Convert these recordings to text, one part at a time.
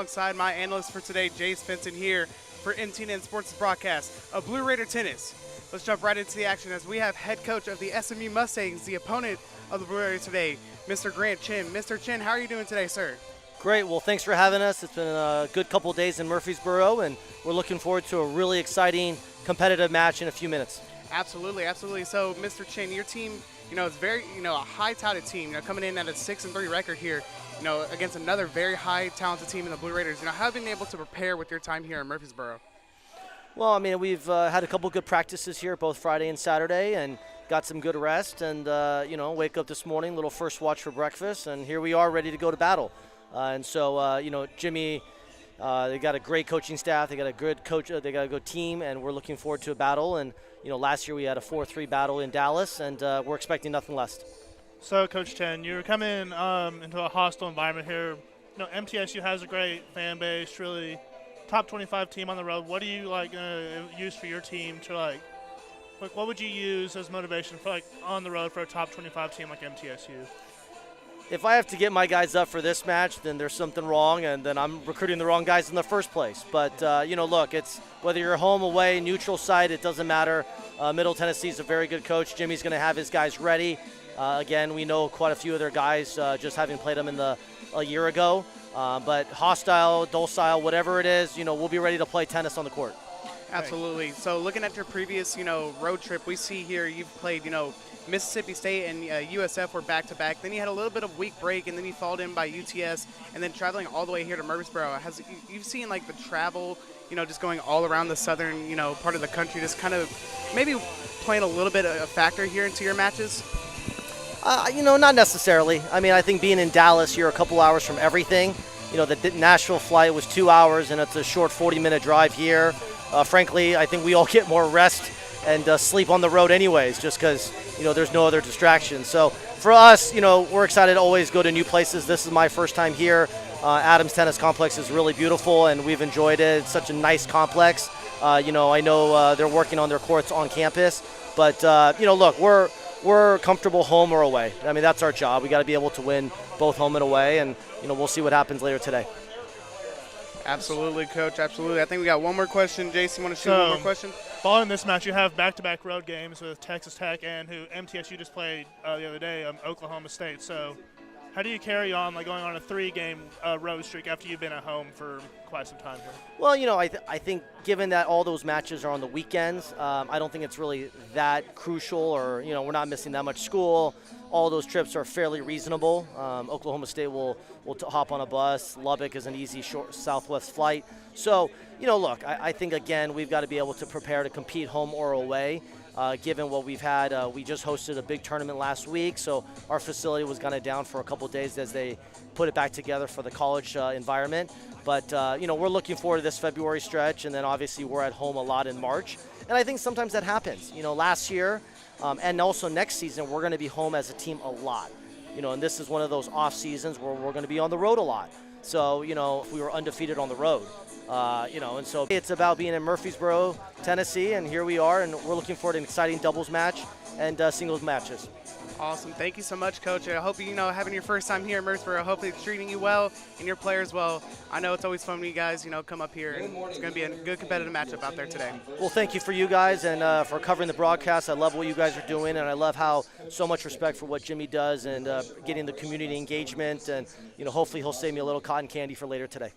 alongside my analyst for today, Jace Fenton, here for MTN Sports broadcast of Blue Raider Tennis. Let's jump right into the action as we have head coach of the SMU Mustangs, the opponent of the Blue Raiders today, Mr. Grant Chin. Mr. Chin, how are you doing today, sir? Great. Well, thanks for having us. It's been a good couple days in Murfreesboro, and we're looking forward to a really exciting competitive match in a few minutes. Absolutely, absolutely. So, Mr. Chin, your team, is very, a high-touted team, coming in at a 6-3 record here, against another very high-talented team in the Blue Raiders. How have you been able to prepare with your time here in Murfreesboro? Well, I mean, we've had a couple good practices here, both Friday and Saturday, and got some good rest. And, wake up this morning, little first watch for breakfast, and here we are ready to go to battle. Jimmy, they got a great coaching staff. They got a good coach. They got a good team, and we're looking forward to a battle. And, last year we had a 4-3 battle in Dallas, and we're expecting nothing less. So, Coach Chen, you're coming into a hostile environment here. MTSU has a great fan base, really top 25 team on the road. What do you use for your team to what would you use as motivation for on the road for a top 25 team like MTSU? If I have to get my guys up for this match, then there's something wrong, and then I'm recruiting the wrong guys in the first place. But, look, it's whether you're home, away, neutral site, it doesn't matter. Middle Tennessee's a very good coach. Jimmy's going to have his guys ready. Again, we know quite a few of their guys just having played them a year ago. But hostile, docile, whatever it is, we'll be ready to play tennis on the court. Absolutely. So looking at your previous, road trip, we see here you've played, Mississippi State and USF were back-to-back. Then you had a little bit of week break, and then you followed in by UTS, and then traveling all the way here to Murfreesboro. You've seen, the travel, just going all around the southern, part of the country, just kind of maybe playing a little bit of a factor here into your matches? Not necessarily. I mean, I think being in Dallas, you're a couple hours from everything. The Nashville flight was 2 hours, and it's a short 40-minute drive here. Frankly, I think we all get more rest and sleep on the road anyways, just because, there's no other distractions. So for us, we're excited to always go to new places. This is my first time here. Adams Tennis Complex is really beautiful, and we've enjoyed it. It's such a nice complex. I know they're working on their courts on campus. But, look, we're comfortable home or away. I mean, that's our job. We got to be able to win both home and away, and, we'll see what happens later today. Absolutely, Coach, absolutely. I think we got one more question. Jason, want to shoot one more question? Following this match, you have back-to-back road games with Texas Tech and who MTSU just played the other day, Oklahoma State. So how do you carry on, going on a 3-game road streak after you've been at home for quite some time here? Well, I think given that all those matches are on the weekends, I don't think it's really that crucial, or, we're not missing that much school. All those trips are fairly reasonable. Oklahoma State will hop on a bus. Lubbock is an easy short Southwest flight. So, look, I think, again, we've got to be able to prepare to compete home or away. Given what we've had, we just hosted a big tournament last week, so our facility was kind of down for a couple of days as they put it back together for the college environment. But, we're looking forward to this February stretch, and then obviously we're at home a lot in March. And I think sometimes that happens. Last year and also next season, we're going to be home as a team a lot. And this is one of those off seasons where we're going to be on the road a lot. So, if we were undefeated on the road. And so it's about being in Murfreesboro, Tennessee, and here we are, and we're looking forward to an exciting doubles match and singles matches. Awesome. Thank you so much, Coach. I hope having your first time here in Murfreesboro, hopefully it's treating you well and your players well. I know it's always fun when you guys, come up here, and it's going to be a good competitive matchup out there today. Well, thank you for you guys and for covering the broadcast. I love what you guys are doing, and I love how so much respect for what Jimmy does and getting the community engagement, and, hopefully he'll save me a little cotton candy for later today.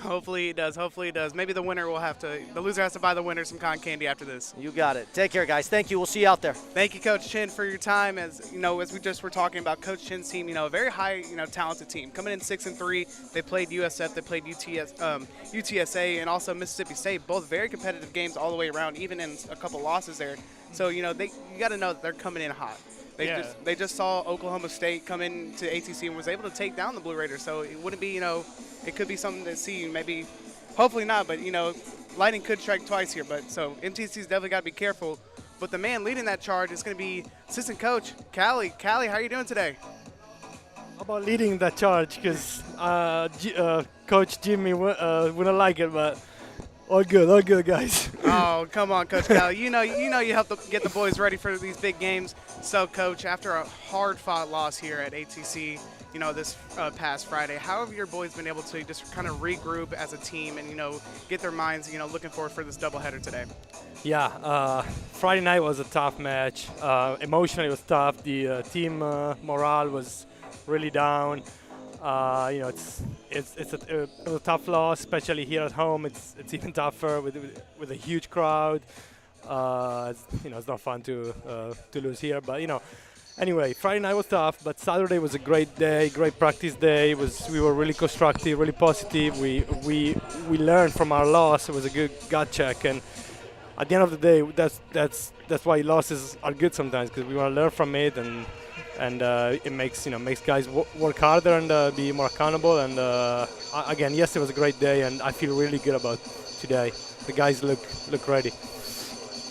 Hopefully he does. Hopefully he does. Maybe the loser has to buy the winner some cotton candy after this. You got it. Take care, guys. Thank you. We'll see you out there. Thank you, Coach Chin, for your time. As we just were talking about Coach Chin's team, a very high, talented team. Coming in 6-3, they played USF, they played UTSA, and also Mississippi State. Both very competitive games all the way around, even in a couple losses there. So, you got to know that they're coming in hot. They just saw Oklahoma State come into ATC and was able to take down the Blue Raiders. So it wouldn't be, it could be something to see. Maybe, hopefully not, but lightning could strike twice here. But so MTC's definitely got to be careful. But the man leading that charge is going to be assistant coach Callie. Callie, how are you doing today? How about leading that charge? Because Coach Jimmy wouldn't like it, but All good, guys. Oh, come on, Coach Callie. You help get the boys ready for these big games. So, Coach, after a hard-fought loss here at ATC, this past Friday, how have your boys been able to just kind of regroup as a team and, get their minds, looking forward for this doubleheader today? Yeah, Friday night was a tough match. Emotionally, it was tough. The team morale was really down. It's a tough loss, especially here at home. It's even tougher with a huge crowd. It's not fun to lose here, but Anyway, Friday night was tough, but Saturday was a great day, great practice day. We were really constructive, really positive. We learned from our loss. It was a good gut check, and at the end of the day, that's why losses are good sometimes, because we want to learn from it, and it makes guys work harder and be more accountable. And again, yesterday was a great day, and I feel really good about today. The guys look ready.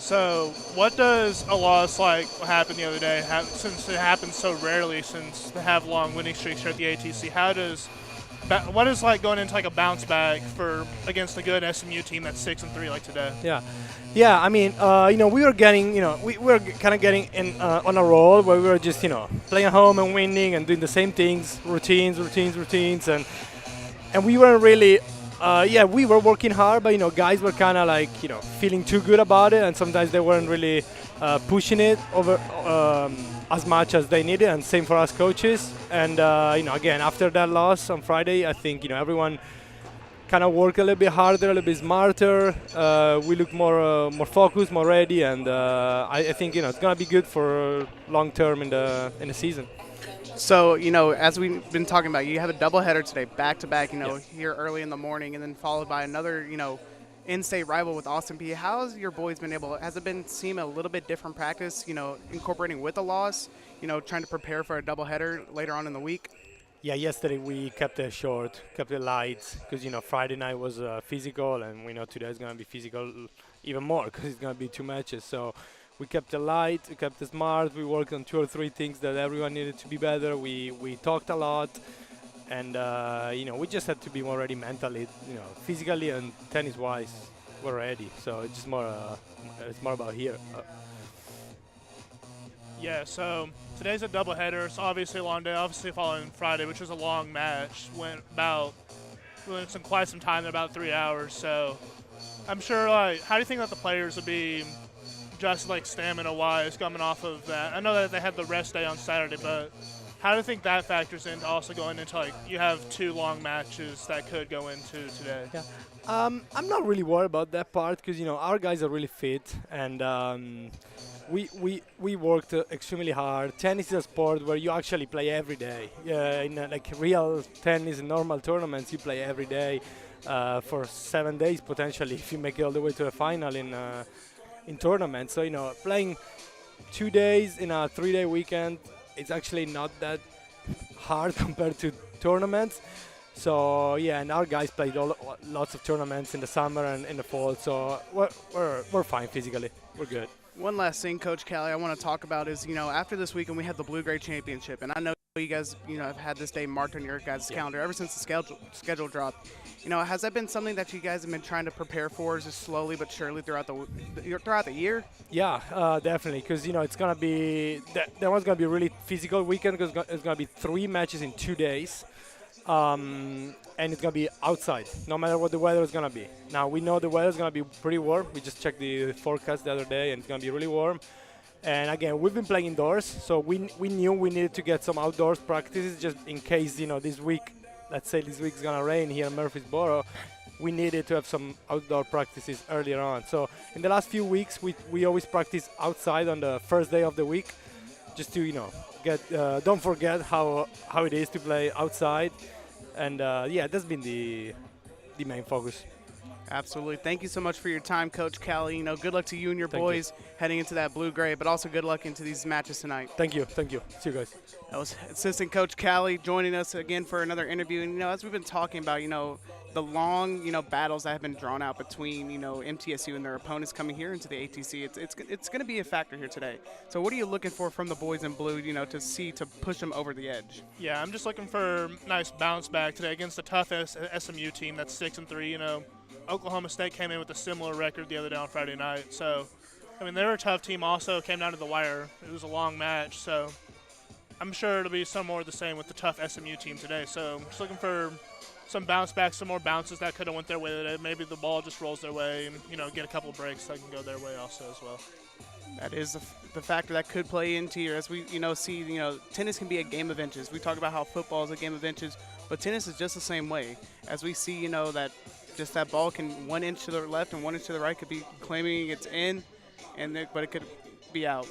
So, what does a loss like what happened the other day, since it happens so rarely, since they have long winning streaks here at the ATC? What is like going into like a bounce back against a good SMU team that's 6-3 like today? Yeah. I mean, we were getting, we were kind of getting in on a roll where we were just, playing at home and winning and doing the same things, routines, and we weren't really. We were working hard, but guys were kind of like feeling too good about it, and sometimes they weren't really pushing it over as much as they needed, and same for us coaches. And again, after that loss on Friday, I think everyone kind of worked a little bit harder, a little bit smarter. We look more focused, more ready, and I think it's gonna be good for long term in the season. So, as we've been talking about, you have a doubleheader today, back-to-back, here early in the morning, and then followed by another, in-state rival with Austin P. How has your boys been has it seem a little bit different practice, incorporating with a loss, trying to prepare for a doubleheader later on in the week? Yeah, yesterday we kept it short, kept it light, because, Friday night was physical, and we know today is going to be physical even more, because it's going to be 2 matches. So we kept it light, we kept it smart, we worked on 2 or 3 things that everyone needed to be better. We talked a lot, and we just had to be more ready mentally, physically and tennis-wise, we're ready. So it's just it's more about here. Yeah, so today's a doubleheader. It's obviously a long day, obviously following Friday, which was a long match. Went quite some time, about 3 hours. So I'm sure, how do you think that the players would be just stamina-wise coming off of that? I know that they had the rest day on Saturday, but how do you think that factors into also going into you have 2 long matches that could go into today? Yeah, I'm not really worried about that part, because our guys are really fit, and we worked extremely hard. Tennis is a sport where you actually play every day. In real tennis, in normal tournaments, you play every day for 7 days potentially if you make it all the way to the final in tournaments. So playing 2 days in a 3-day weekend, it's actually not that hard compared to tournaments. So yeah, and our guys played lots of tournaments in the summer and in the fall. So we're fine physically. We're good. One last thing, Coach Callie, I want to talk about is, after this weekend we had the Blue-Gray Championship, and I know you guys, have had this day marked on your guys' calendar ever since the schedule dropped. Has that been something that you guys have been trying to prepare for, just slowly but surely throughout the year? Yeah, definitely, because it's gonna be that one's gonna be a really physical weekend, because it's gonna be 3 matches in 2 days. And it's going to be outside, no matter what the weather is going to be. Now, we know the weather is going to be pretty warm. We just checked the forecast the other day, and it's going to be really warm. And again, we've been playing indoors, so we knew we needed to get some outdoors practices just in case, this week, let's say this week's going to rain here in Murfreesboro. We needed to have some outdoor practices earlier on. So in the last few weeks, we always practice outside on the first day of the week, just to, don't forget how it is to play outside. And that's been the main focus. Absolutely. Thank you so much for your time, Coach Callie. Good luck to you and your boys heading into that blue-gray, but also good luck into these matches tonight. Thank you. See you guys. That was Assistant Coach Callie joining us again for another interview. And, as we've been talking about, the long, battles that have been drawn out between, MTSU and their opponents coming here into the ATC, it's going to be a factor here today. So what are you looking for from the boys in blue, to push them over the edge? Yeah, I'm just looking for a nice bounce back today against the toughest SMU team that's 6-3. Oklahoma State came in with a similar record the other day on Friday night. So, I mean, they were a tough team also, came down to the wire. It was a long match, so I'm sure it'll be some more of the same with the tough SMU team today. So I'm just looking for some bounce back, some more bounces that could have went their way today. Maybe the ball just rolls their way and, get a couple of breaks that can go their way also as well. That is the factor that could play into here. As we, see, tennis can be a game of inches. We talk about how football is a game of inches, but tennis is just the same way. As we see, that just that ball can 1 inch to the left and 1 inch to the right could be claiming it's in, but it could be out.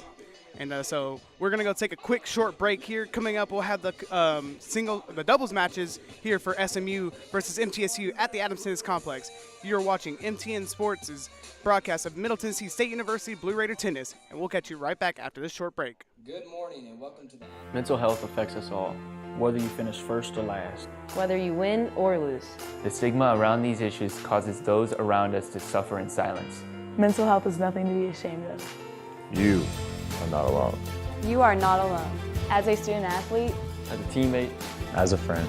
And so we're going to go take a quick short break here. Coming up, we'll have the doubles matches here for SMU versus MTSU at the Adams Tennis Complex. You're watching MTN Sports' broadcast of Middle Tennessee State University Blue Raider Tennis, and we'll catch you right back after this short break. Good morning and welcome to the... Mental health affects us all, whether you finish first or last. Whether you win or lose. The stigma around these issues causes those around us to suffer in silence. Mental health is nothing to be ashamed of. You are not alone. You are not alone. As a student athlete, As a teammate, As a friend.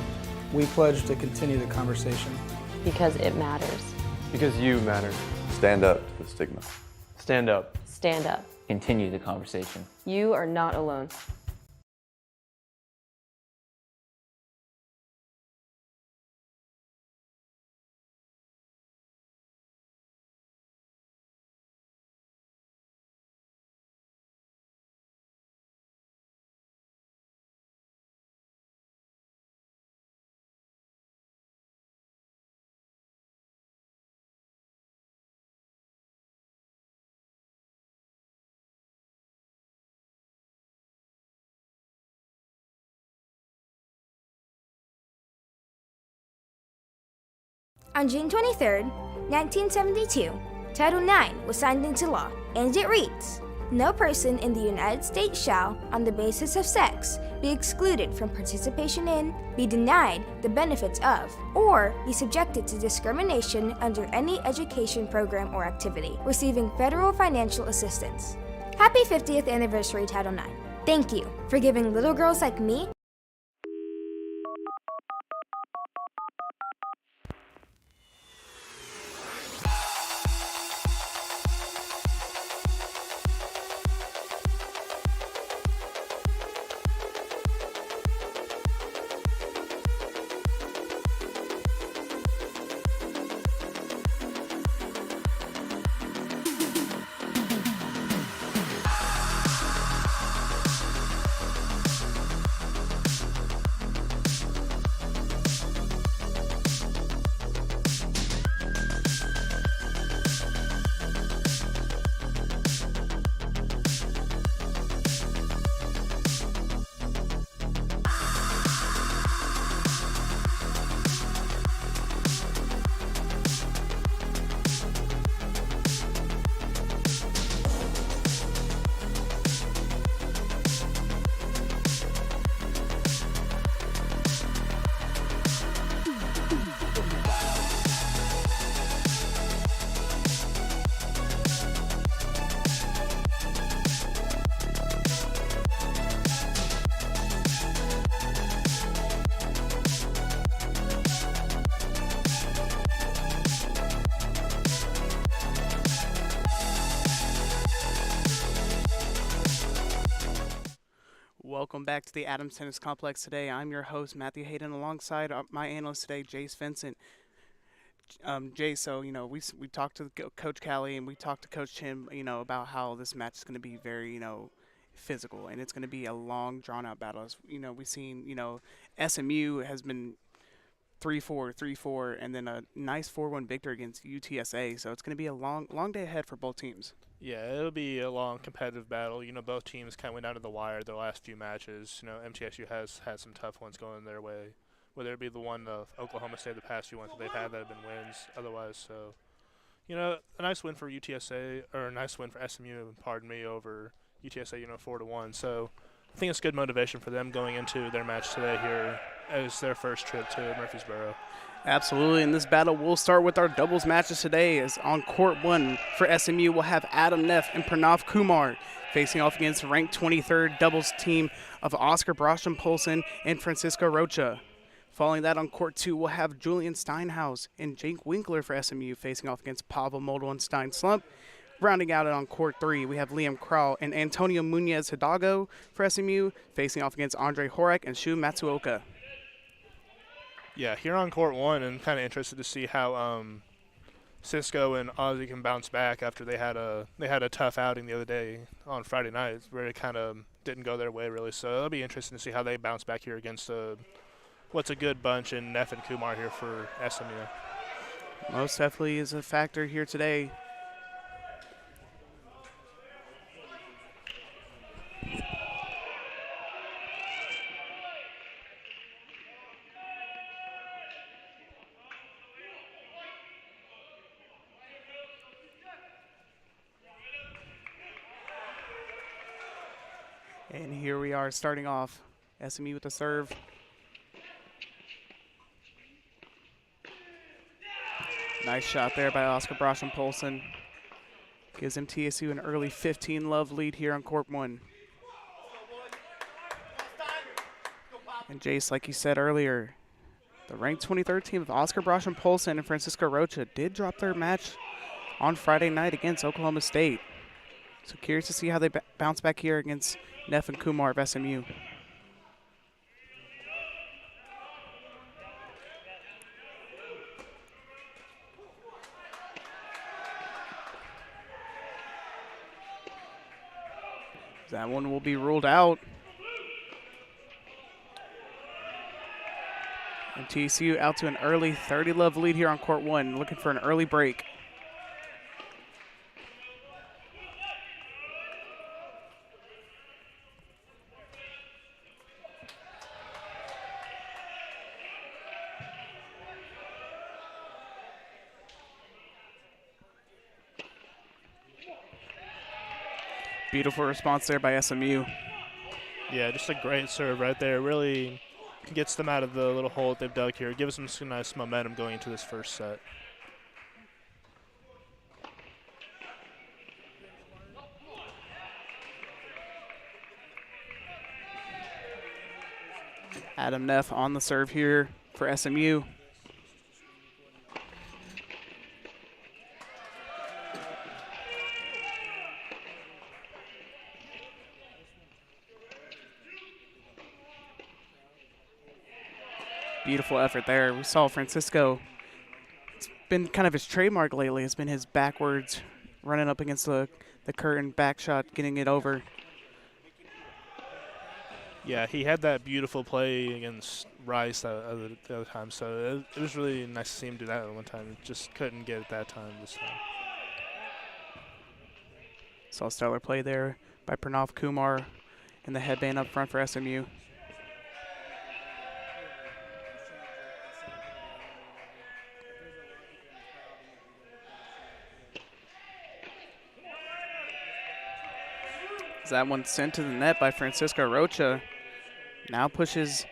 We pledge to continue the conversation. because it matters. Because you matter. Stand up to the stigma. stand up. Stand up. Continue the conversation. You are not alone. On June 23, 1972, Title IX was signed into law, and it reads, "No person in the United States shall, on the basis of sex, be excluded from participation in, be denied the benefits of, or be subjected to discrimination under any education program or activity, receiving federal financial assistance." Happy 50th anniversary, Title IX. Thank you for giving little girls like me Welcome back to the Adams Tennis Complex today. I'm your host, Matthew Hayden, alongside my analyst today, Jace Vincent. Jace, so, we talked to Coach Callie and we talked to Coach Chin, about how this match is going to be very, physical, and it's going to be a long, drawn-out battle. As, we've seen, SMU has been 3-4, 3-4, and then a nice 4-1 victory against UTSA. So it's going to be a long day ahead for both teams. Yeah, it'll be a long competitive battle. Both teams kind of went down to the wire their last few matches. MTSU has had some tough ones going their way, whether it be the one of Oklahoma State the past few ones that they've had that have been wins otherwise. So, a nice win for UTSA, or a nice win for SMU, over UTSA, 4-1. So I think it's good motivation for them going into their match today here as their first trip to Murfreesboro. Absolutely. In this battle, we'll start with our doubles matches today. As on court 1 for SMU, we'll have Adam Neff and Pranav Kumar facing off against ranked 23rd doubles team of Oscar Brostrom Polson and Francisco Rocha. Following that on court 2, we'll have Julian Steinhaus and Jake Winkler for SMU facing off against Pavel Model and Stein Slump. Rounding out it on court 3, we have Liam Krall and Antonio Munez Hidalgo for SMU facing off against Andre Horak and Shu Matsuoka. Yeah, here on court 1, I'm kind of interested to see how Cisco and Ozzy can bounce back after they had a tough outing the other day on Friday night where it kind of didn't go their way really. So it'll be interesting to see how they bounce back here against what's a good bunch in Neff and Kumar here for SMU. Most definitely is a factor here today. And here we are starting off. SMU with the serve. Nice shot there by Oscar Broschen-Polson. Gives MTSU an early 15-love lead here on court 1. And Jace, like you said earlier, the ranked 23rd team of Oscar Broschen-Polson and Francisco Rocha did drop their match on Friday night against Oklahoma State. So curious to see how they bounce back here against Neff and Kumar of SMU. That one will be ruled out. And TCU out to an early 30-love lead here on court 1, looking for an early break. Beautiful response there by SMU. Yeah, just a great serve right there. Really gets them out of the little hole that they've dug here. Gives them some nice momentum going into this first set. Adam Neff on the serve here for SMU. Beautiful effort there. We saw Francisco. It's been kind of his trademark lately. It's been his backwards running up against the curtain, back shot, getting it over. Yeah, he had that beautiful play against Rice the other time, so it was really nice to see him do that one time. Just couldn't get it that time this time. Saw stellar play there by Pranav Kumar in the headband up front for SMU. That one sent to the net by Francisco Rocha. Now pushes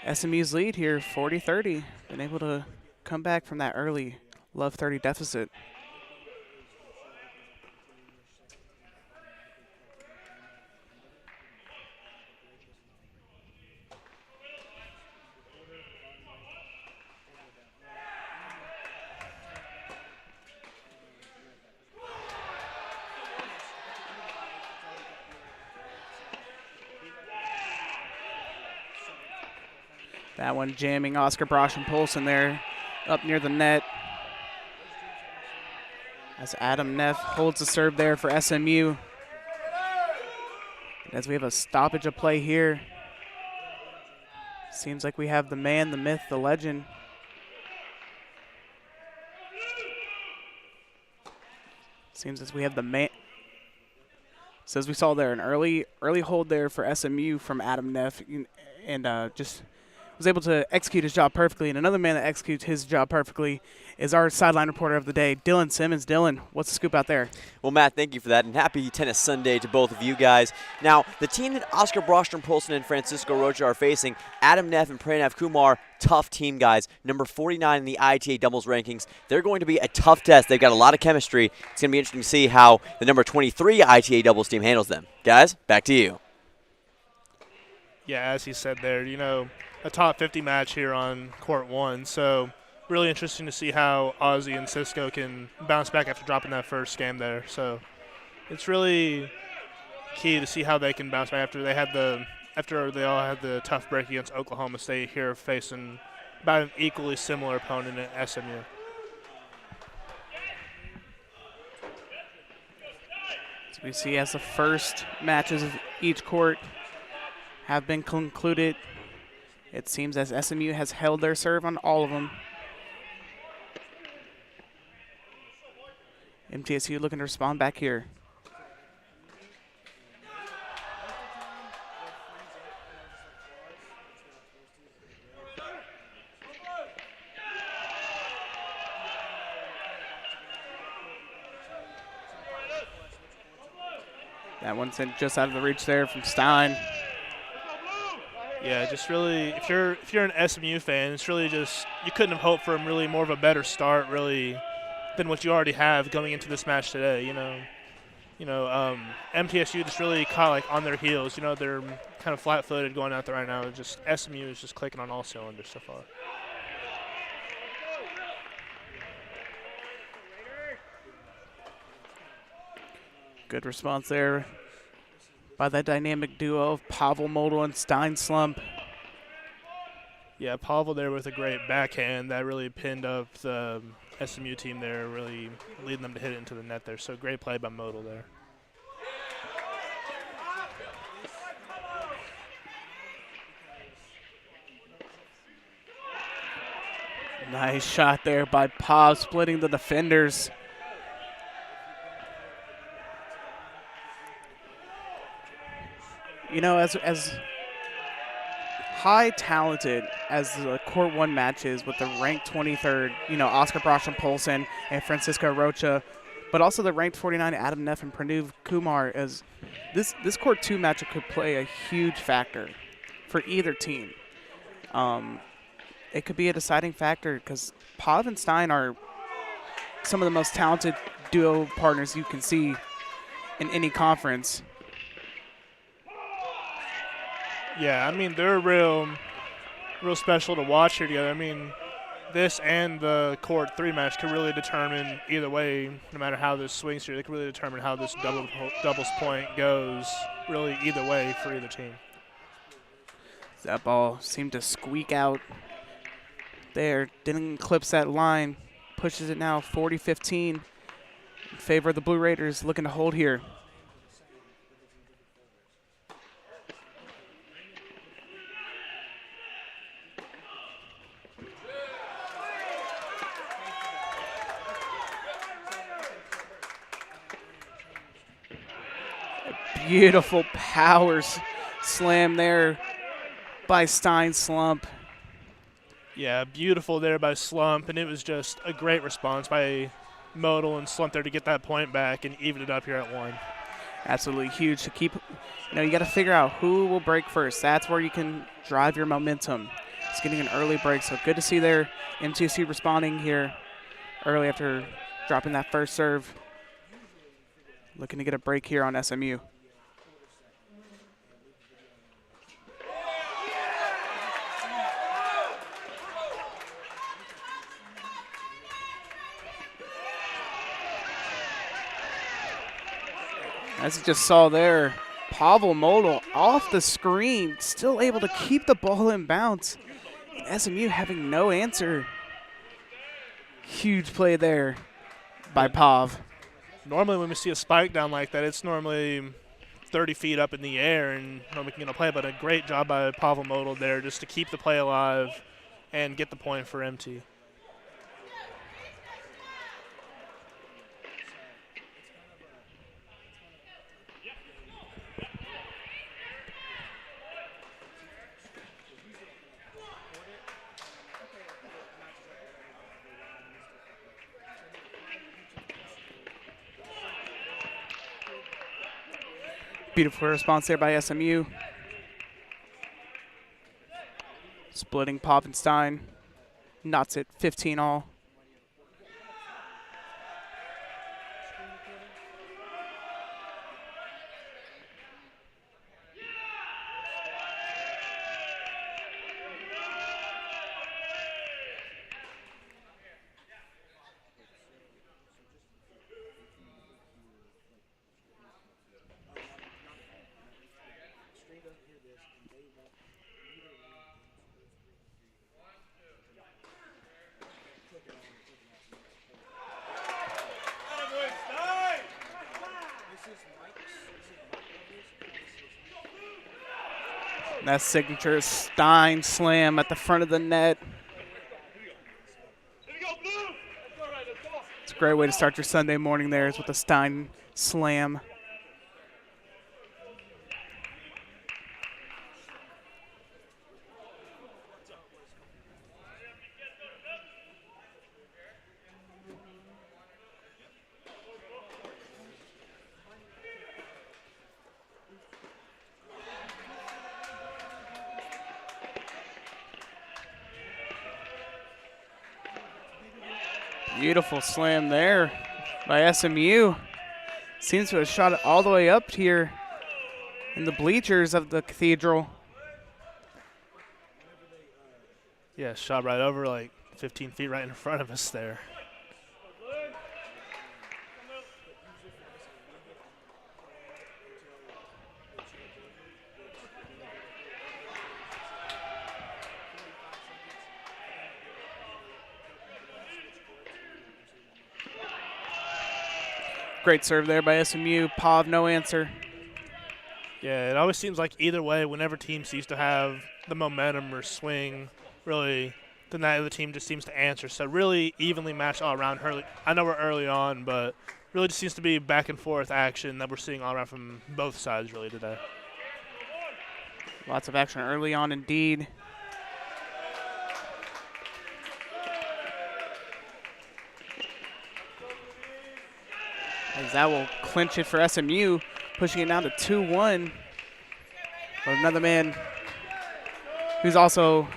SMU's lead here, 40-30. Been able to come back from that early love 30 deficit. That one jamming Oscar Broschen-Polson there up near the net. As Adam Neff holds the serve there for SMU. As we have a stoppage of play here. Seems like we have the man, the myth, the legend. Seems as we have the man. So as we saw there, an early hold there for SMU from Adam Neff, and just was able to execute his job perfectly. And another man that executes his job perfectly is our sideline reporter of the day, Dylan Simmons. Dylan, what's the scoop out there? Well, Matt, thank you for that, and happy Tennis Sunday to both of you guys. Now, the team that Oscar Broschen-Polson and Francisco Rocha are facing, Adam Neff and Pranav Kumar, tough team, guys. Number 49 in the ITA doubles rankings. They're going to be a tough test. They've got a lot of chemistry. It's going to be interesting to see how the number 23 ITA doubles team handles them. Guys, back to you. Yeah, as he said there, a top 50 match here on court 1. So really interesting to see how Ozzy and Cisco can bounce back after dropping that first game there. So it's really key to see how they can bounce back after they all had the tough break against Oklahoma State here, facing about an equally similar opponent at SMU. So we see as the first matches of each court have been concluded, it seems as SMU has held their serve on all of them. MTSU looking to respond back here. That one sent just out of the reach there from Stein. Yeah, just really, if you're an SMU fan, it's really just, you couldn't have hoped for really more of a better start really than what you already have going into this match today. MTSU just really caught like on their heels. They're kind of flat-footed going out there right now. Just SMU is just clicking on all cylinders so far. Good response there by that dynamic duo of Pavel Model and Stein Slump. Yeah, Pavel there with a great backhand that really pinned up the SMU team there, really leading them to hit it into the net there. So great play by Model there. Nice shot there by Pav, splitting the defenders. As high talented as the Court 1 matches with the ranked 23rd, Oscar Brasham Polson and Francisco Rocha, but also the ranked 49 Adam Neff and Pranav Kumar, as this Court 2 matchup could play a huge factor for either team. It could be a deciding factor because Pav and Stein are some of the most talented duo partners you can see in any conference. Yeah, they're real special to watch here together. This and the Court 3 match could really determine either way, no matter how this swings here, they could really determine how this doubles point goes, really either way for either team. That ball seemed to squeak out there, didn't eclipse that line, pushes it now 40-15 in favor of the Blue Raiders, looking to hold here. Beautiful power slam there by Stein Slump. Yeah, beautiful there by Slump, and it was just a great response by Modal and Slump there to get that point back and even it up here at 1. Absolutely huge to keep. You got to figure out who will break first. That's where you can drive your momentum. It's getting an early break, so good to see their MTSU responding here early after dropping that first serve. Looking to get a break here on SMU. As you just saw there, Pavel Modal off the screen, still able to keep the ball in bounds. And SMU having no answer. Huge play there by Pav. Normally when we see a spike down like that, it's normally 30 feet up in the air and nobody can play, but a great job by Pavel Modal there just to keep the play alive and get the point for MT. Beautiful response there by SMU. Splitting Pop and Stein. Knots it 15 all. That signature Stein slam at the front of the net. It's a great way to start your Sunday morning there is with a Stein slam. Beautiful slam there by SMU. Seems to have shot it all the way up here in the bleachers of the Cathedral. Yeah, shot right over like 15 feet right in front of us there. Great serve there by SMU. Pav, no answer. Yeah, it always seems like either way, whenever team seems to have the momentum or swing, really, then that other team just seems to answer. So really evenly matched all around. I know we're early on, but really just seems to be back and forth action that we're seeing all around from both sides really today. Lots of action early on indeed. As that will clinch it for SMU, pushing it down to 2-1. But another man who's also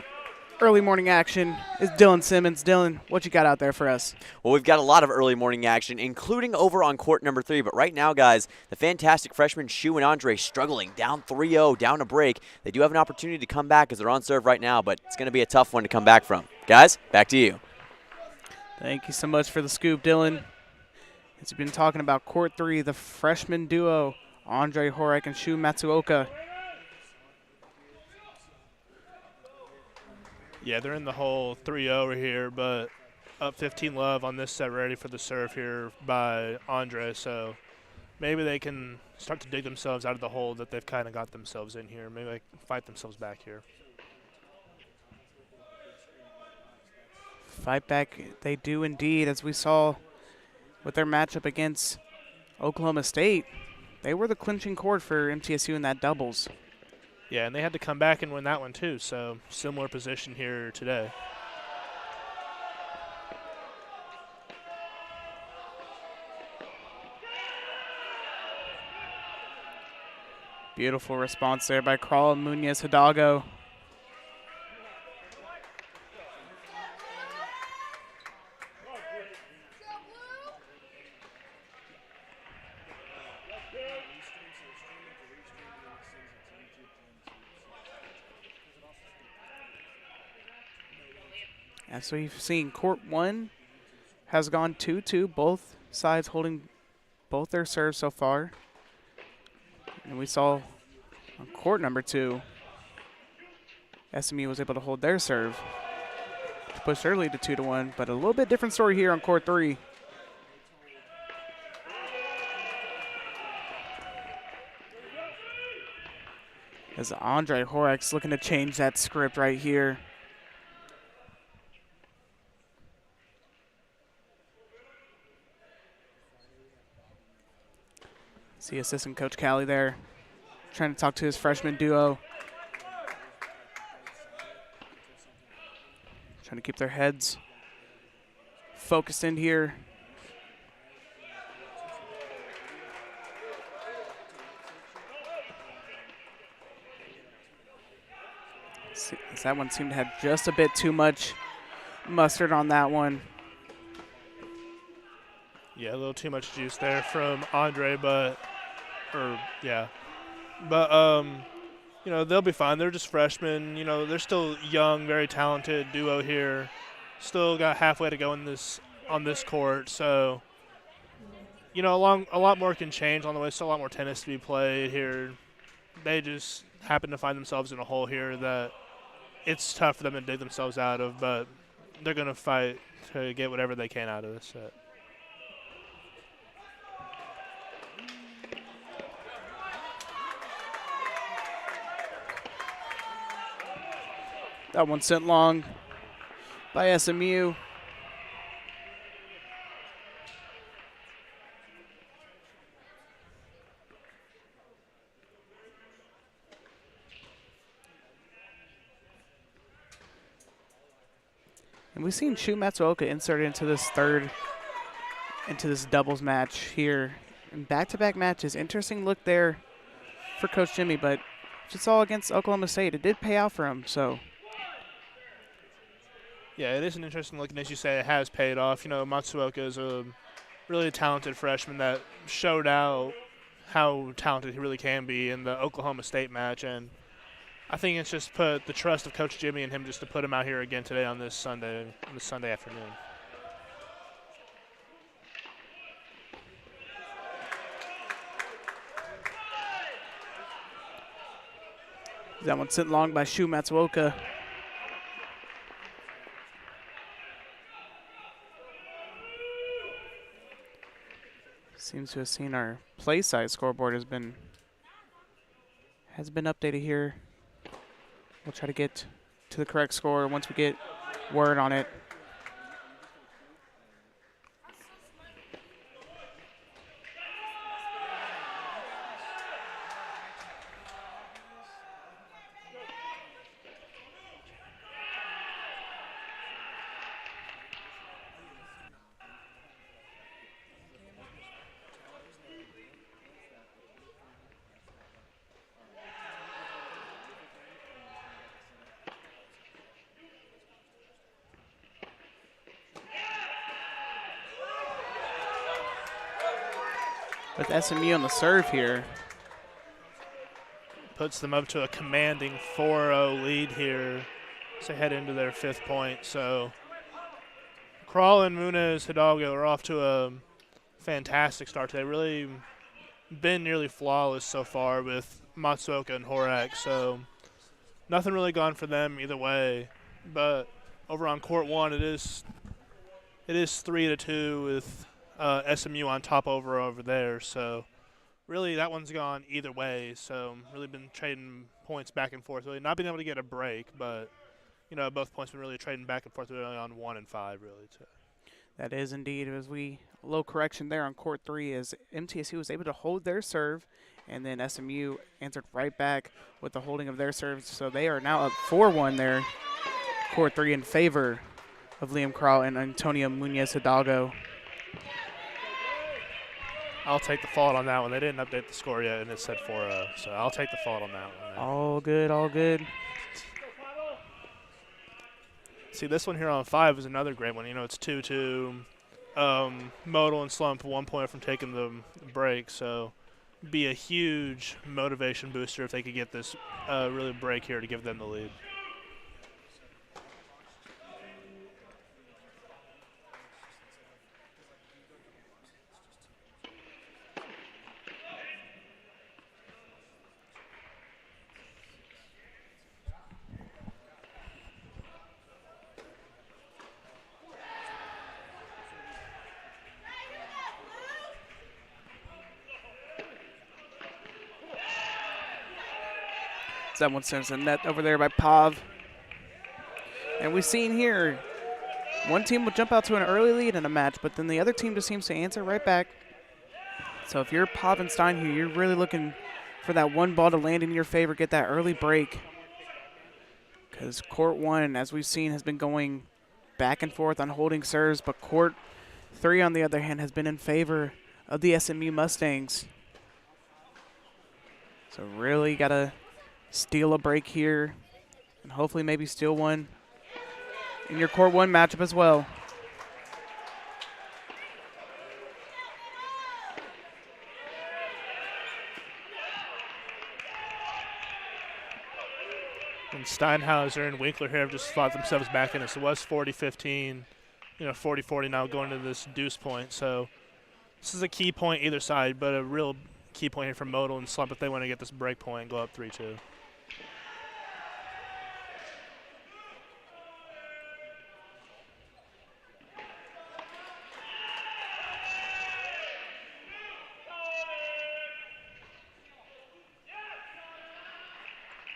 early morning action is Dylan Simmons. Dylan, what you got out there for us? Well, we've got a lot of early morning action, including over on court number 3. But right now, guys, the fantastic freshmen Shu and Andre struggling, down 3-0, down a break. They do have an opportunity to come back as they're on serve right now, but it's going to be a tough one to come back from. Guys, back to you. Thank you so much for the scoop, Dylan. As we've been talking about court 3, the freshman duo, Andre Horek and Shu Matsuoka. Yeah, they're in the hole 3-0 over here, but up 15 love on this set, ready for the serve here by Andre. So maybe they can start to dig themselves out of the hole that they've kind of got themselves in here. Maybe they can fight themselves back here. Fight back they do indeed, as we saw with their matchup against Oklahoma State. They were the clinching cord for MTSU in that doubles. Yeah, and they had to come back and win that one too, so similar position here today. Beautiful response there by Carl Munoz Hidalgo. As we've seen, court 1 has gone 2-2, both sides holding both their serves so far. And we saw on court number 2, SMU was able to hold their serve to push their lead to 2-1, but a little bit different story here on court 3. As Andre Horek's looking to change that script right here. See assistant coach Callie there trying to talk to his freshman duo. Trying to keep their heads focused in here. See, that one seemed to have just a bit too much mustard on that one. Yeah, a little too much juice there from Andre, but you know, they'll be fine. They're just freshmen. You know, they're still young, very talented duo here. Still got halfway to go on this court. So, you know, a lot more can change on the way. Still a lot more tennis to be played here. They just happen to find themselves in a hole here that it's tough for them to dig themselves out of, but they're going to fight to get whatever they can out of this set. That one sent long by SMU. And we've seen Shu Matsuoka inserted into this doubles match here in back-to-back matches. Interesting look there for Coach Jimmy, but just all against Oklahoma State. It did pay out for him, so. Yeah, it is an interesting look, and as you say, it has paid off. You know, Matsuoka is a really talented freshman that showed out how talented he really can be in the Oklahoma State match, and I think it's just put the trust of Coach Jimmy and him just to put him out here again today on this Sunday afternoon. That one sent long by Shu Matsuoka. Seems to have seen our play size scoreboard has been updated here. We'll try to get to the correct score once we get word on it. With SMU on the serve here. Puts them up to a commanding 4-0 lead here to head into their 5th point. So Kral and Munez Hidalgo are off to a fantastic start today. Really been nearly flawless so far with Matsuoka and Horak. So nothing really gone for them either way. But over on court 1, it is 3-2 with SMU on top over there. So really that one's gone either way. So really been trading points back and forth. Really not being able to get a break, but you know, both points been really trading back and forth really on 1 and 5 really too. That is indeed. A little correction there on court 3 as MTSU was able to hold their serve, and then SMU answered right back with the holding of their serves. So they are now up 4-1 there, court 3 in favor of Liam Kral and Antonio Munez Hidalgo. I'll take the fault on that one. They didn't update the score yet, and it said 4-0, so I'll take the fault on that one. All good, all good. See, this one here on 5 is another great one. You know, it's 2-2. Modal and Slump 1 point from taking the break, so be a huge motivation booster if they could get this really break here to give them the lead. That one sends a net over there by Pav. And we've seen here, one team will jump out to an early lead in a match, but then the other team just seems to answer right back. So if you're Pav and Stein here, you're really looking for that one ball to land in your favor, get that early break. Because court 1, as we've seen, has been going back and forth on holding serves, but court 3, on the other hand, has been in favor of the SMU Mustangs. So really got to steal a break here and hopefully maybe steal one in your court 1 matchup as well. And Steinhauser and Winkler here have just fought themselves back in it. So it was 40-15, 40-40 now going to this deuce point. So this is a key point either side, but a real key point here for Modal and Slump if they want to get this break point and go up 3-2.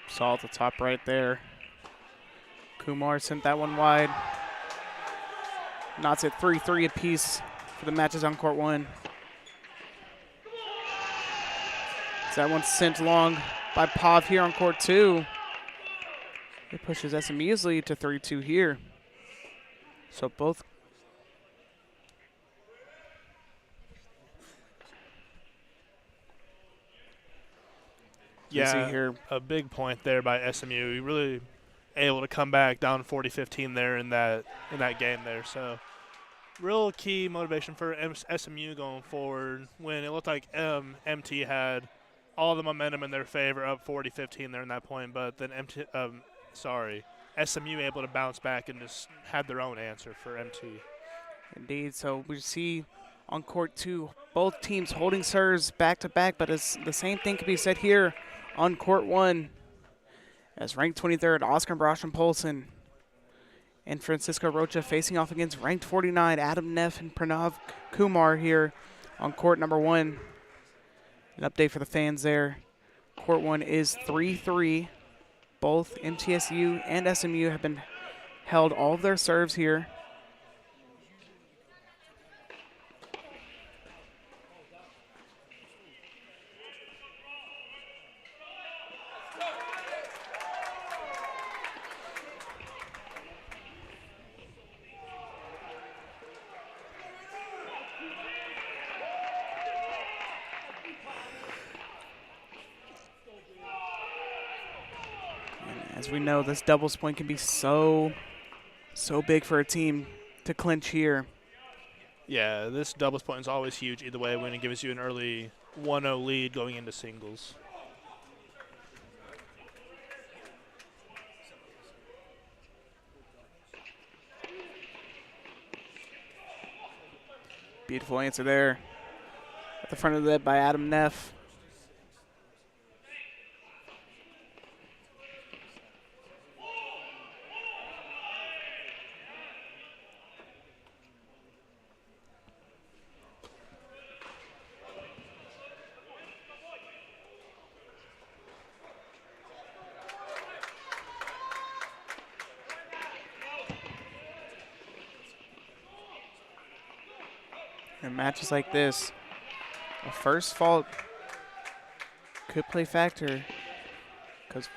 Saw at the top right there. Kumar sent that one wide. Knots at 3-3 apiece for the matches on court 1. So that one's sent long by Pav here on court 2. It pushes SMU's lead to 3-2 here. So both. Yeah, see here. A big point there by SMU. You really able to come back down 40-15 there in that game there. So real key motivation for SMU going forward when it looked like MT had all the momentum in their favor, up 40-15 there in that point, but then SMU able to bounce back and just had their own answer for MT. Indeed. So we see on court 2 both teams holding serves back to back, but it's the same thing can be said here on court 1 as ranked 23rd Oscar Brostrom Polson and Francisco Rocha facing off against ranked 49 Adam Neff and Pranav Kumar here on court number 1. An update for the fans there. Court 1 is 3-3. Both MTSU and SMU have been held all of their serves here. As we know, this doubles point can be so big for a team to clinch here. Yeah, this doubles point is always huge either way when it gives you an early 1-0 lead going into singles. Beautiful answer there at the front of the net by Adam Neff. In matches like this, a first fault could play factor because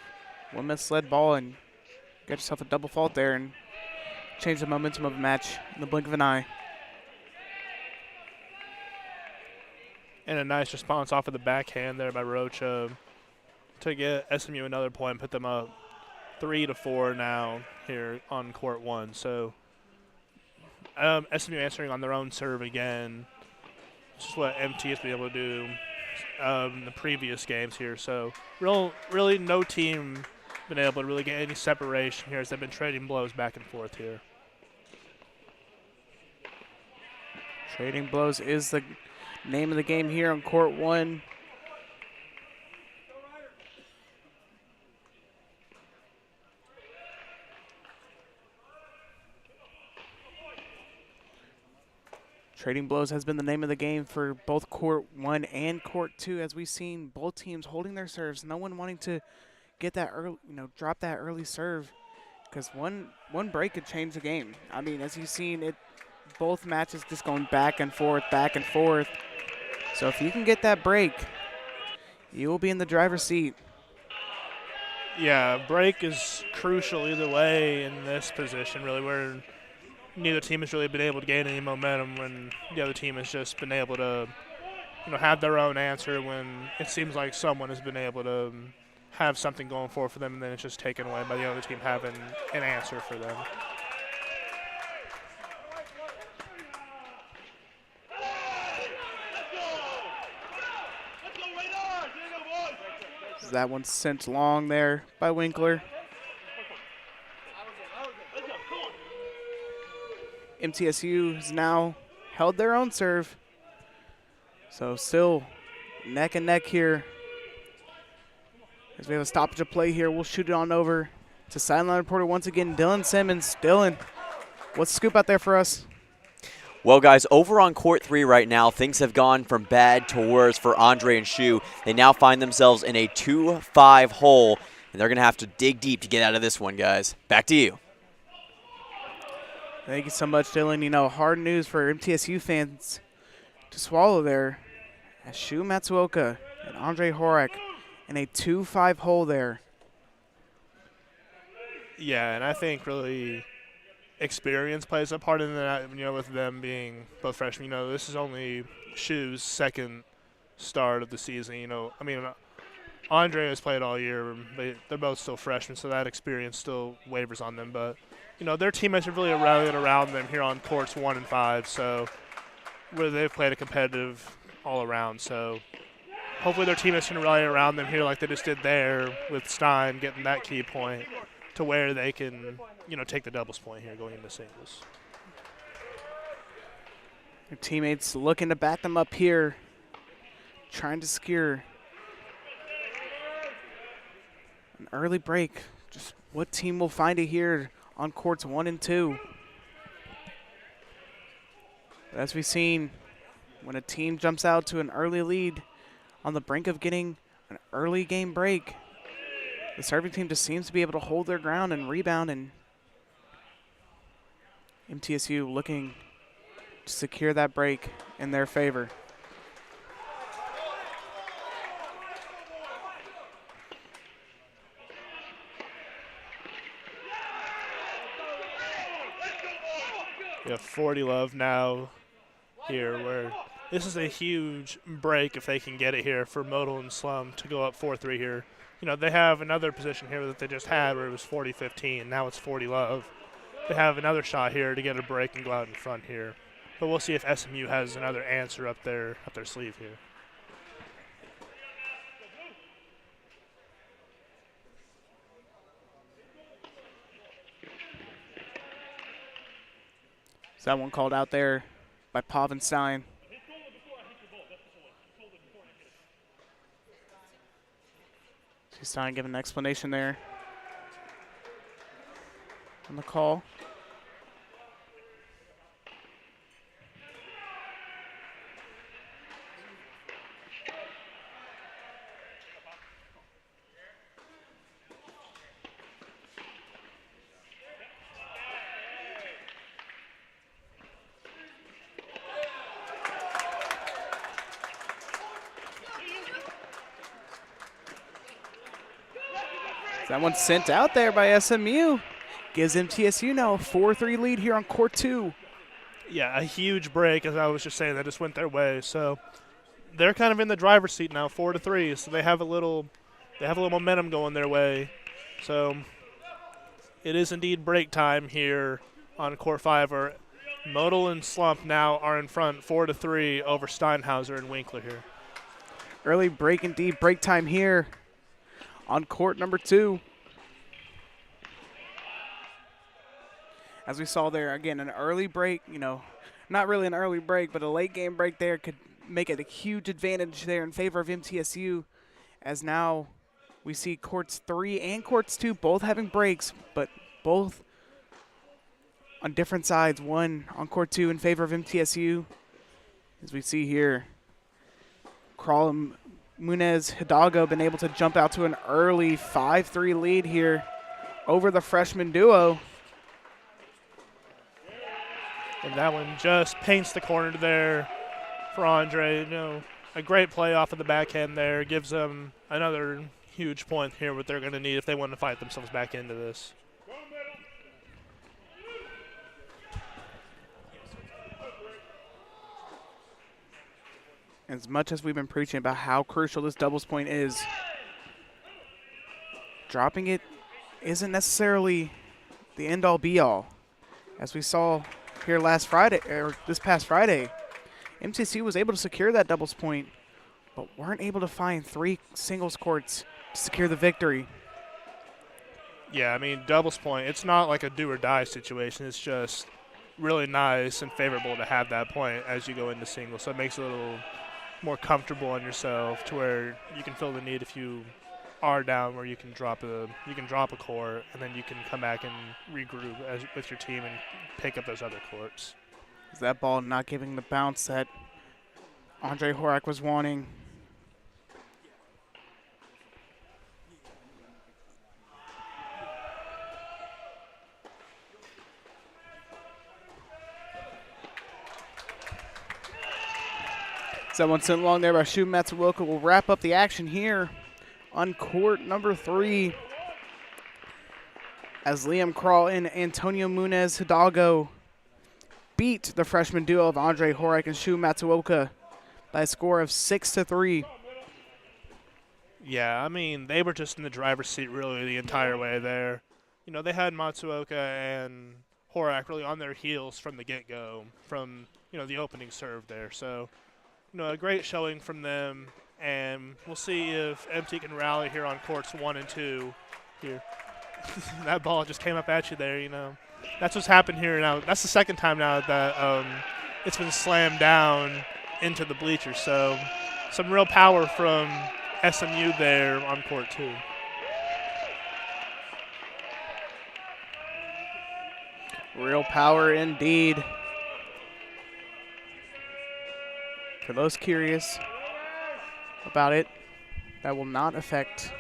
one misled ball and get yourself a double fault there and change the momentum of a match in the blink of an eye. And a nice response off of the backhand there by Rocha to get SMU another point, put them up 3-4 now here on court 1. So SMU answering on their own serve again. This is what MT has been able to do in the previous games here. So really no team been able to really get any separation here as they've been trading blows back and forth here. Trading blows is the name of the game here on court 1. Trading blows has been the name of the game for both court 1 and court 2, as we've seen both teams holding their serves. No one wanting to get that early, drop that early serve, because one break could change the game. I mean, as you've seen, both matches just going back and forth, back and forth. So if you can get that break, you will be in the driver's seat. Yeah, break is crucial either way in this position, really, where neither team has really been able to gain any momentum when the other team has just been able to, have their own answer when it seems like someone has been able to have something going for them, and then it's just taken away by the other team having an answer for them. That one's sent long there by Winkler. MTSU has now held their own serve. So still neck and neck here. As we have a stoppage of play here, we'll shoot it on over to sideline reporter once again, Dylan Simmons. Dylan, what's the scoop out there for us? Well, guys, over on court 3 right now, things have gone from bad to worse for Andre and Shu. They now find themselves in a 2-5 hole, and they're going to have to dig deep to get out of this one, guys. Back to you. Thank you so much, Dylan. You know, hard news for MTSU fans to swallow there, as Shu Matsuoka and Andre Horak in a 2-5 hole there. Yeah, and I think really experience plays a part in that, with them being both freshmen. This is only Shu's second start of the season. Andre has played all year. They're both still freshmen, so that experience still wavers on them. But, their teammates have really rallied around them here on courts 1 and 5, so where they've played a competitive all around. So hopefully their teammates can rally around them here like they just did there with Stein getting that key point to where they can, take the doubles point here going into singles. Their teammates looking to back them up here, trying to secure an early break. Just what team will find it here on courts 1 and 2? But as we've seen, when a team jumps out to an early lead on the brink of getting an early game break, the serving team just seems to be able to hold their ground and rebound, and MTSU looking to secure that break in their favor. We have 40 love now here, where this is a huge break if they can get it here for Modal and Slum to go up 4-3 here. They have another position here that they just had where it was 40-15. Now it's 40 love. They have another shot here to get a break and go out in front here. But we'll see if SMU has another answer up their sleeve here. Is that one called out there by Pavenstein? Stein giving an explanation there on the call. That one's sent out there by SMU. Gives MTSU now a 4-3 lead here on court 2. Yeah, a huge break, as I was just saying, that just went their way. So they're kind of in the driver's seat now, 4-3. So they have a little momentum going their way. So it is indeed break time here on court 5, where Modal and Slump now are in front 4-3 over Steinhauser and Winkler here. Early break indeed, break time here on court number 2. As we saw there, again, an early break, not really an early break, but a late game break there could make it a huge advantage there in favor of MTSU, as now we see courts 3 and courts 2 both having breaks, but both on different sides. One on court 2 in favor of MTSU, as we see here, Crawley, Munez, Hidalgo been able to jump out to an early 5-3 lead here over the freshman duo. And that one just paints the corner there for Andre. A great play off of the backhand there. Gives them another huge point here, what they're going to need if they want to fight themselves back into this. As much as we've been preaching about how crucial this doubles point is, dropping it isn't necessarily the end-all be-all. As we saw here this past Friday, MTSU was able to secure that doubles point, but weren't able to find 3 singles courts to secure the victory. Yeah, doubles point, it's not like a do-or-die situation. It's just really nice and favorable to have that point as you go into singles. So it makes it a little more comfortable on yourself to where you can feel the need if you are down, where you can drop a court and then you can come back and regroup with your team and pick up those other courts. Is that ball not giving the bounce that Andre Horak was wanting? Someone sent along there by Shu Matsuoka will wrap up the action here on court number 3 as Liam Crawl and Antonio Munez Hidalgo beat the freshman duo of Andre Horak and Shu Matsuoka by a score of 6-3. Yeah, I mean, they were just in the driver's seat really the entire way there. You know, they had Matsuoka and Horak really on their heels from the get-go, from, you know, the opening serve there. So, you know, a great showing from them, and we'll see if MT can rally here on courts 1 and 2 here. That ball just came up at you there, you know. That's what's happened here now. That's the second time now that it's been slammed down into the bleachers. So some real power from SMU there on court 2. Real power indeed. For those curious about it, that will not affect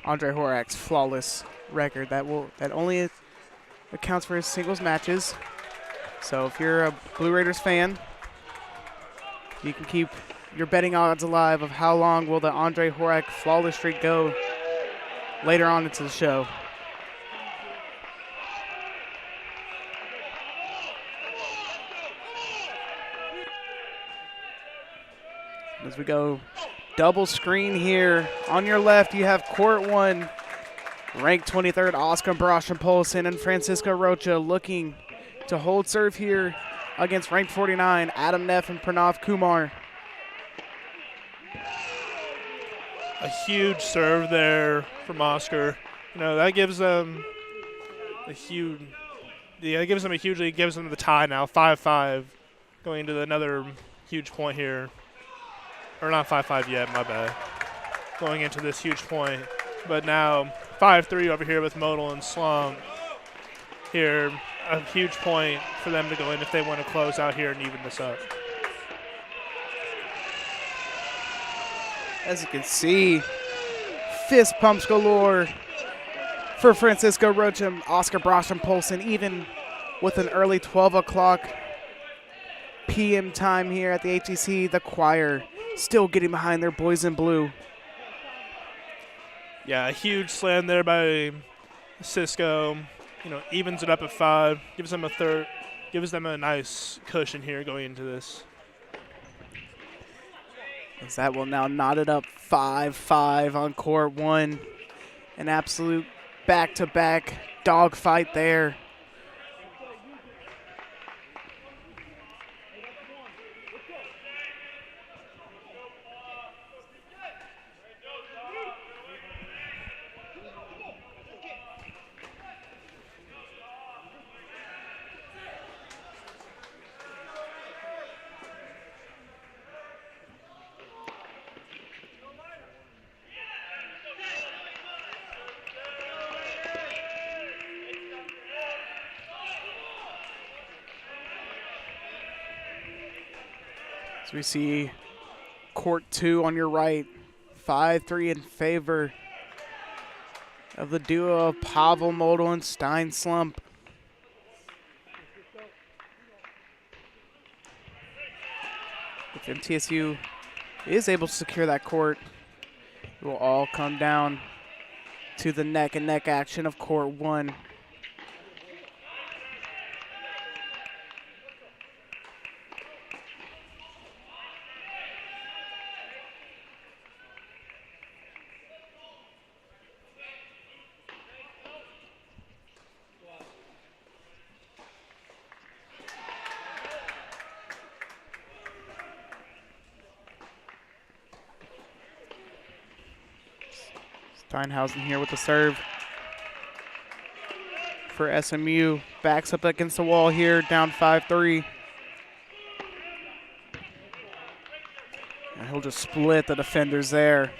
Andre Horak's flawless record. That only accounts for his singles matches. So if you're a Blue Raiders fan, you can keep your betting odds alive of how long will the Andre Horak flawless streak go later on into the show. As we go double screen here, on your left you have court 1, ranked 23rd Oscar Broshen-Polson and Francisco Rocha looking to hold serve here against ranked 49 Adam Neff and Pranav Kumar. A huge serve there from Oscar. You know, that gives them a huge, it gives them the tie now, 5-5, going into another huge point here. Or not 5-5 yet, my bad. Going into this huge point. But now 5-3 over here with Modal and Slump. Here, a huge point for them to go in if they want to close out here and even this up. As you can see, fist pumps galore for Francisco Rocha and Oscar Broshen-Polson, even with an early 12 o'clock p.m. time here at the HEC. The choir still getting behind their boys in blue. Yeah, a huge slam there by Cisco. You know, evens it up at 5, gives them a nice cushion here going into this. As that will now knot it up 5-5 on court 1. An absolute back-to-back dogfight there. So we see court 2 on your right, 5-3 in favor of the duo of Pavel Modal and Stein Slump. If MTSU is able to secure that court, it will all come down to the neck-and-neck action of court 1. Steinhausen here with the serve for SMU. Backs up against the wall here, down 5-3. And he'll just split the defenders there.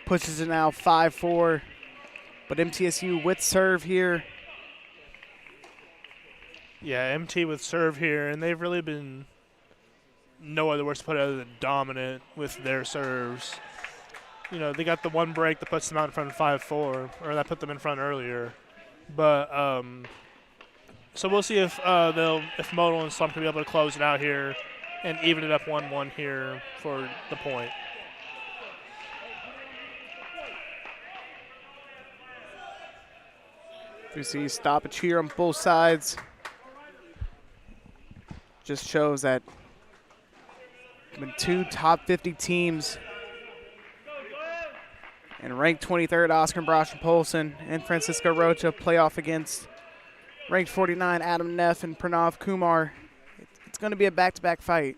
Pushes it now 5-4. But MTSU with serve here. Yeah, MT with serve here, and they've really been no other words to put it other than dominant with their serves. You know, they got the one break that puts them out in front of 5-4, or that put them in front earlier. But so we'll see if Modal and Slump can be able to close it out here and even it up 1-1 here for the point. We see stoppage here on both sides. Just shows that when two top 50 teams and ranked 23rd Oscar Brosh-Polson and Francisco Rocha play off against ranked 49 Adam Neff and Pranav Kumar, it's going to be a back-to-back fight.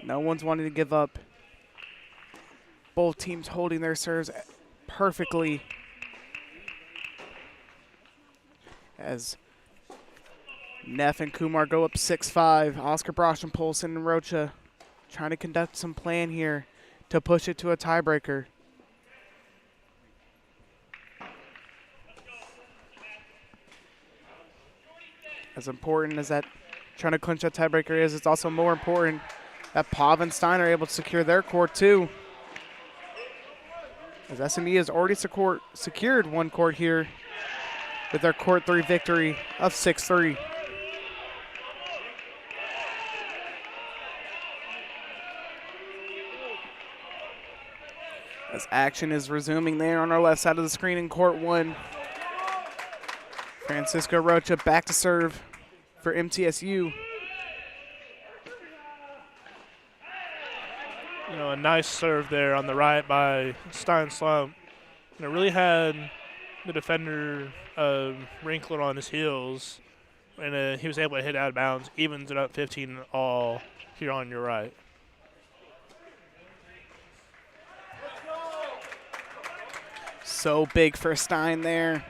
No one's wanting to give up. Both teams holding their serves perfectly as Neff and Kumar go up 6-5. Oscar Brosh-Polson and Rocha trying to conduct some plan here to push it to a tiebreaker. As important as that trying to clinch that tiebreaker is, it's also more important that Pav and Stein are able to secure their court too. As SMU has already secured one court here with their court 3 victory of 6-3. As action is resuming there on our left side of the screen in court 1. Francisco Rocha back to serve for MTSU. You know, a nice serve there on the right by Stein Slump. And it really had the defender wrinkler on his heels, and he was able to hit out of bounds, evens it up 15 all here on your right. So big for Stein there.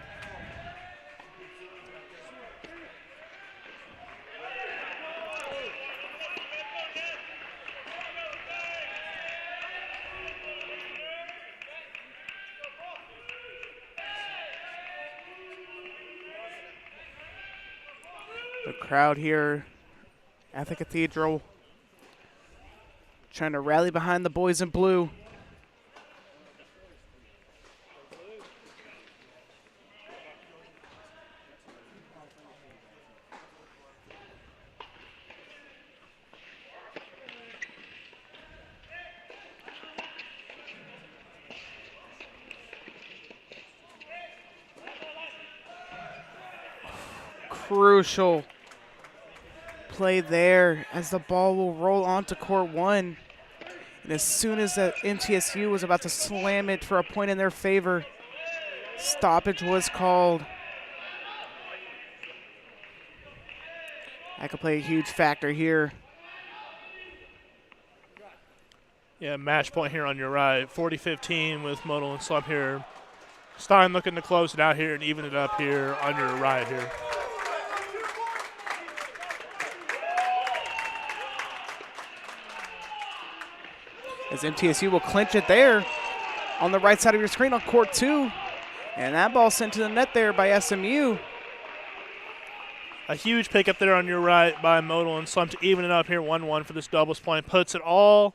The crowd here at the Cathedral trying to rally behind the boys in blue. Crucial play there as the ball will roll onto court 1. And as soon as the MTSU was about to slam it for a point in their favor, stoppage was called. That could play a huge factor here. Yeah, match point here on your right. 40-15 with Modal and Slump here. Stein looking to close it out here and even it up here on your right here. As MTSU will clinch it there on the right side of your screen on court 2. And that ball sent to the net there by SMU. A huge pick up there on your right by Modal and Slump to even it up here 1-1 for this doubles point. Puts it all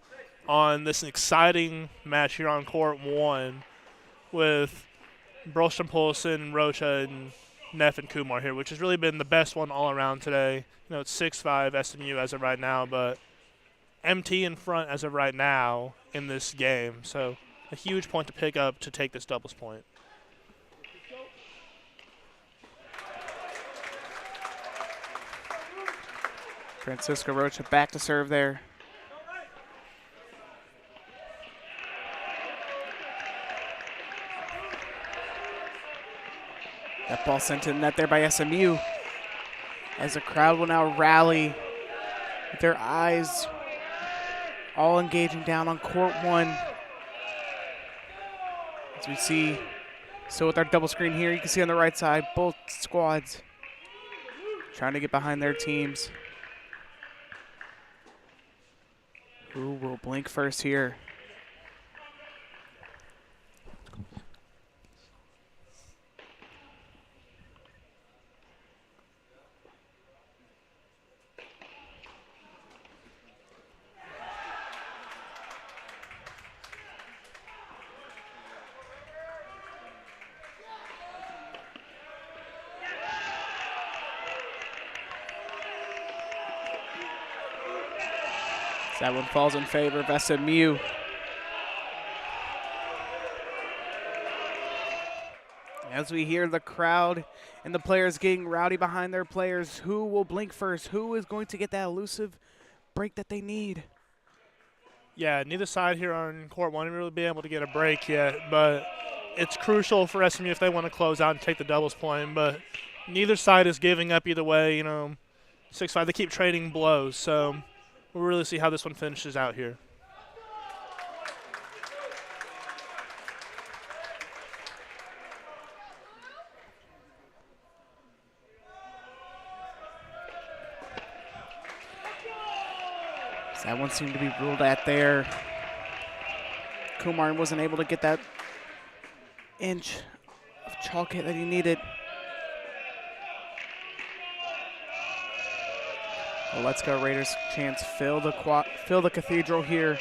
on this exciting match here on court 1 with Brosh-Polson, Rocha, and Neff and Kumar here, which has really been the best one all around today. You know, it's 6-5 SMU as of right now, but MT in front as of right now in this game. So a huge point to pick up to take this doubles point. Francisco Rocha back to serve there. That ball sent to the net there by SMU. As the crowd will now rally with their eyes all engaging down on court 1. As we see, so with our double screen here, you can see on the right side, both squads trying to get behind their teams. Who will blink first here? That one falls in favor of SMU. As we hear the crowd and the players getting rowdy behind their players, who will blink first? Who is going to get that elusive break that they need? Yeah, neither side here on court won't really be able to get a break yet, but it's crucial for SMU if they want to close out and take the doubles point. But neither side is giving up either way. 6-5. They keep trading blows, so we'll really see how this one finishes out here. That one seemed to be ruled at there. Kumar wasn't able to get that inch of chalk hit that he needed. Well, let's go Raiders chance. Fill the cathedral here.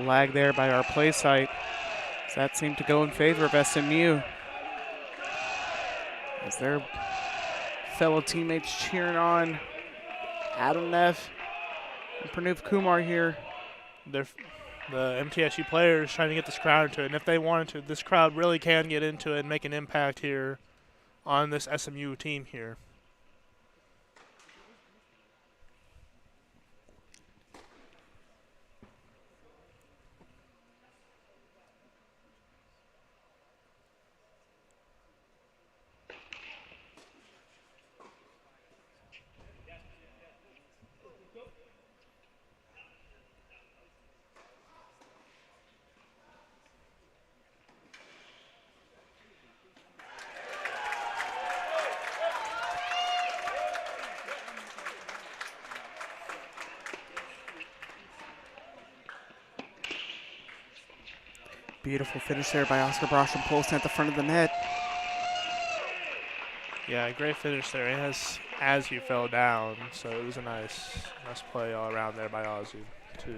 Lag there by our play site. So that seemed to go in favor of SMU. As their fellow teammates cheering on Adam Neff and Pranuv Kumar here. The MTSU players trying to get this crowd into it, and if they wanted to, this crowd really can get into it and make an impact here on this SMU team here. Beautiful finish there by Oscar Brosh and Polson at the front of the net. Yeah, great finish there as he fell down. So it was a nice play all around there by Ozzy to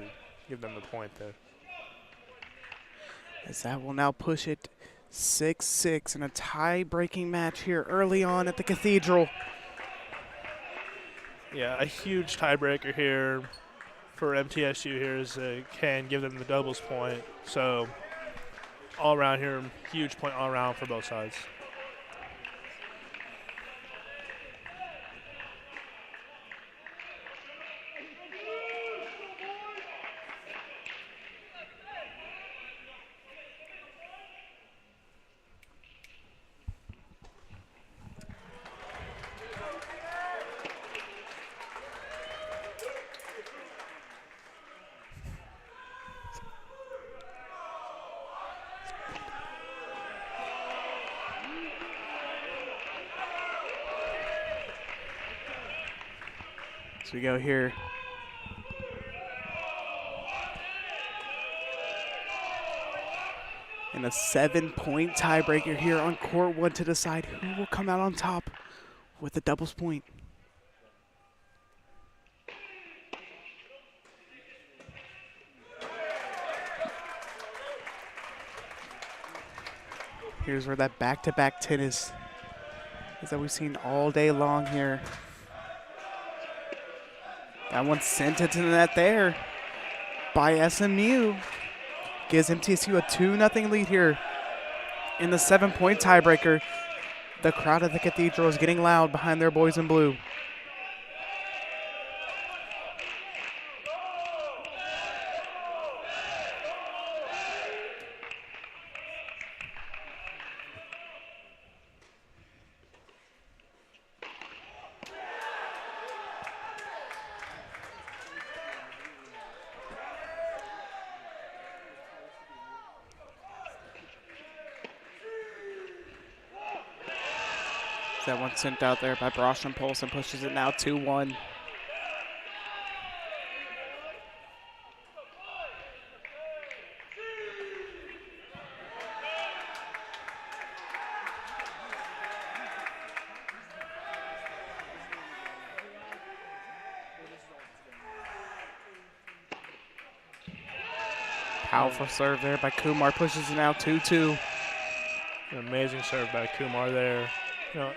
give them the point there. As that will now push it 6-6 in a tie-breaking match here early on at the Cathedral. Yeah, a huge tiebreaker here for MTSU here as they can give them the doubles point. So all around here, huge point all around for both sides. So we go here. And a 7-point tiebreaker here on court one to decide who will come out on top with the doubles point. Here's where that back-to-back tennis is that we've seen all day long here. That one sent it to the net there by SMU. Gives MTSU a 2-0 lead here in the 7-point tiebreaker. The crowd at the Cathedral is getting loud behind their boys in blue. That one sent out there by Brosh and Polson pushes it now 2-1. Powerful serve there by Kumar. Pushes it now 2-2. An amazing serve by Kumar there. You know,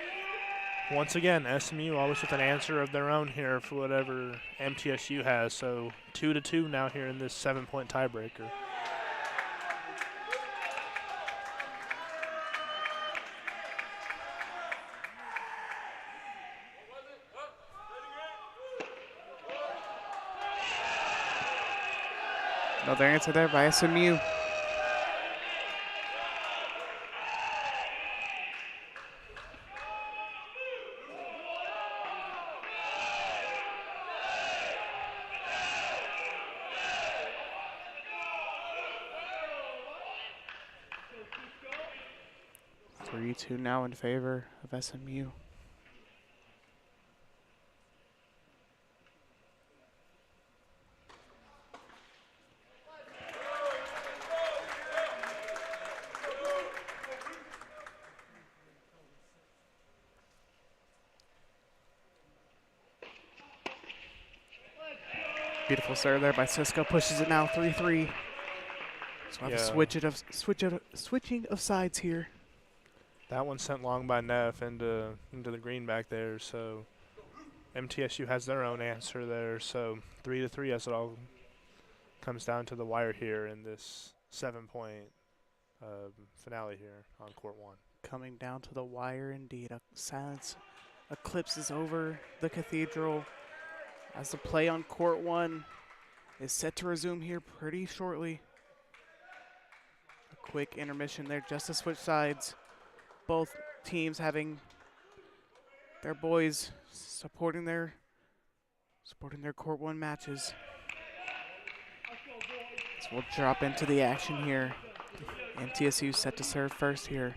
once again, SMU always with an answer of their own here for whatever MTSU has. So 2-2 now here in this 7-point tiebreaker. Another answer there by SMU. Three-two now in favor of SMU. Beautiful serve there by Cisco. Pushes it now 3-3. So I have a switching of sides here. That one sent long by Neff into the green back there. So MTSU has their own answer there. So 3-3 as it all comes down to the wire here in this 7-point finale here on court 1. Coming down to the wire indeed. A silence eclipses over the cathedral as the play on court 1 is set to resume here pretty shortly. A quick intermission there just to switch sides. Both teams having their boys supporting their court 1 matches. So we'll drop into the action here. MTSU set to serve first here.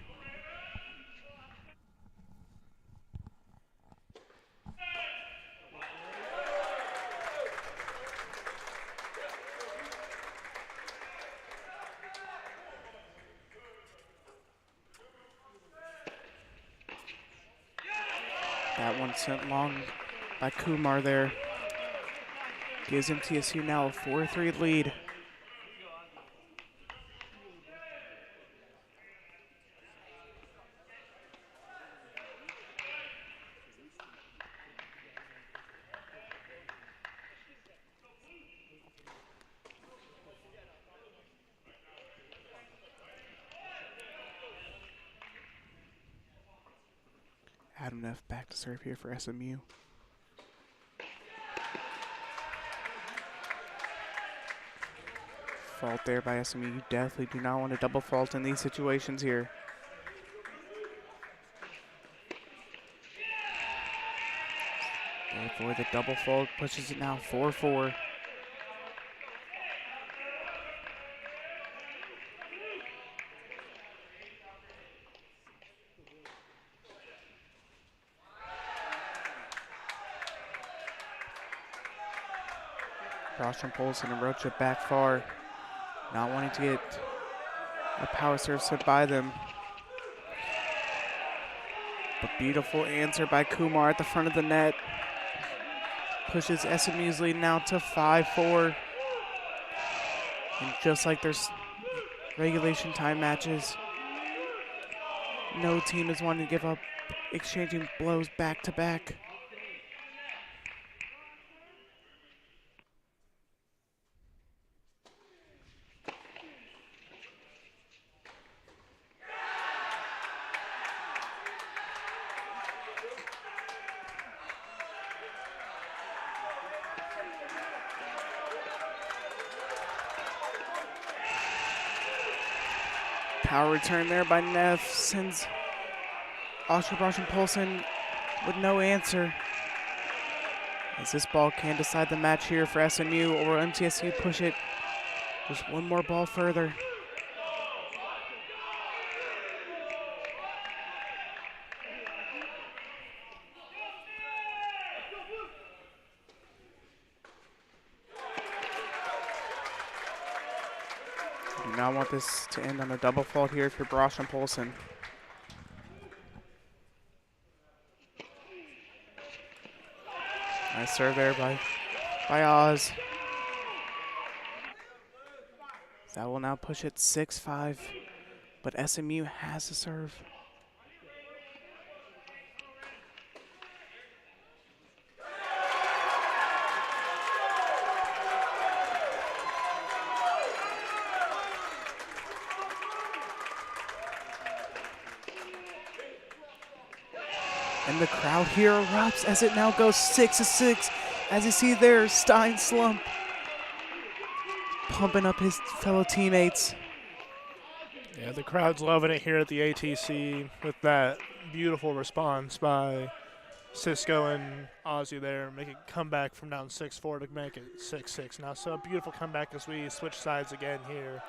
That one sent long by Kumar there. Gives MTSU now a 4-3 lead. Adam Neff back to serve here for SMU. Fault there by SMU. You definitely do not want to double fault in these situations here. They avoid the double fault, pushes it now 4-4. Rostrom Polson and Rocha back far, not wanting to get a power serve set by them. But beautiful answer by Kumar at the front of the net. Pushes SMU's lead now to 5-4. And just like their regulation time matches, no team is wanting to give up, exchanging blows back to back. Power return there by Neff sends Oscar Rostrom Polson with no answer. As this ball can decide the match here for SMU, or MTSU push it just one more ball further. Do not want this to end on a double fault here if you're Rostrom Polson. Nice serve there by Oz. That will now push it 6-5, but SMU has to serve. And the crowd here erupts as it now goes 6-6. As you see there, Stein Slump pumping up his fellow teammates. Yeah, the crowd's loving it here at the ATC with that beautiful response by Cisco and Ozzy there, making a comeback from down 6-4 to make it 6-6 now. So a beautiful comeback as we switch sides again here.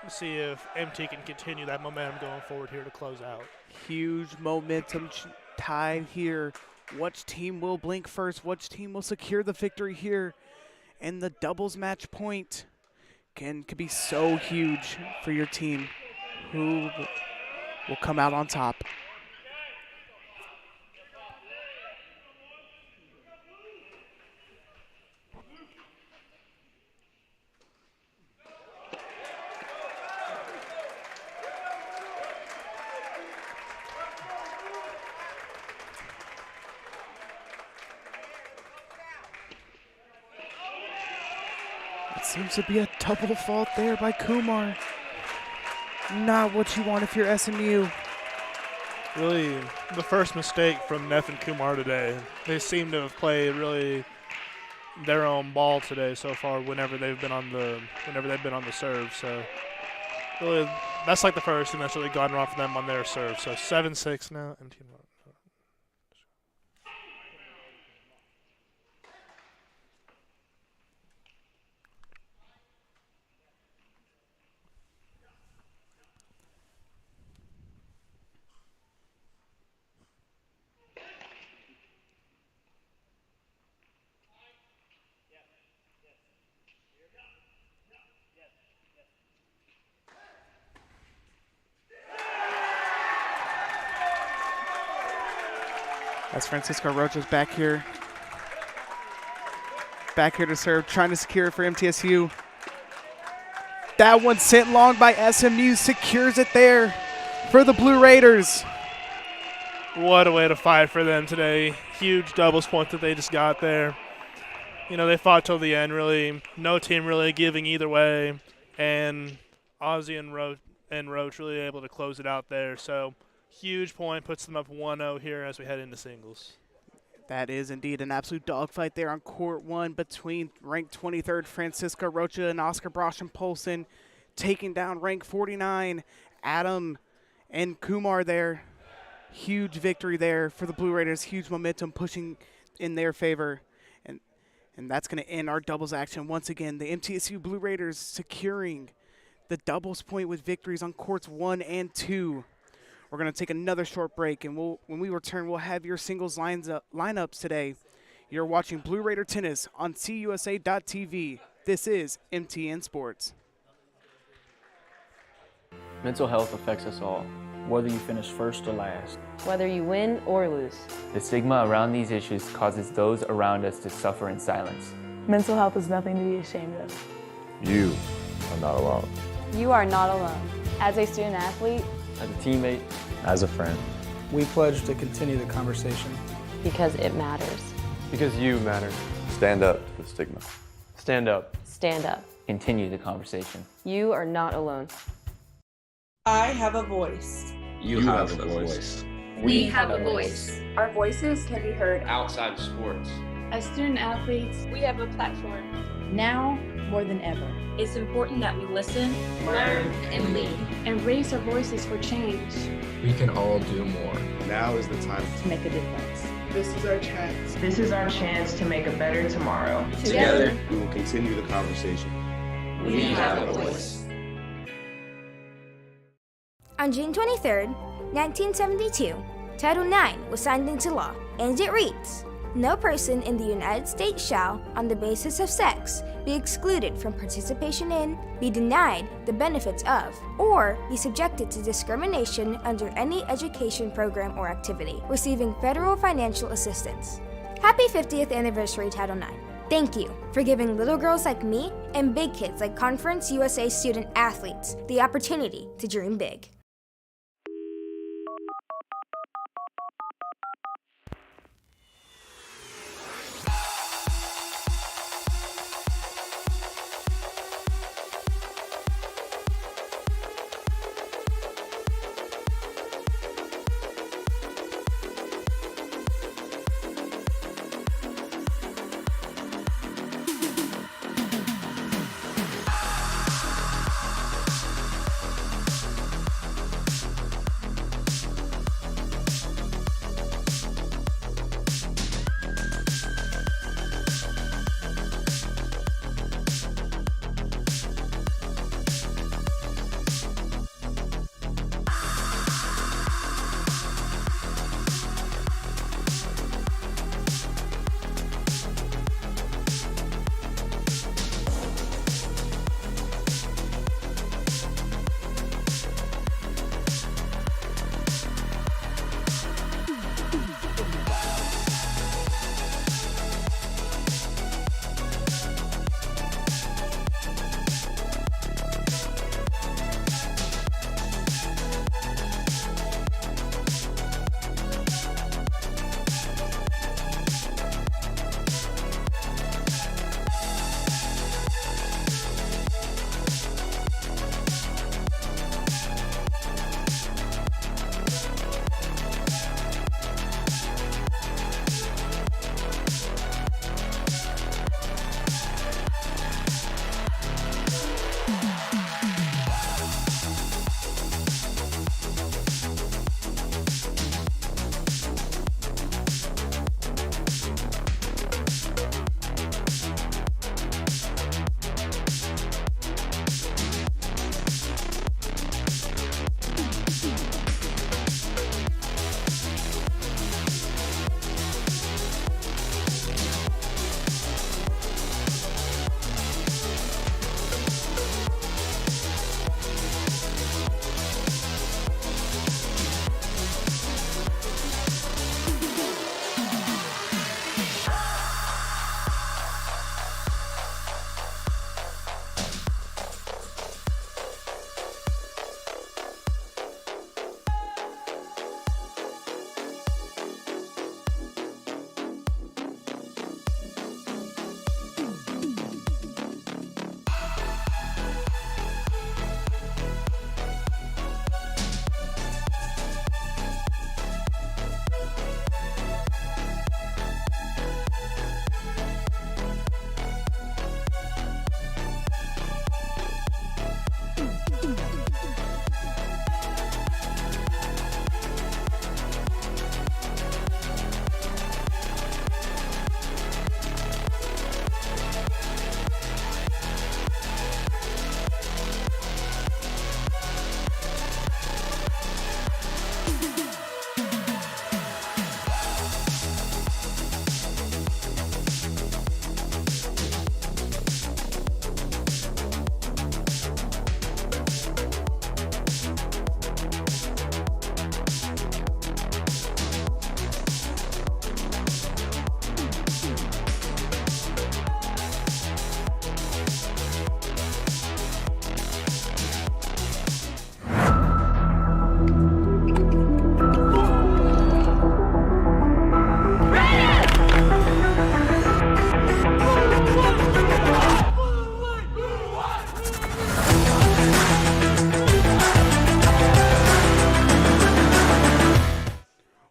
We'll see if MT can continue that momentum going forward here to close out. Huge momentum tied here. Which team will blink first? Which team will secure the victory here? And the doubles match point could be so huge for your team. Who will come out on top? It seems to be a double fault there by Kumar. Not what you want if you're SMU. Really, the first mistake from Neff and Kumar today. They seem to have played really their own ball today so far. Whenever they've been on the serve, so really that's like the first thing that's really gotten off them on their serve. So 7-6 now. As Francisco Rocha's back here to serve, trying to secure it for MTSU. That one sent long by SMU, secures it there for the Blue Raiders. What a way to fight for them today. Huge doubles point that they just got there. You know, they fought till the end, really. No team really giving either way. And Ozzy and Roach really able to close it out there. So huge point, puts them up 1-0 here as we head into singles. That is indeed an absolute dogfight there on court one between ranked 23rd Francisco Rocha and Oscar Broschen-Polson, taking down ranked 49 Adam and Kumar there. Huge victory there for the Blue Raiders. Huge momentum pushing in their favor. And that's going to end our doubles action. Once again, the MTSU Blue Raiders securing the doubles point with victories on courts 1 and 2. We're going to take another short break, and when we return, we'll have your singles lineups today. You're watching Blue Raider Tennis on CUSA.TV. This is MTN Sports. Mental health affects us all, whether you finish first or last. Whether you win or lose. The stigma around these issues causes those around us to suffer in silence. Mental health is nothing to be ashamed of. You are not alone. You are not alone. As a student athlete, As a teammate, As a friend, We pledge to continue the conversation. because it matters. because you matter. stand up to the stigma. Stand up. Stand up. Continue the conversation. You are not alone. I have a voice. You have a voice. We have a voice. Our voices can be heard Outside of sports. As student athletes, we have a platform. now more than ever, It's important that we listen, learn, and lead, and raise our voices for change. We can all do more. Now is the time to make a difference. This is our chance. This is our chance to make a better tomorrow. Together, we will continue the conversation. We have a voice. On June 23rd, 1972, Title IX was signed into law, and it reads, "No person in the United States shall, on the basis of sex, be excluded from participation in, be denied the benefits of, or be subjected to discrimination under any education program or activity, receiving federal financial assistance." Happy 50th anniversary, Title IX. Thank you for giving little girls like me and big kids like Conference USA student athletes the opportunity to dream big.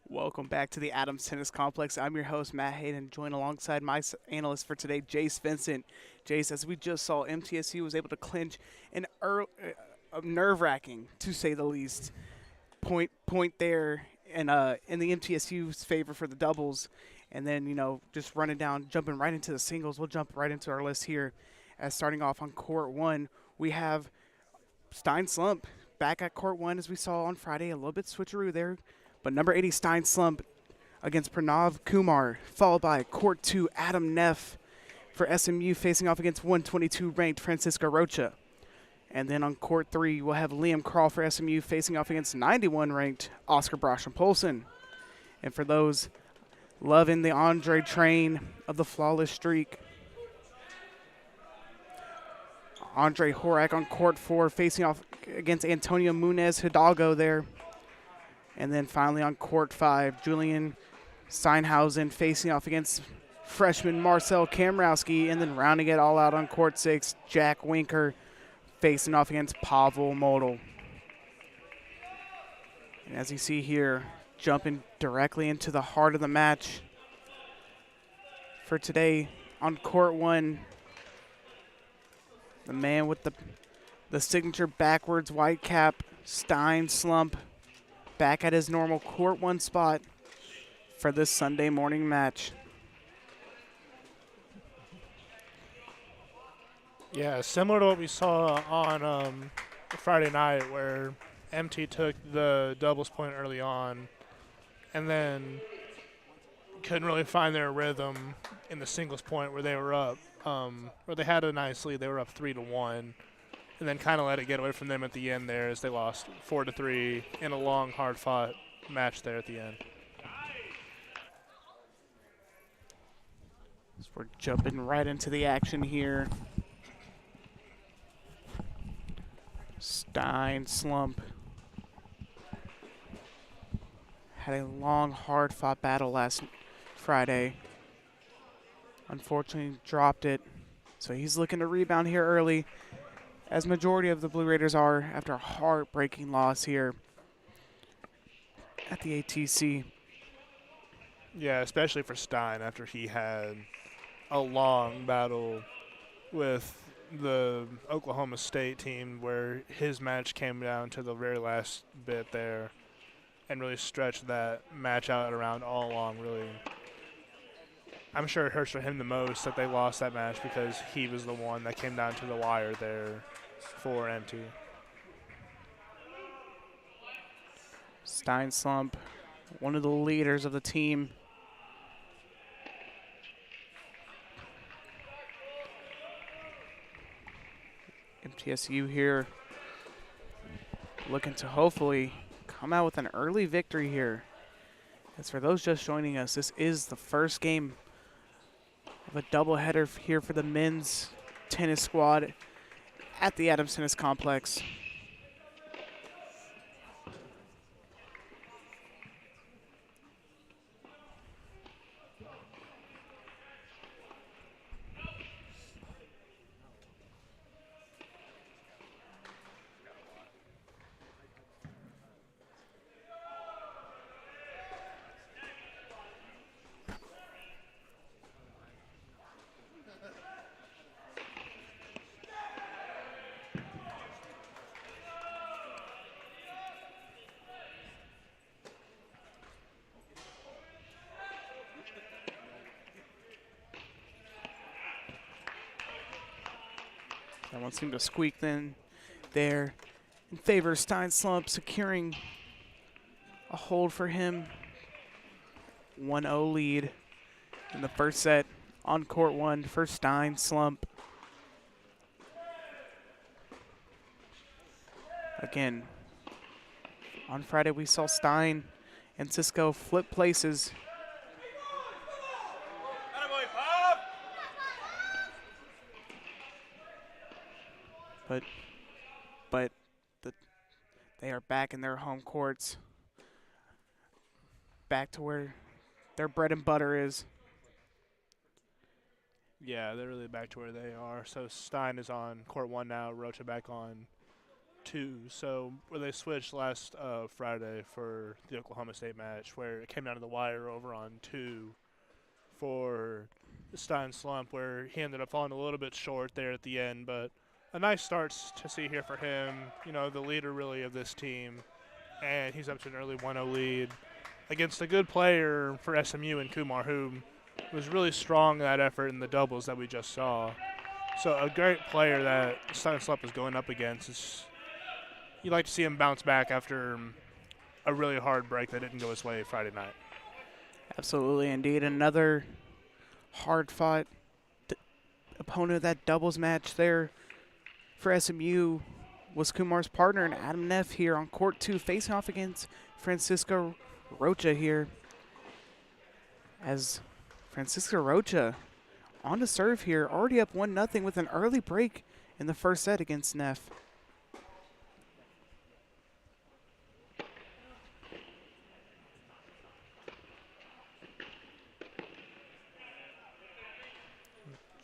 Welcome back to the Adams Tennis Complex. I'm your host, Matt Hayden, joined alongside my analyst for today, Jace Vincent. Jace, as we just saw, MTSU was able to clinch an nerve-wracking, to say the least, point there in the MTSU's favor for the doubles. And then, just running down, jumping right into the singles. We'll jump right into our list here. As starting off on court one, we have Stein Slump back at court one, as we saw on Friday. A little bit switcheroo there. But number 80, Stein Slump against Pranav Kumar, followed by court two, Adam Neff for SMU facing off against 122 ranked Francisco Rocha. And then on court three, we'll have Liam Krall for SMU facing off against 91 ranked Oscar Brasham-Polson. And for those loving the Andre train of the flawless streak, Andre Horak on court 4 facing off against Antonio Munez Hidalgo there. And then finally on court 5, Julian Steinhausen facing off against freshman Marcel Kamrowski. And then rounding it all out on court 6, Jack Winker facing off against Pavel Model. And as you see here, jumping directly into the heart of the match for today on court 1, the man with the signature backwards white cap, Stein Slump, back at his normal court 1 spot for this Sunday morning match. Yeah, similar to what we saw on Friday night, where MT took the doubles point early on and then couldn't really find their rhythm in the singles point where they were up, where they had a nice lead. They were up 3-1, and then kind of let it get away from them at the end there as they lost 4-3 in a long, hard-fought match there at the end. So we're jumping right into the action here. Stein Slump had a long, hard-fought battle last Friday. Unfortunately, dropped it. So he's looking to rebound here early, as majority of the Blue Raiders are after a heartbreaking loss here at the ATC. Yeah, especially for Stein after he had a long battle with the Oklahoma State team where his match came down to the very last bit there and really stretched that match out around all along, really. I'm sure it hurts for him the most that they lost that match because he was the one that came down to the wire there for MT. Stein Slump, one of the leaders of the team. MTSU here looking to hopefully come out with an early victory here. As for those just joining us, this is the first game of a doubleheader here for the men's tennis squad at the Adams Tennis Complex. That one seemed to squeak then there in favor of Stein Slump, securing a hold for him. 1-0 lead in the first set on court 1 for Stein Slump. Again, on Friday we saw Stein and Cisco flip places. But they are back in their home courts, back to where their bread and butter is. Yeah, they're really back to where they are. So Stein is on court 1 now, Rocha back on 2. So where they switched last Friday for the Oklahoma State match, where it came down to the wire over on 2 for Stein Slump, where he ended up falling a little bit short there at the end, but a nice start to see here for him, you know, the leader really of this team, and he's up to an early 1-0 lead against a good player for SMU in Kumar, who was really strong in that effort in the doubles that we just saw. So a great player that Stein Slump is going up against. You'd like to see him bounce back after a really hard break that didn't go his way Friday night. Absolutely, indeed. Another hard-fought opponent of that doubles match there for SMU was Kumar's partner and Adam Neff here on court 2, facing off against Francisco Rocha here. As Francisco Rocha on to serve here, already up 1-0 with an early break in the first set against Neff.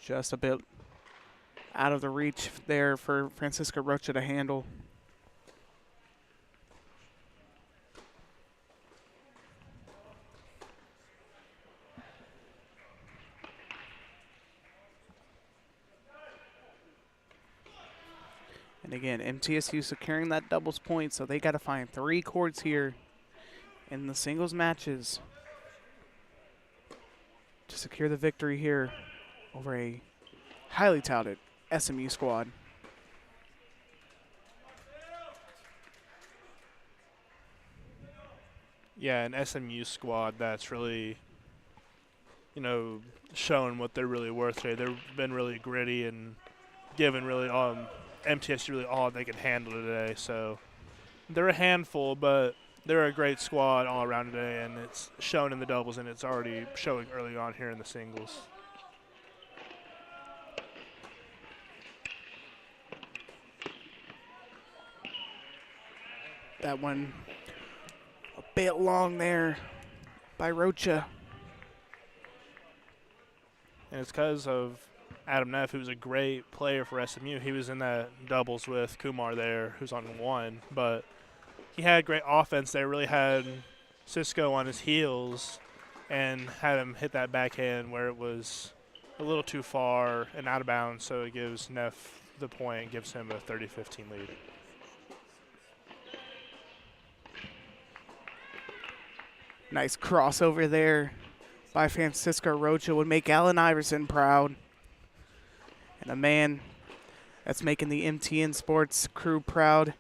Just a bit out of the reach there for Francisca Rocha to handle. And again, MTSU securing that doubles point, so they got to find 3 courts here in the singles matches to secure the victory here over a highly touted SMU squad. Yeah, an SMU squad that's really, showing what they're really worth today. They've been really gritty and given really MTSU really all they can handle today. So they're a handful, but they're a great squad all around today, and it's shown in the doubles, and it's already showing early on here in the singles. That one a bit long there by Rocha. And it's because of Adam Neff, who's a great player for SMU. He was in that doubles with Kumar there, who's on 1. But he had great offense there, really had Cisco on his heels and had him hit that backhand where it was a little too far and out of bounds. So it gives Neff the point, gives him a 30-15 lead. Nice crossover there by Francisco Rocha would make Allen Iverson proud. And a man that's making the MTN Sports crew proud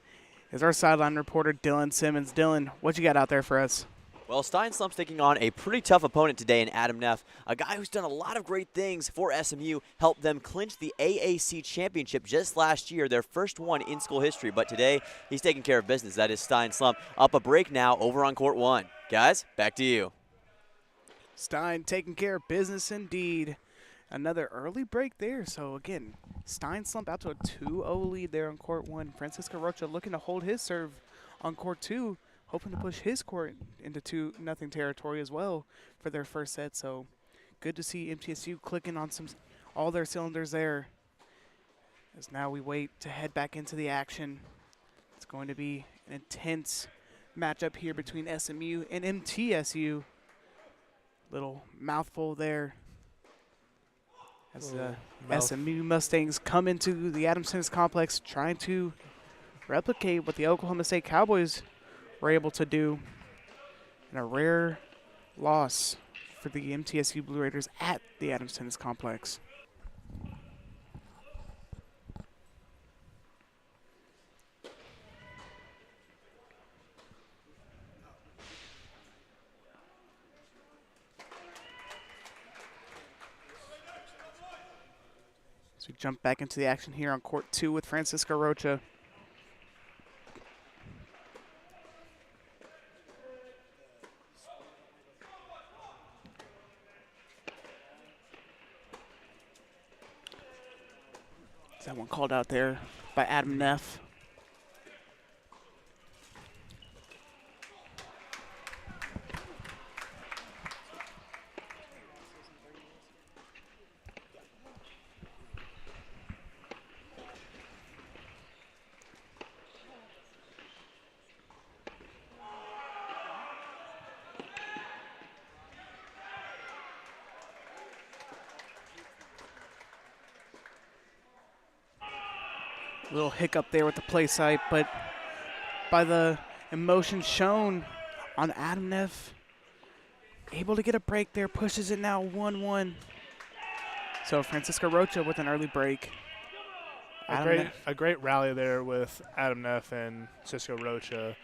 is our sideline reporter, Dylan Simmons. Dylan, what you got out there for us? Well, Stein Slump's taking on a pretty tough opponent today in Adam Neff, a guy who's done a lot of great things for SMU, helped them clinch the AAC championship just last year, their first one in school history. But today, he's taking care of business. That is Stein Slump. Up a break now over on court 1. Guys, back to you. Stein taking care of business indeed. Another early break there. So, again, Stein Slump out to a 2-0 lead there on court 1. Francisco Rocha looking to hold his serve on court 2. Hoping to push his court into 2-0 territory as well for their first set. So good to see MTSU clicking on all their cylinders there. As now we wait to head back into the action. It's going to be an intense matchup here between SMU and MTSU. Little mouthful there as the SMU Mustangs come into the Adams Tennis Complex trying to replicate what the Oklahoma State Cowboys were able to do, and a rare loss for the MTSU Blue Raiders at the Adams Tennis Complex. So we jump back into the action here on court 2 with Francisco Rocha. That one called out there by Adam Neff. Little hiccup there with the play site, but by the emotion shown on Adam Neff, able to get a break there, pushes it now 1-1. So Francisco Rocha with an early break. A great rally there with Adam Neff and Cisco Rocha.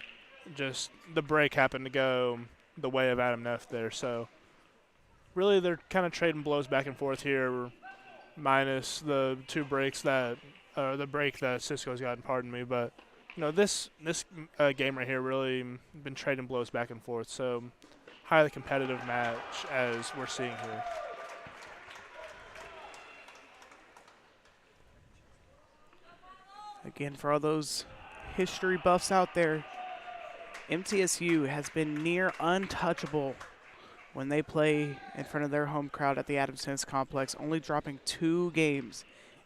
Just the break happened to go the way of Adam Neff there. So really they're kind of trading blows back and forth here, minus the 2 breaks that the break that Cisco's gotten, pardon me, but this game right here really been trading blows back and forth. So highly competitive match as we're seeing here. Again, for all those history buffs out there, MTSU has been near untouchable when they play in front of their home crowd at the Adams Tennis Complex, only dropping 2 games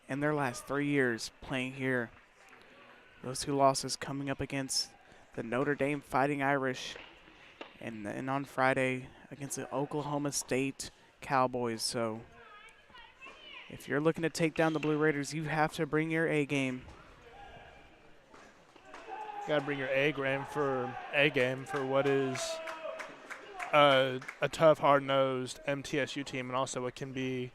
in their last 3 years playing here. Those 2 losses coming up against the Notre Dame Fighting Irish and on Friday against the Oklahoma State Cowboys. So if you're looking to take down the Blue Raiders, you have to bring your A game. Got to bring your A game for what is a tough, hard-nosed MTSU team, and also it can be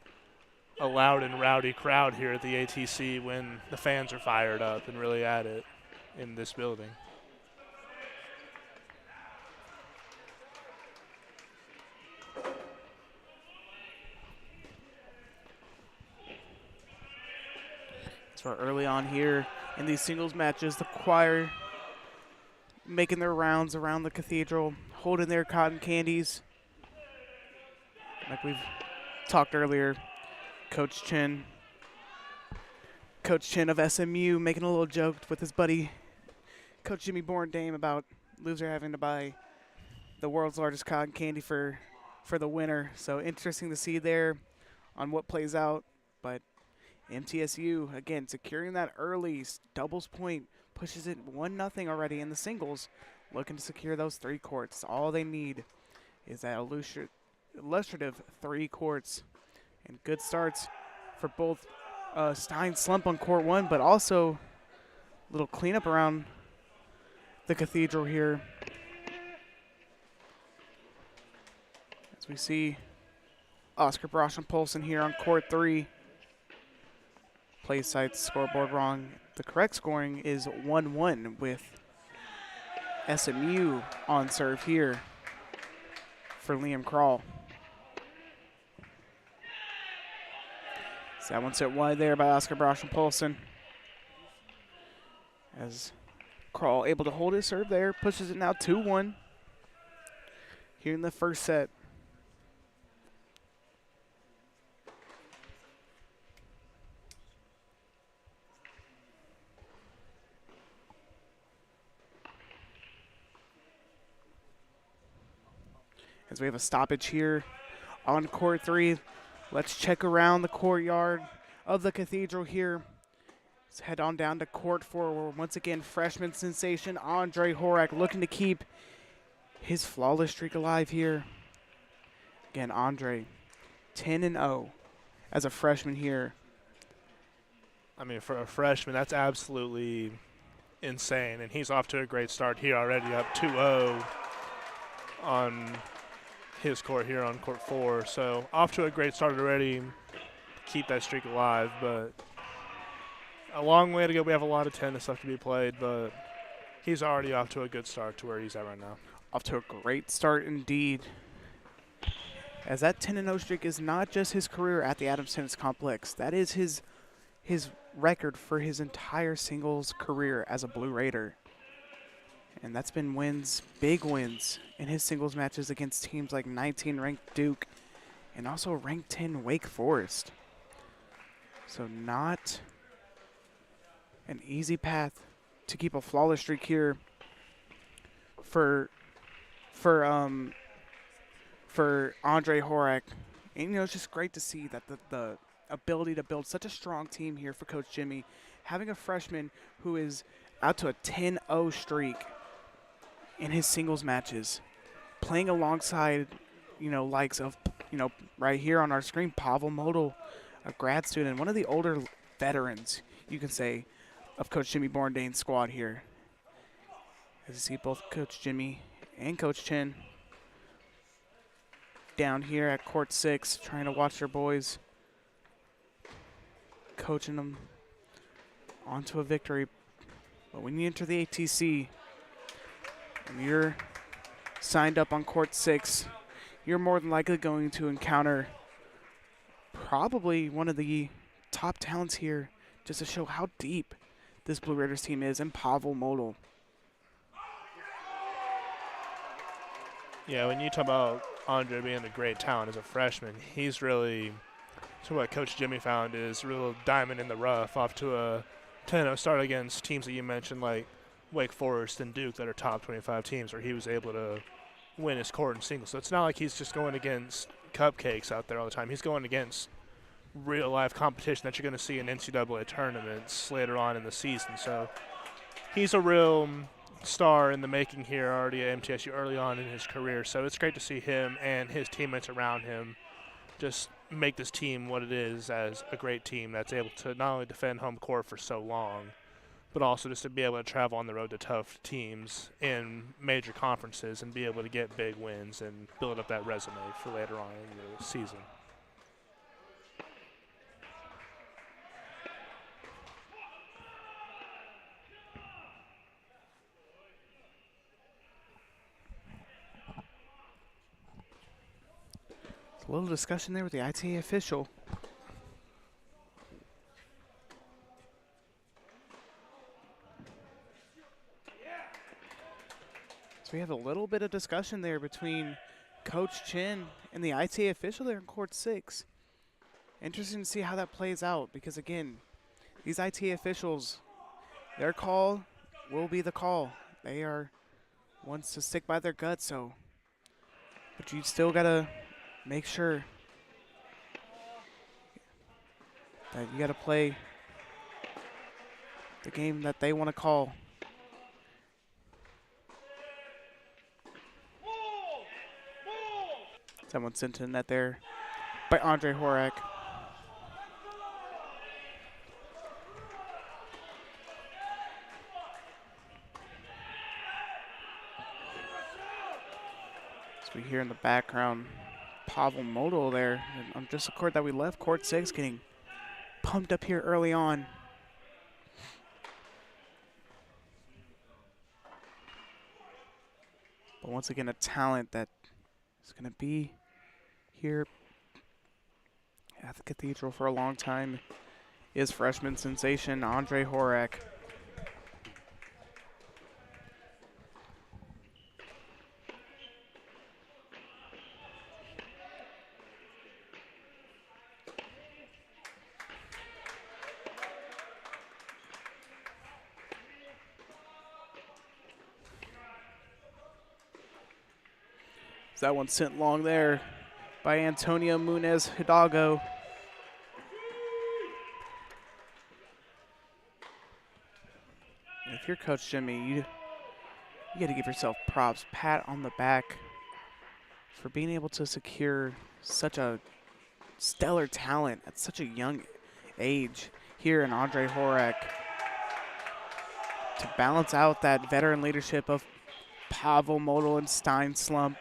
a loud and rowdy crowd here at the ATC when the fans are fired up and really at it in this building. So early on here in these singles matches, the choir making their rounds around the cathedral, holding their cotton candies. Like we've talked earlier, Coach Chin of SMU making a little joke with his buddy, Coach Jimmy Born-Dame, about loser having to buy the world's largest cotton candy for the winner. So interesting to see there on what plays out. But MTSU, again, securing that early doubles point, pushes it 1-0 already in the singles, looking to secure those 3 courts. All they need is that illustrative 3 courts. And good starts for both Stein slump on court 1, but also a little cleanup around the cathedral here. As we see Oscar Broschen-Polson here on court 3. Play sites scoreboard wrong. The correct scoring is 1-1 with SMU on serve here for Liam Krall. So that one set wide there by Oscar Broschen-Polson. As Krall able to hold his serve there, pushes it now 2-1 here in the first set. As we have a stoppage here on court 3. Let's check around the courtyard of the cathedral here. Let's head on down to court 4, where once again freshman sensation Andre Horak looking to keep his flawless streak alive here. Again, Andre 10-0 as a freshman here. I mean, for a freshman, that's absolutely insane, and he's off to a great start here already, up 2-0 on his court here on court 4. So off to a great start already to keep that streak alive, but a long way to go. We have a lot of tennis left to be played, but he's already off to a good start to where he's at right now. Off to a great start indeed, as that 10-0 streak is not just his career at the Adams Tennis Complex. That is his record for his entire singles career as a Blue Raider. And that's been wins, big wins, in his singles matches against teams like 19-ranked Duke and also ranked 10 Wake Forest. So not an easy path to keep a flawless streak here for Andre Horak. And, it's just great to see that the ability to build such a strong team here for Coach Jimmy, having a freshman who is out to a 10-0 streak in his singles matches, playing alongside, likes of, right here on our screen, Pavel Model, a grad student, one of the older veterans, you can say, of Coach Jimmy Born-Dane's squad here. As you see both Coach Jimmy and Coach Chin down here at court 6, trying to watch their boys, coaching them onto a victory. But when you enter the ATC, and you're signed up on court 6, you're more than likely going to encounter probably one of the top talents here, just to show how deep this Blue Raiders team is, and Pavel Model. Yeah, when you talk about Andre being a great talent as a freshman, he's really, so what Coach Jimmy found is a real diamond in the rough, off to a start against teams that you mentioned like Wake Forest and Duke that are top 25 teams, where he was able to win his court and singles. So it's not like he's just going against cupcakes out there all the time. He's going against real life competition that you're going to see in NCAA tournaments later on in the season. So he's a real star in the making here already at MTSU early on in his career. So it's great to see him and his teammates around him just make this team what it is, as a great team that's able to not only defend home court for so long, but also just to be able to travel on the road to tough teams in major conferences and be able to get big wins and build up that resume for later on in the season. A little discussion there with the ITA official. So we have a little bit of discussion there between Coach Chin and the ITA official there in court 6. Interesting to see how that plays out, because again, these ITA officials, their call will be the call. They are ones to stick by their guts, so but you still gotta make sure that you gotta play the game that they want to call. Someone sent to the net there by Andre Horak. As we hear in the background, Pavel Modal there on just the court that we left, court 6, getting pumped up here early on. But once again, a talent that is going to be here at the Cathedral for a long time is freshman sensation Andre Horak. That one sent long there by Antonio Munez Hidalgo. If you're Coach Jimmy, you got to give yourself props, pat on the back for being able to secure such a stellar talent at such a young age here in Andre Horak to balance out that veteran leadership of Pavel Modal and Stein Slump.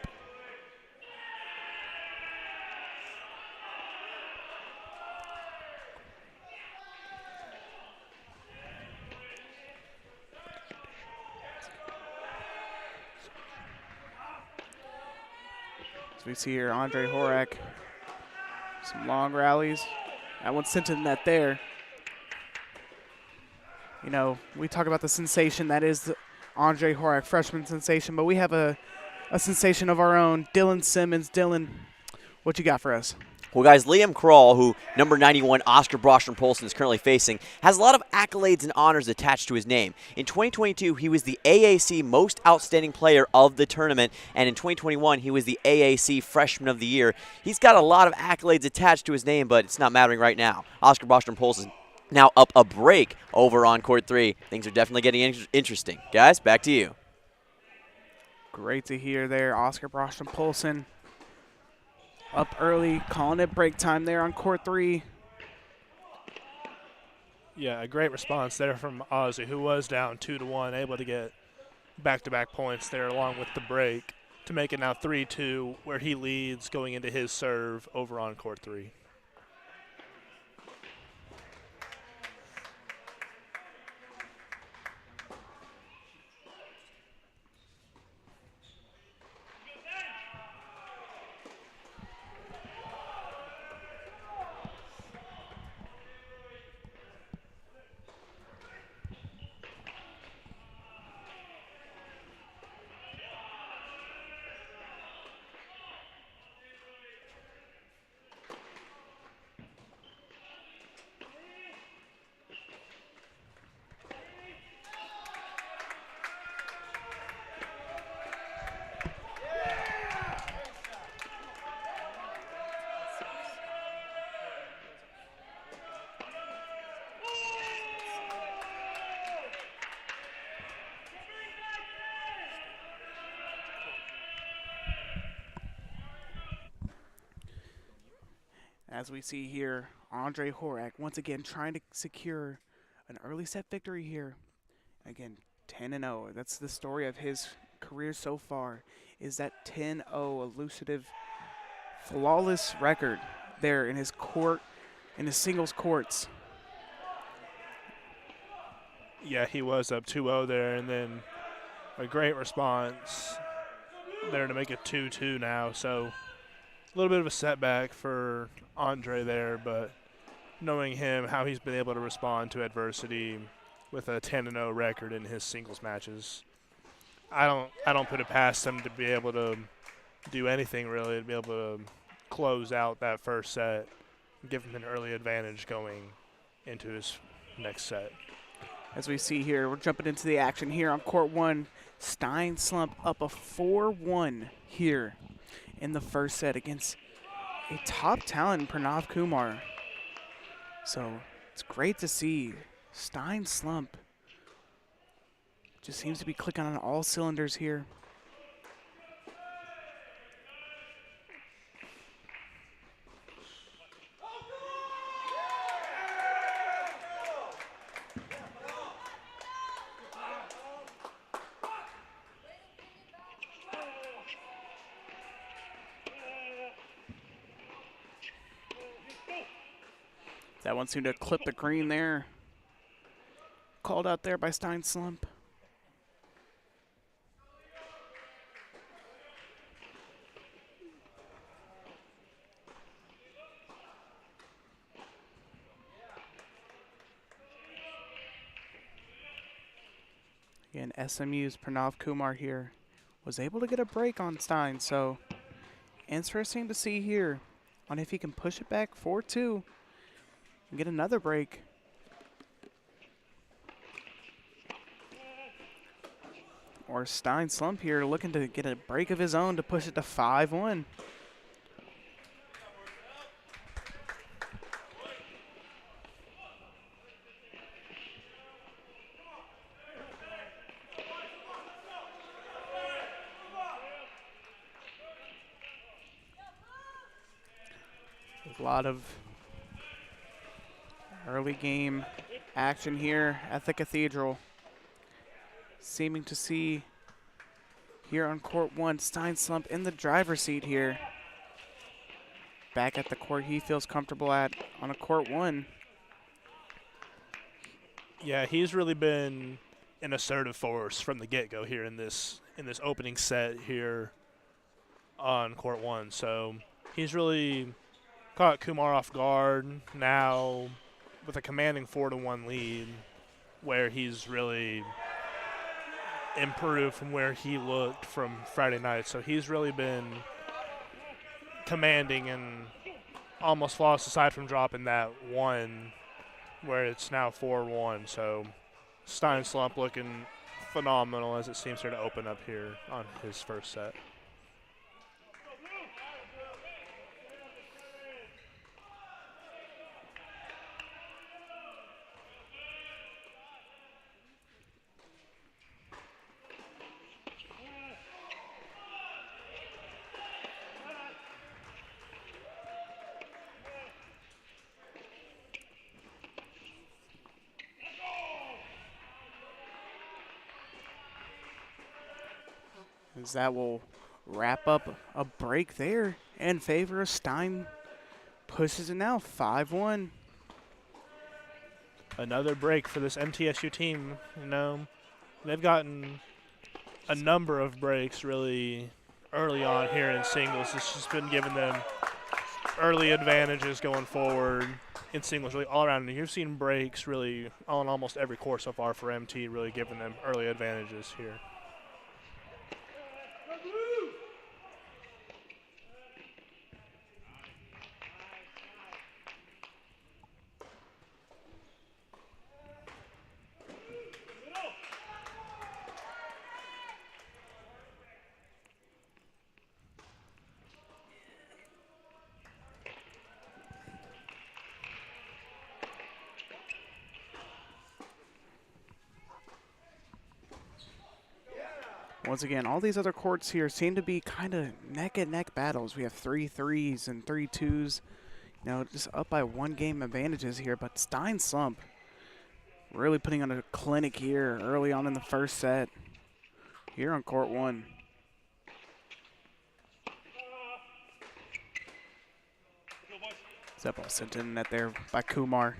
We see here Andre Horak, some long rallies. That one sent to the net there. You know, we talk about the sensation that is Andre Horak, freshman sensation, but we have a sensation of our own, Dylan Simmons. Dylan, what you got for us? Well, guys, Liam Kroll, who number 91 Oscar Brostrom-Polson is currently facing, has a lot of accolades and honors attached to his name. In 2022, he was the AAC Most Outstanding Player of the tournament, and in 2021, he was the AAC Freshman of the Year. He's got a lot of accolades attached to his name, but it's not mattering right now. Oscar Brostrom-Polson now up a break over on court 3. Things are definitely getting interesting. Guys, back to you. Great to hear there, Oscar Brostrom-Polson. Up early, calling it break time there on court 3. Yeah, a great response there from Ozzy, who was down 2-1, able to get back-to-back points there along with the break to make it now 3-2, where he leads going into his serve over on court 3. As we see here, Andre Horak once again trying to secure an early set victory here. Again, 10-0. That's the story of his career so far, is that 10-0 elusive, flawless record there in his court, in his singles courts. Yeah, he was up 2-0 there, and then a great response there to make it 2-2 now. So a little bit of a setback for Andre there, but knowing him, how he's been able to respond to adversity with a 10-0 record in his singles matches, I don't put it past him to be able to do anything really, to be able to close out that first set, give him an early advantage going into his next set. As we see here, we're jumping into the action here on court one. Stein Slump up a 4-1 here in the first set against a top talent, Pranav Kumar. So it's great to see Stein Slump just seems to be clicking on all cylinders here. That one seemed to clip the green there. Called out there by Stein Slump. Again, SMU's Pranav Kumar here was able to get a break on Stein, so interesting to see here on if he can push it back 4-2 and get another break. Or Stein Slump here looking to get a break of his own to push it to 5-1. A lot of early game action here at the Cathedral. Seeming to see here on court one, Stein Slump in the driver's seat here. Back at the court he feels comfortable at on a court one. Yeah, he's really been an assertive force from the get-go here in this opening set here on court one. So he's really caught Kumar off guard now with a commanding 4-1 lead, where he's really improved from where he looked from Friday night. So he's really been commanding and almost flawless, aside from dropping that one where it's now 4-1. So Stein Slump looking phenomenal as it seems here to open up here on his first set. As that will wrap up a break there in favor of Stein. Pushes it now 5-1. Another break for this MTSU team. You know, they've gotten a number of breaks really early on here in singles. It's just been giving them early advantages going forward in singles really all around. And you've seen breaks really on almost every court so far for MT, really giving them early advantages here. Once again, all these other courts here seem to be kind of neck-and-neck battles. We have 3 3s and 3 2s Just up by 1 game advantages here, but Stein Slump really putting on a clinic here early on in the first set here on court 1. That ball sent in net there by Kumar.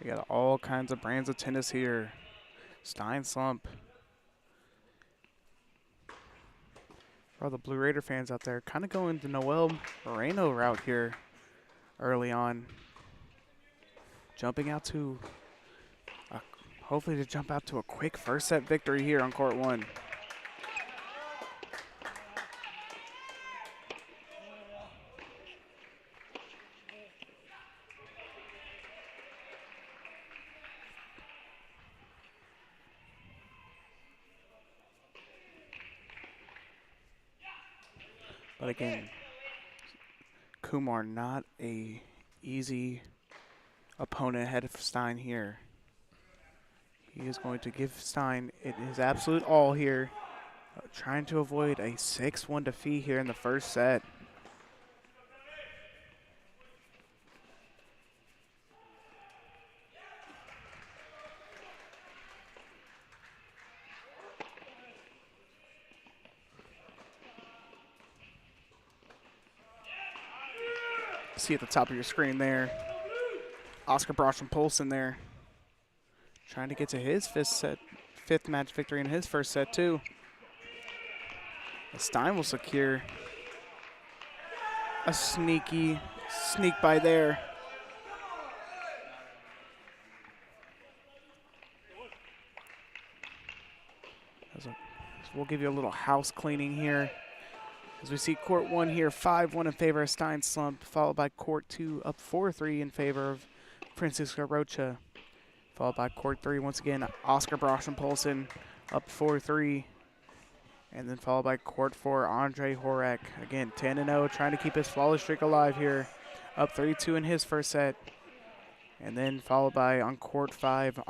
We got all kinds of brands of tennis here. Stein Slump. For all the Blue Raider fans out there, kind of going the Noel Moreno route here early on. Jumping out to, hopefully to jump out to a quick first set victory here on court 1. But again, Kumar not a easy opponent ahead of Stein here. He is going to give Stein his absolute all here, trying to avoid a 6-1 defeat here in the first set. See at the top of your screen there, Oscar Brosham Polson there, trying to get to his fifth match victory in his first set too. Stein will secure a sneak by there. We'll give you a little house cleaning here. As we see court 1 here, 5-1 in favor of Stein Slump, followed by court 2 up 4-3 in favor of Francisco Rocha. Followed by court 3, once again, Oscar Brosham Polson up 4-3. And then followed by court 4, Andre Horak. Again, 10-0, trying to keep his flawless streak alive here. Up 3-2 in his first set. And then followed by, on court 5,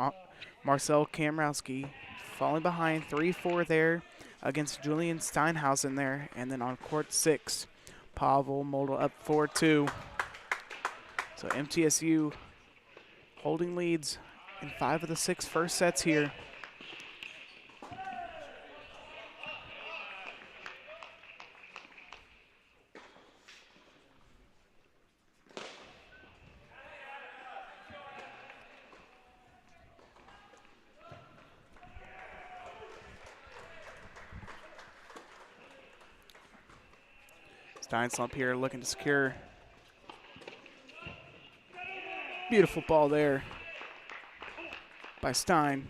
Marcel Kamrowski, falling behind 3-4 there against Julian Steinhausen there. And then on court 6, Pavel Moldal up 4-2. So MTSU holding leads in 5 of the 6 first sets here. Stein Slump here looking to secure. Beautiful ball there by Stein.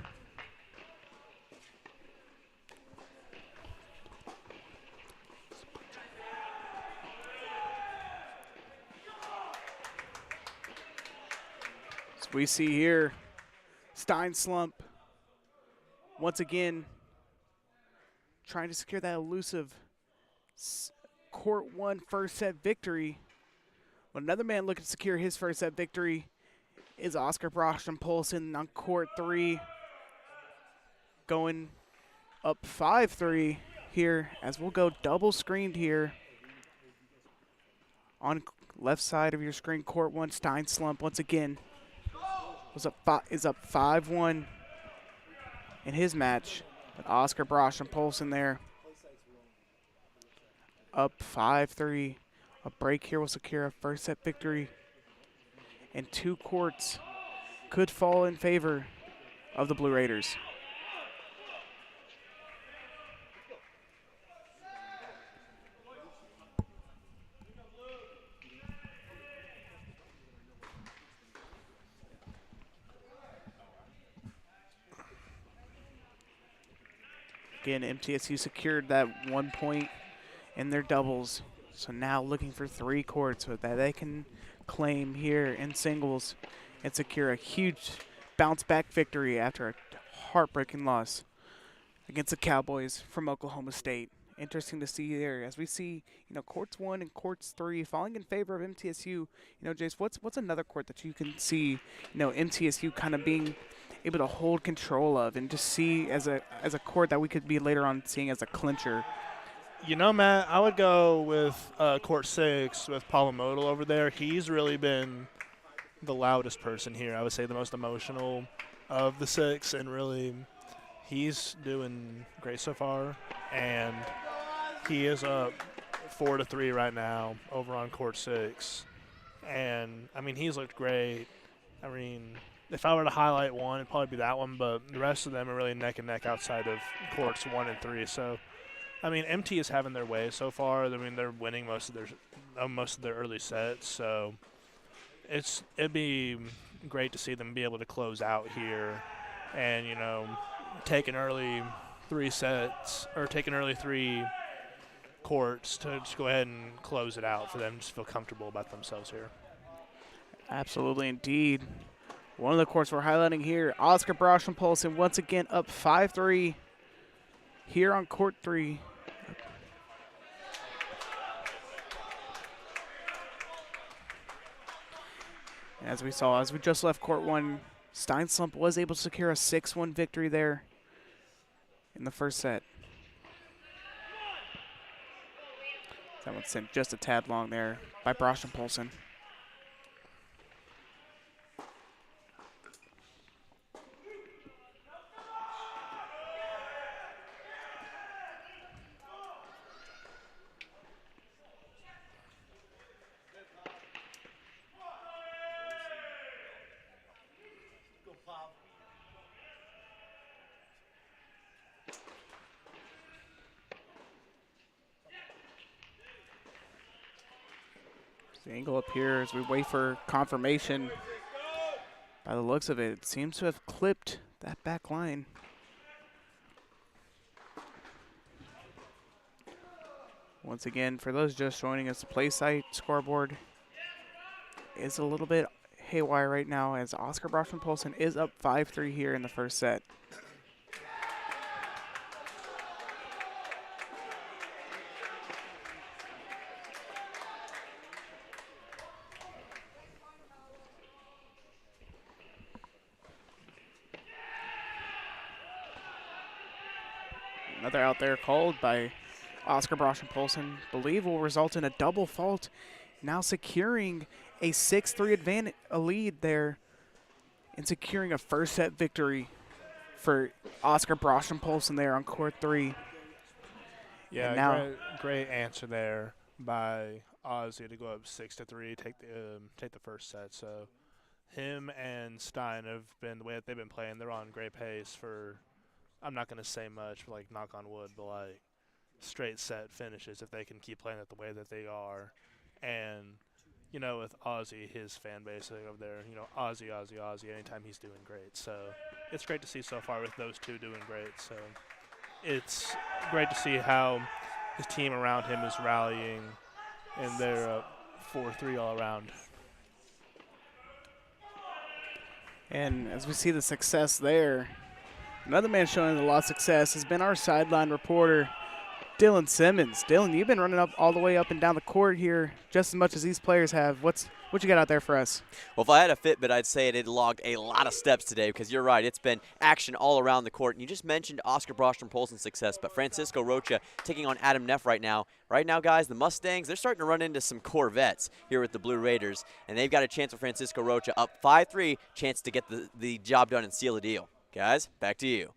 So we see here Stein Slump once again trying to secure that elusive court 1 first set victory. But another man looking to secure his first set victory is Oscar Brosham Polson on court 3, going up 5-3 here, as we'll go double screened here. On left side of your screen, court 1, Stein Slump once again is up 5-1 in his match. But Oscar Brosham Polson there up 5-3. A break here will secure a first set victory. And 2 courts could fall in favor of the Blue Raiders. Again, MTSU secured that 1 point in their doubles. So now looking for 3 courts that they can claim here in singles and secure a huge bounce back victory after a heartbreaking loss against the Cowboys from Oklahoma State interesting to see there as we see, courts 1 and courts 3 falling in favor of MTSU. Jace, what's another court that you can see, MTSU kind of being able to hold control of and just see as a court that we could be later on seeing as a clincher? Matt, I would go with court 6 with Palamodal over there. He's really been the loudest person here. I would say the most emotional of the 6, and really he's doing great so far. And he is up 4-3 right now over on court 6. And, he's looked great. If I were to highlight one, it'd probably be that one, but the rest of them are really neck and neck outside of courts 1 and 3. So, MT is having their way so far. They're winning most of their early sets. So, it'd be great to see them be able to close out here and, take an early 3 sets or take an early 3 courts to just go ahead and close it out for them to just feel comfortable about themselves here. Absolutely, indeed. One of the courts we're highlighting here, Oscar Broschen-Polson once again up 5-3 here on court 3. As we saw, as we just left court 1, Steinslump was able to secure a 6-1 victory there in the first set. That one sent just a tad long there by Broschen-Polson. The angle up here as we wait for confirmation. By the looks of it, it seems to have clipped that back line. Once again, for those just joining us, the play site scoreboard is a little bit haywire right now as Oscar Broschen-Polson is up 5-3 here in the first set. Another out there called by Oscar Broschen-Polson, believe will result in a double fault, now securing a 6-3 lead there and securing a first set victory for Oscar Broschen-Polson there on court 3. Yeah, now, great answer there by Ozzy to go up 6-3, take the first set. So him and Stein have been, the way that they've been playing, they're on great pace for, I'm not going to say much, but knock on wood, but straight set finishes if they can keep playing it the way that they are. And, with Ozzy, his fan base over there, Ozzy, anytime he's doing great. So it's great to see so far with those two doing great. So it's great to see how his team around him is rallying, and they're 4-3 all around. And as we see the success there, another man showing a lot of success has been our sideline reporter, Dylan Simmons. Dylan, you've been running up all the way up and down the court here just as much as these players have. What you got out there for us? Well, if I had a Fitbit, I'd say it had logged a lot of steps today because you're right. It's been action all around the court. And you just mentioned Oscar Broschen-Polson's success, but Francisco Rocha taking on Adam Neff right now. Right now, guys, the Mustangs, they're starting to run into some Corvettes here with the Blue Raiders, and they've got a chance with Francisco Rocha up 5-3, chance to get the job done and seal the deal. Guys, back to you.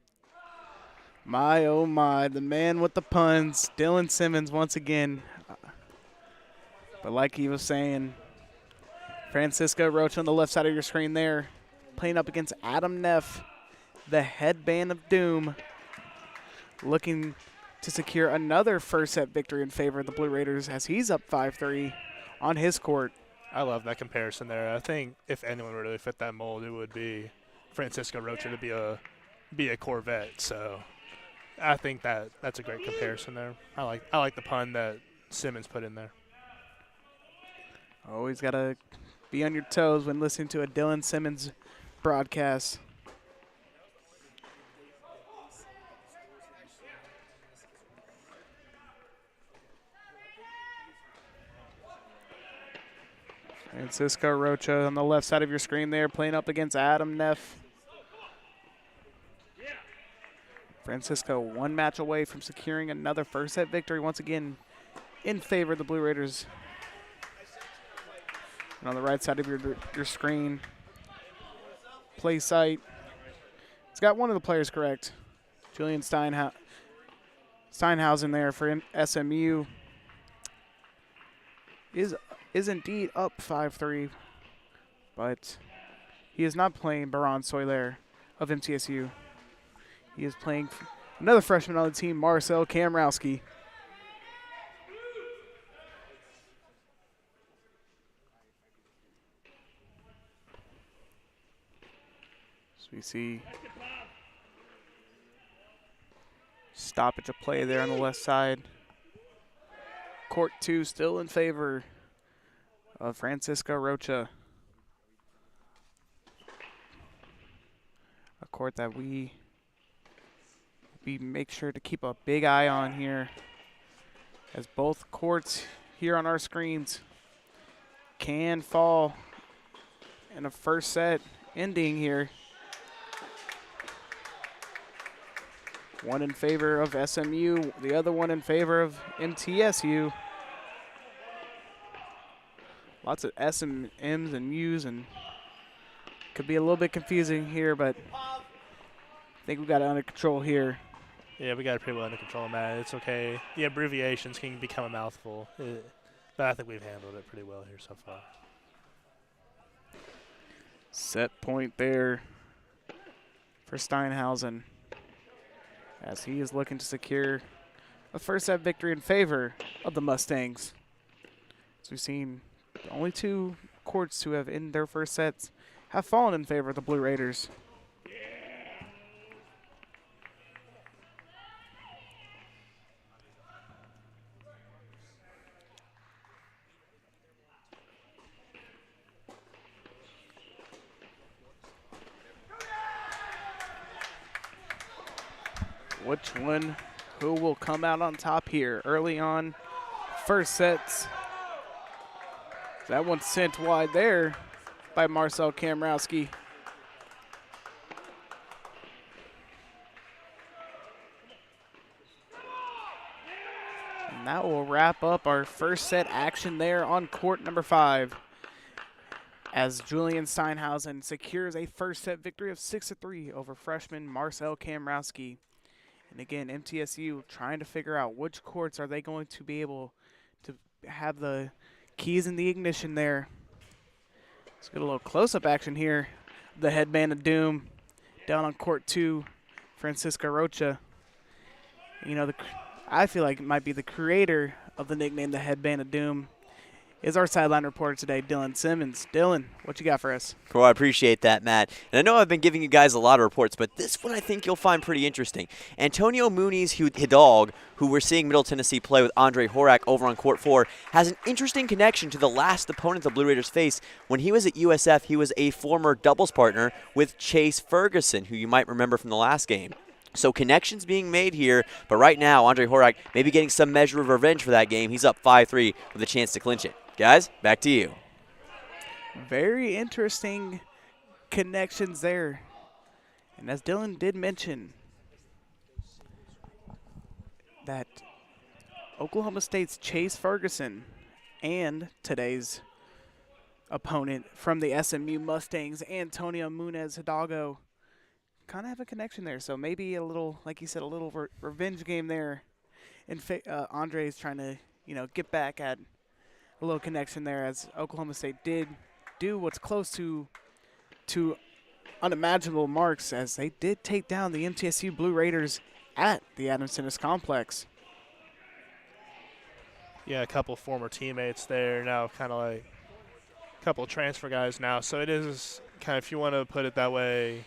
My, oh my, the man with the puns, Dylan Simmons once again. But like he was saying, Francisco Rocha on the left side of your screen there, playing up against Adam Neff, the headband of doom, looking to secure another first set victory in favor of the Blue Raiders as he's up 5-3 on his court. I love that comparison there. I think if anyone would really fit that mold, it would be Francisco Rocha to be a Corvette. So I think that's a great comparison there. I like the pun that Simmons put in there. Always got to be on your toes when listening to a Dylan Simmons broadcast. Francisco Rocha on the left side of your screen there, playing up against Adam Neff. Francisco one match away from securing another first set victory, once again in favor of the Blue Raiders. And on the right side of your screen, play site. It's got one of the players correct. Julian Steinhausen there for SMU is indeed up 5-3, but he is not playing Baron Soler of MTSU. He is playing another freshman on the team, Marcel Kamrowski. So we see stoppage of play there on the left side. Court 2 still in favor of Francisco Rocha. A court that we make sure to keep a big eye on here, as both courts here on our screens can fall in a first set ending here. One in favor of SMU, the other one in favor of MTSU. Lots of S and M's and U's, and could be a little bit confusing here, but I think we got it under control here. Yeah, we got it pretty well under control, Matt. It's okay. The abbreviations can become a mouthful, but I think we've handled it pretty well here so far. Set point there for Steinhausen, as he is looking to secure a first set victory in favor of the Mustangs. As we've seen, the only two courts to have in their first sets have fallen in favor of the Blue Raiders. Who will come out on top here early on? First sets. That one sent wide there by Marcel Kamrowski. And that will wrap up our first set action there on court number 5, as Julian Steinhausen secures a first set victory of 6-3 over freshman Marcel Kamrowski. And again, MTSU trying to figure out which courts are they going to be able to have the keys in the ignition there. Let's get a little close-up action here. The headband of doom down on court 2, Francisco Rocha. You know, I feel like it might be the creator of the nickname the headband of doom is our sideline reporter today, Dylan Simmons. Dylan, what you got for us? Well, I appreciate that, Matt. And I know I've been giving you guys a lot of reports, but this one I think you'll find pretty interesting. Antonio Muniz-Hidalgo, who we're seeing Middle Tennessee play with Andre Horak over on court 4, has an interesting connection to the last opponent the Blue Raiders faced. When he was at USF, he was a former doubles partner with Chase Ferguson, who you might remember from the last game. So connections being made here, but right now, Andre Horak maybe getting some measure of revenge for that game. He's up 5-3 with a chance to clinch it. Guys, back to you. Very interesting connections there. And as Dylan did mention, that Oklahoma State's Chase Ferguson and today's opponent from the SMU Mustangs, Antonio Muniz-Hidalgo, kind of have a connection there. So maybe a little, like you said, a little revenge game there. And Andre is trying to, get back at a little connection there, as Oklahoma State did do what's close to unimaginable marks, as they did take down the MTSU Blue Raiders at the Adams Tennis Complex. Yeah, a couple former teammates there now, kind of like a couple transfer guys now. So it is kind of, if you want to put it that way,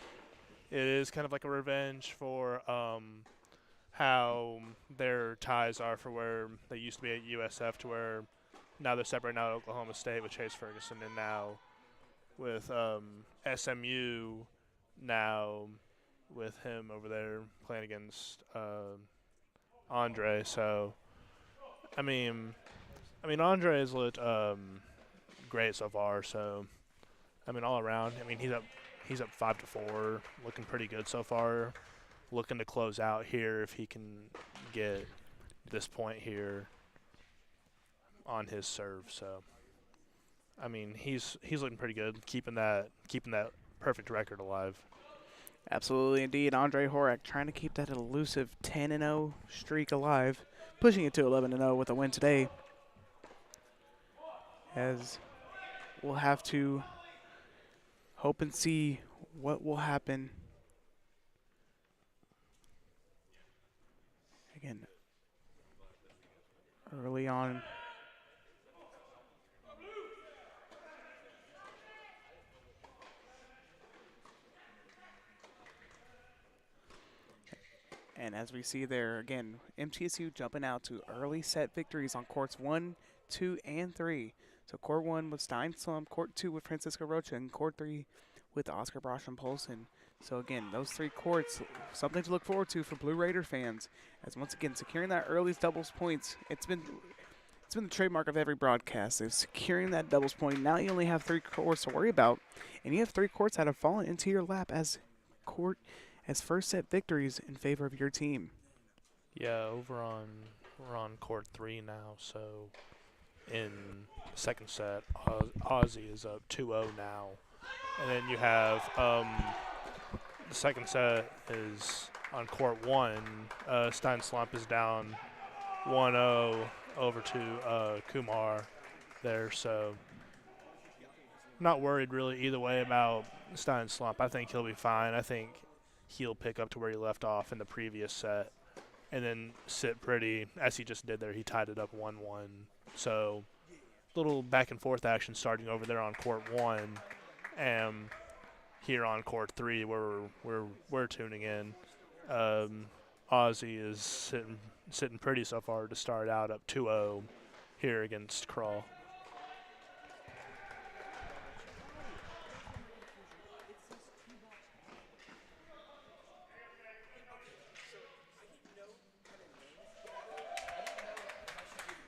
it is kind of like a revenge for how their ties are for where they used to be at USF to where now they're separated now at Oklahoma State with Chase Ferguson, and now with SMU now with him over there playing against Andre. So, I mean, Andre has looked great so far. So, I mean, all around, I mean, he's up 5-4, looking pretty good so far. Looking to close out here if he can get this point here on his serve. So, I mean, he's looking pretty good, keeping that perfect record alive. Absolutely, indeed. Andre Horak trying to keep that elusive 10-0 streak alive, pushing it to 11-0 with a win today. As we'll have to hope and see what will happen. Again, early on. And as we see there, again, MTSU jumping out to early set victories on courts 1, 2, and 3. So court 1 with Stein Slump, court 2 with Francisco Rocha, and court 3 with Oscar Brosham Polson. So again, those 3 courts, something to look forward to for Blue Raider fans. As once again, securing that early doubles points, it's been the trademark of every broadcast, is securing that doubles point. Now you only have 3 courts to worry about, and you have 3 courts that have fallen into your lap as first set victories in favor of your team. Yeah, we're on court 3 now. So in the second set, Ozzy is up 2-0 now, and then you have the second set is on court 1. Stein Slump is down 1-0 over to Kumar there. So not worried really either way about Stein Slump. I think he'll be fine. I think he'll pick up to where he left off in the previous set and then sit pretty, as he just did there. He tied it up 1-1. So little back and forth action starting over there on court 1, and here on court 3 where we're tuning in. Ozzy is sitting pretty so far to start out, up 2-0 here against Crawl.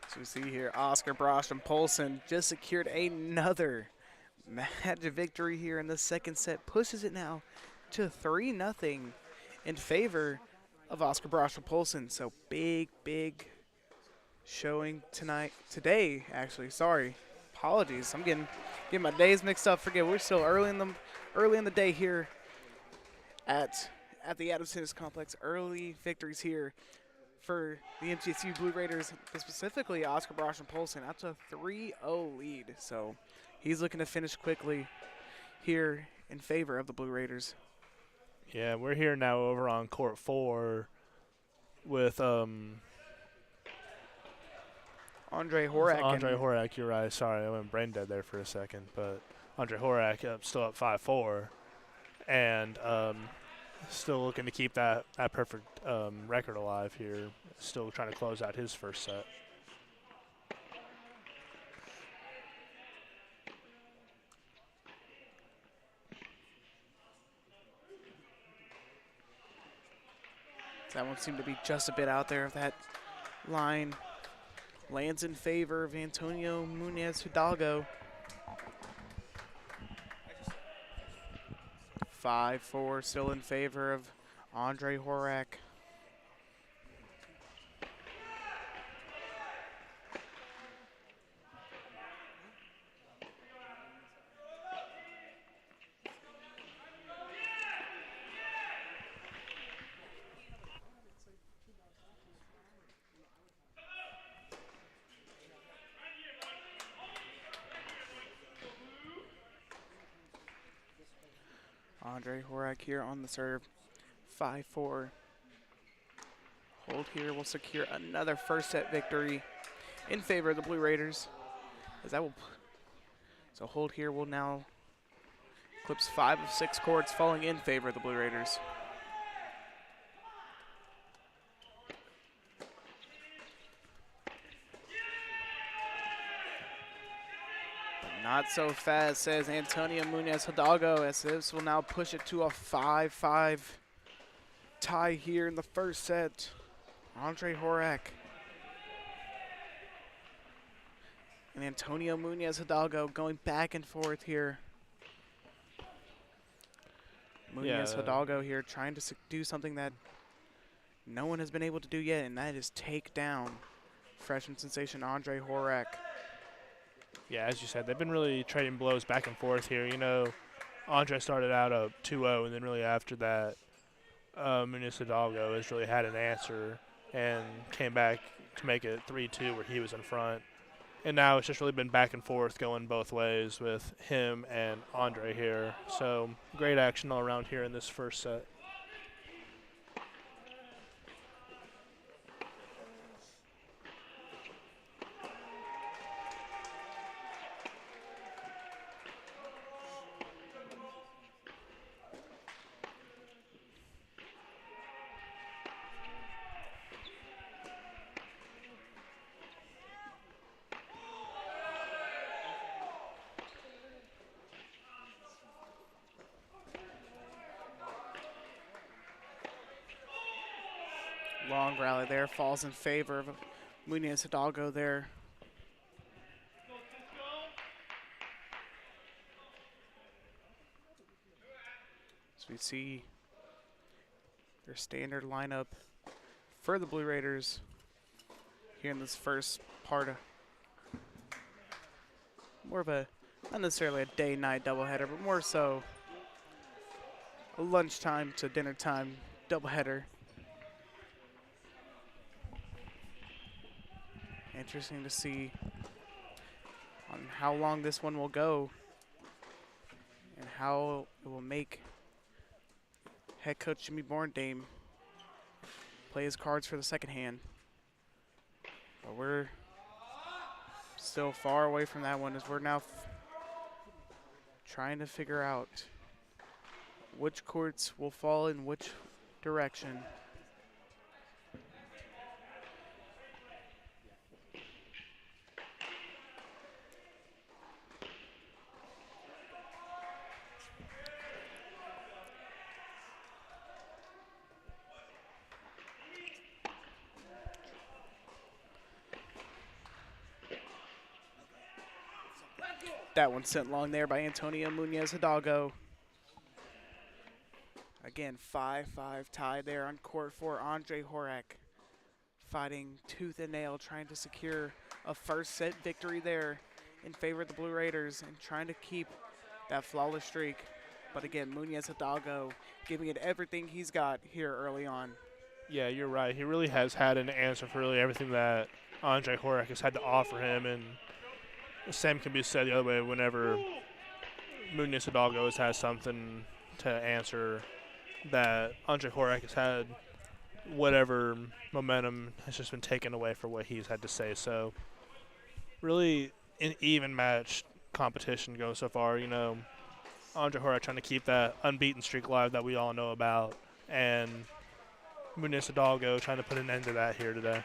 So we see here Oscar Brosham Polson just secured another match victory here in the second set, pushes it now to 3-0 in favor of Oscar Brosham Polson. So big showing today actually. Sorry, apologies. I'm getting my days mixed up. Forget, we're still early in the day here at the Adams Tennis Complex. Early victories here for the MTSU Blue Raiders, specifically Oscar Brosham Polson, out to a 3-0 lead. So he's looking to finish quickly here in favor of the Blue Raiders. Yeah, we're here now over on court 4 with Andre Horak. Andre Horak, you're right. Sorry, I went brain dead there for a second. But Andre Horak still up 5-4. And still looking to keep that perfect record alive here. Still trying to close out his first set. That one seemed to be just a bit out there of that line. Lands in favor of Antonio Munez Hidalgo. 5-4 still in favor of Andre Horak. Andre Horak here on the serve. 5-4. Hold here will secure another first set victory in favor of the Blue Raiders. So hold here will now eclipse 5 of 6 courts, falling in favor of the Blue Raiders. Not so fast, says Antonio Munez Hidalgo, as this will now push it to a 5-5 tie here in the first set. Andre Horak And Antonio Munoz Hidalgo going back and forth here. Munoz Hidalgo here trying to do something that no one has been able to do yet, and that is take down freshman sensation Andre Horak. Yeah, as you said, they've been really trading blows back and forth here. You know, Andre started out up 2-0, and then really after that, Munoz Hidalgo has really had an answer and came back to make it 3-2 where he was in front. And now it's just really been back and forth going both ways with him and Andre here. So great action all around here in this first set. Long rally there, falls in favor of Munoz Hidalgo there. So we see their standard lineup for the Blue Raiders here in this first part of more of a, not necessarily a day-night doubleheader, but more so a lunchtime to dinner time doubleheader. Interesting to see on how long this one will go and how it will make head coach Jimmy Borndame play his cards for the second hand. But we're still far away from that one as we're now trying to figure out which courts will fall in which direction. That one sent long there by Antonio Munoz Hidalgo. Again, 5-5 tie there on court for Andre Horak. Fighting tooth and nail, trying to secure a first set victory there in favor of the Blue Raiders and trying to keep that flawless streak. But again, Munoz Hidalgo giving it everything he's got here early on. Yeah, you're right. He really has had an answer for really everything that Andre Horak has had to offer him, and the same can be said the other way whenever Munoz Hidalgo has something to answer that Andre Horak has had whatever momentum has just been taken away for what he's had to say. So really an even match competition goes so far. You know, Andre Horak trying to keep that unbeaten streak alive that we all know about, and Munoz Hidalgo trying to put an end to that here today.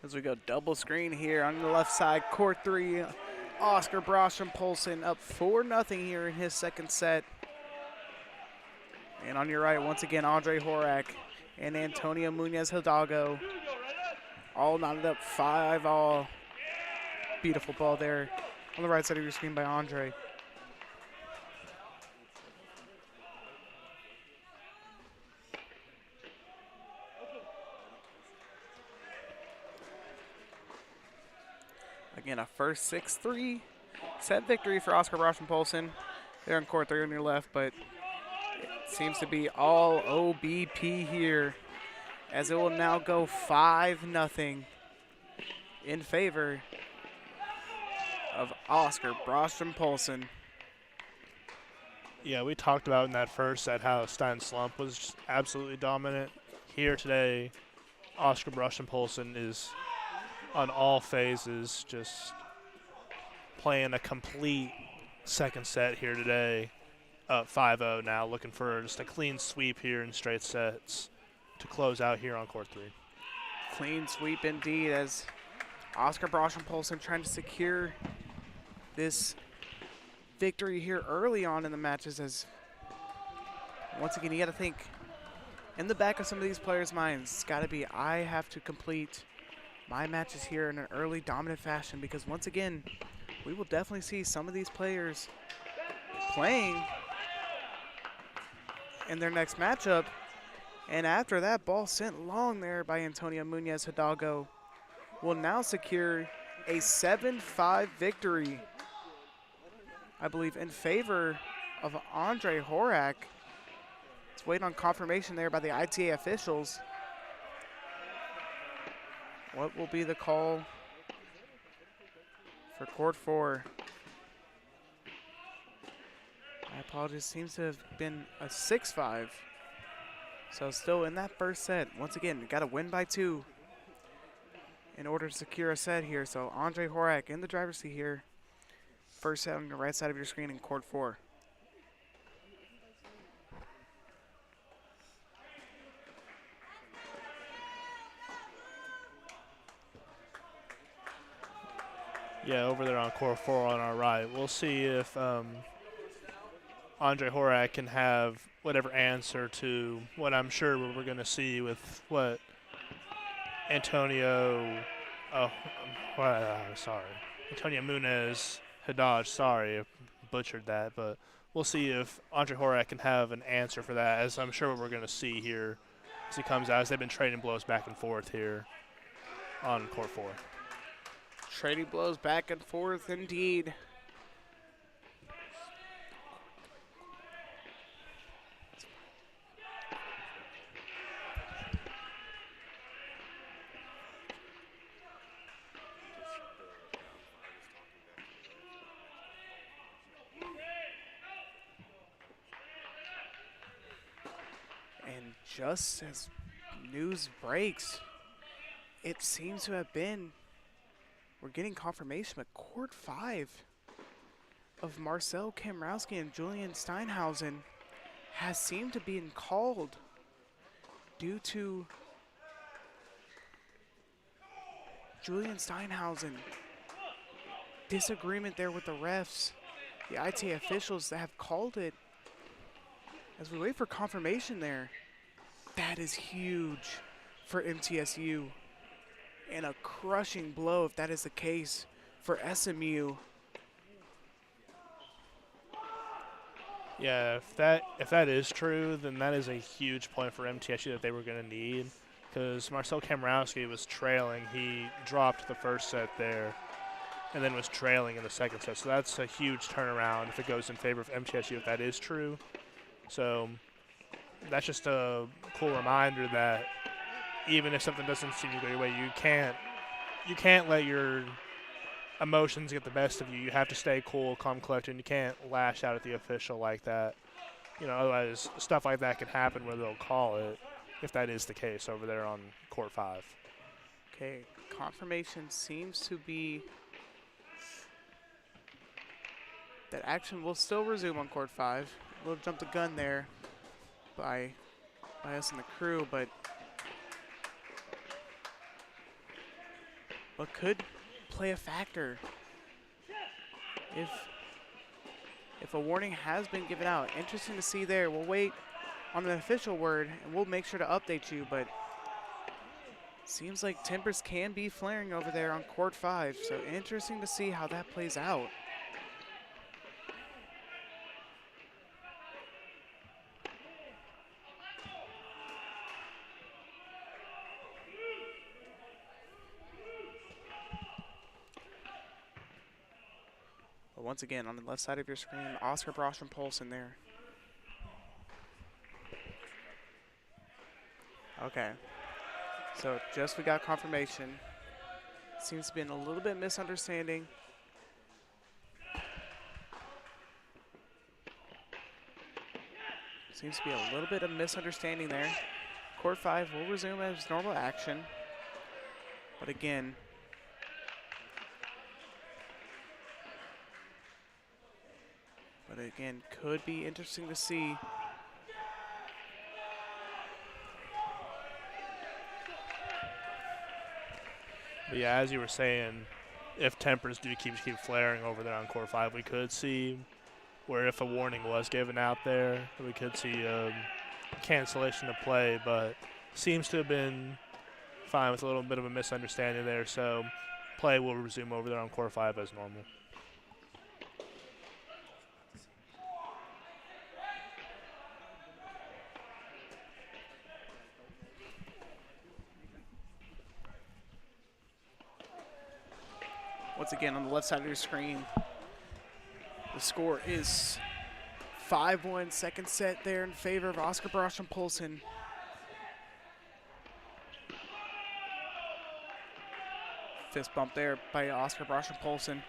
As we go double screen here on the left side, court 3, Oscar Brostrom Polson up 4-0 here in his second set. And on your right, once again, Andre Horak and Antonio Munoz Hidalgo all knotted up 5-all. Beautiful ball there on the right side of your screen by Andre. Again, a first 6-3 set victory for Oscar Brostrom Polson. They're on court 3 on your left, but it seems to be all OBP here as it will now go 5-0 in favor of Oscar Brostrom Polson. Yeah, we talked about in that first set how Stein Slump was just absolutely dominant. Here today, Oscar Brostrom Polson is on all phases, just playing a complete second set here today. Up 5-0 now, looking for just a clean sweep here in straight sets to close out here on court 3. Clean sweep indeed as Oscar Brostrom Polson trying to secure this victory here early on in the matches, as once again you got to think in the back of some of these players' minds, it's got to be I have to complete my matches here in an early dominant fashion, because once again, we will definitely see some of these players playing in their next matchup. And after that ball sent long there by Antonio Munoz, Hidalgo will now secure a 7-5 victory, I believe, in favor of Andre Horak. It's waiting on confirmation there by the ITA officials. What will be the call for court 4? My apologies, seems to have been a 6-5. So still in that first set. Once again, got to win by 2 in order to secure a set here. So Andre Horak in the driver's seat here. First set on the right side of your screen in court 4. Yeah, over there on court 4 on our right. We'll see if Andre Horak can have whatever answer to what I'm sure we're going to see with what Antonio Munoz Hidalgo, sorry, I butchered that, but we'll see if Andre Horak can have an answer for that, as I'm sure what we're going to see here as he comes out, as they've been trading blows back and forth here on court 4. Trading blows back and forth indeed. And just as news breaks, it seems to have been, we're getting confirmation, but court 5 of Marcel Kamrowski and Julian Steinhausen has seemed to be called due to Julian Steinhausen disagreement there with the refs, the ITA officials that have called it. As we wait for confirmation there, that is huge for MTSU, and a crushing blow if that is the case for SMU. Yeah, if that is true, then that is a huge point for MTSU that they were going to need, because Marcel Kamrowski was trailing. He dropped the first set there and then was trailing in the second set. So that's a huge turnaround if it goes in favor of MTSU, if that is true. So that's just a cool reminder that even if something doesn't seem to go your way, you can't let your emotions get the best of you. You have to stay cool, calm, collected, and you can't lash out at the official like that. You know, otherwise stuff like that can happen where they'll call it, if that is the case over there on court 5. Okay, confirmation seems to be that action will still resume on court 5. A little jump the gun there by us and the crew, but what could play a factor if a warning has been given out. Interesting to see there. We'll wait on the official word and we'll make sure to update you, but seems like tempers can be flaring over there on court 5, so interesting to see how that plays out. But once again, on the left side of your screen, Oscar Brostrom Polson there. Okay. So just we got confirmation. Seems to be a little bit misunderstanding. Seems to be a little bit of misunderstanding there. Court 5 will resume as normal action. But again, could be interesting to see. But yeah, as you were saying, if tempers do keep flaring over there on court 5, we could see where if a warning was given out there, we could see cancellation of play, but seems to have been fine with a little bit of a misunderstanding there. So play will resume over there on court 5 as normal. Once again, on the left side of your screen, the score is 5-1, second set there in favor of Oscar Brosham Polson. Fist bump there by Oscar Brosham Polson.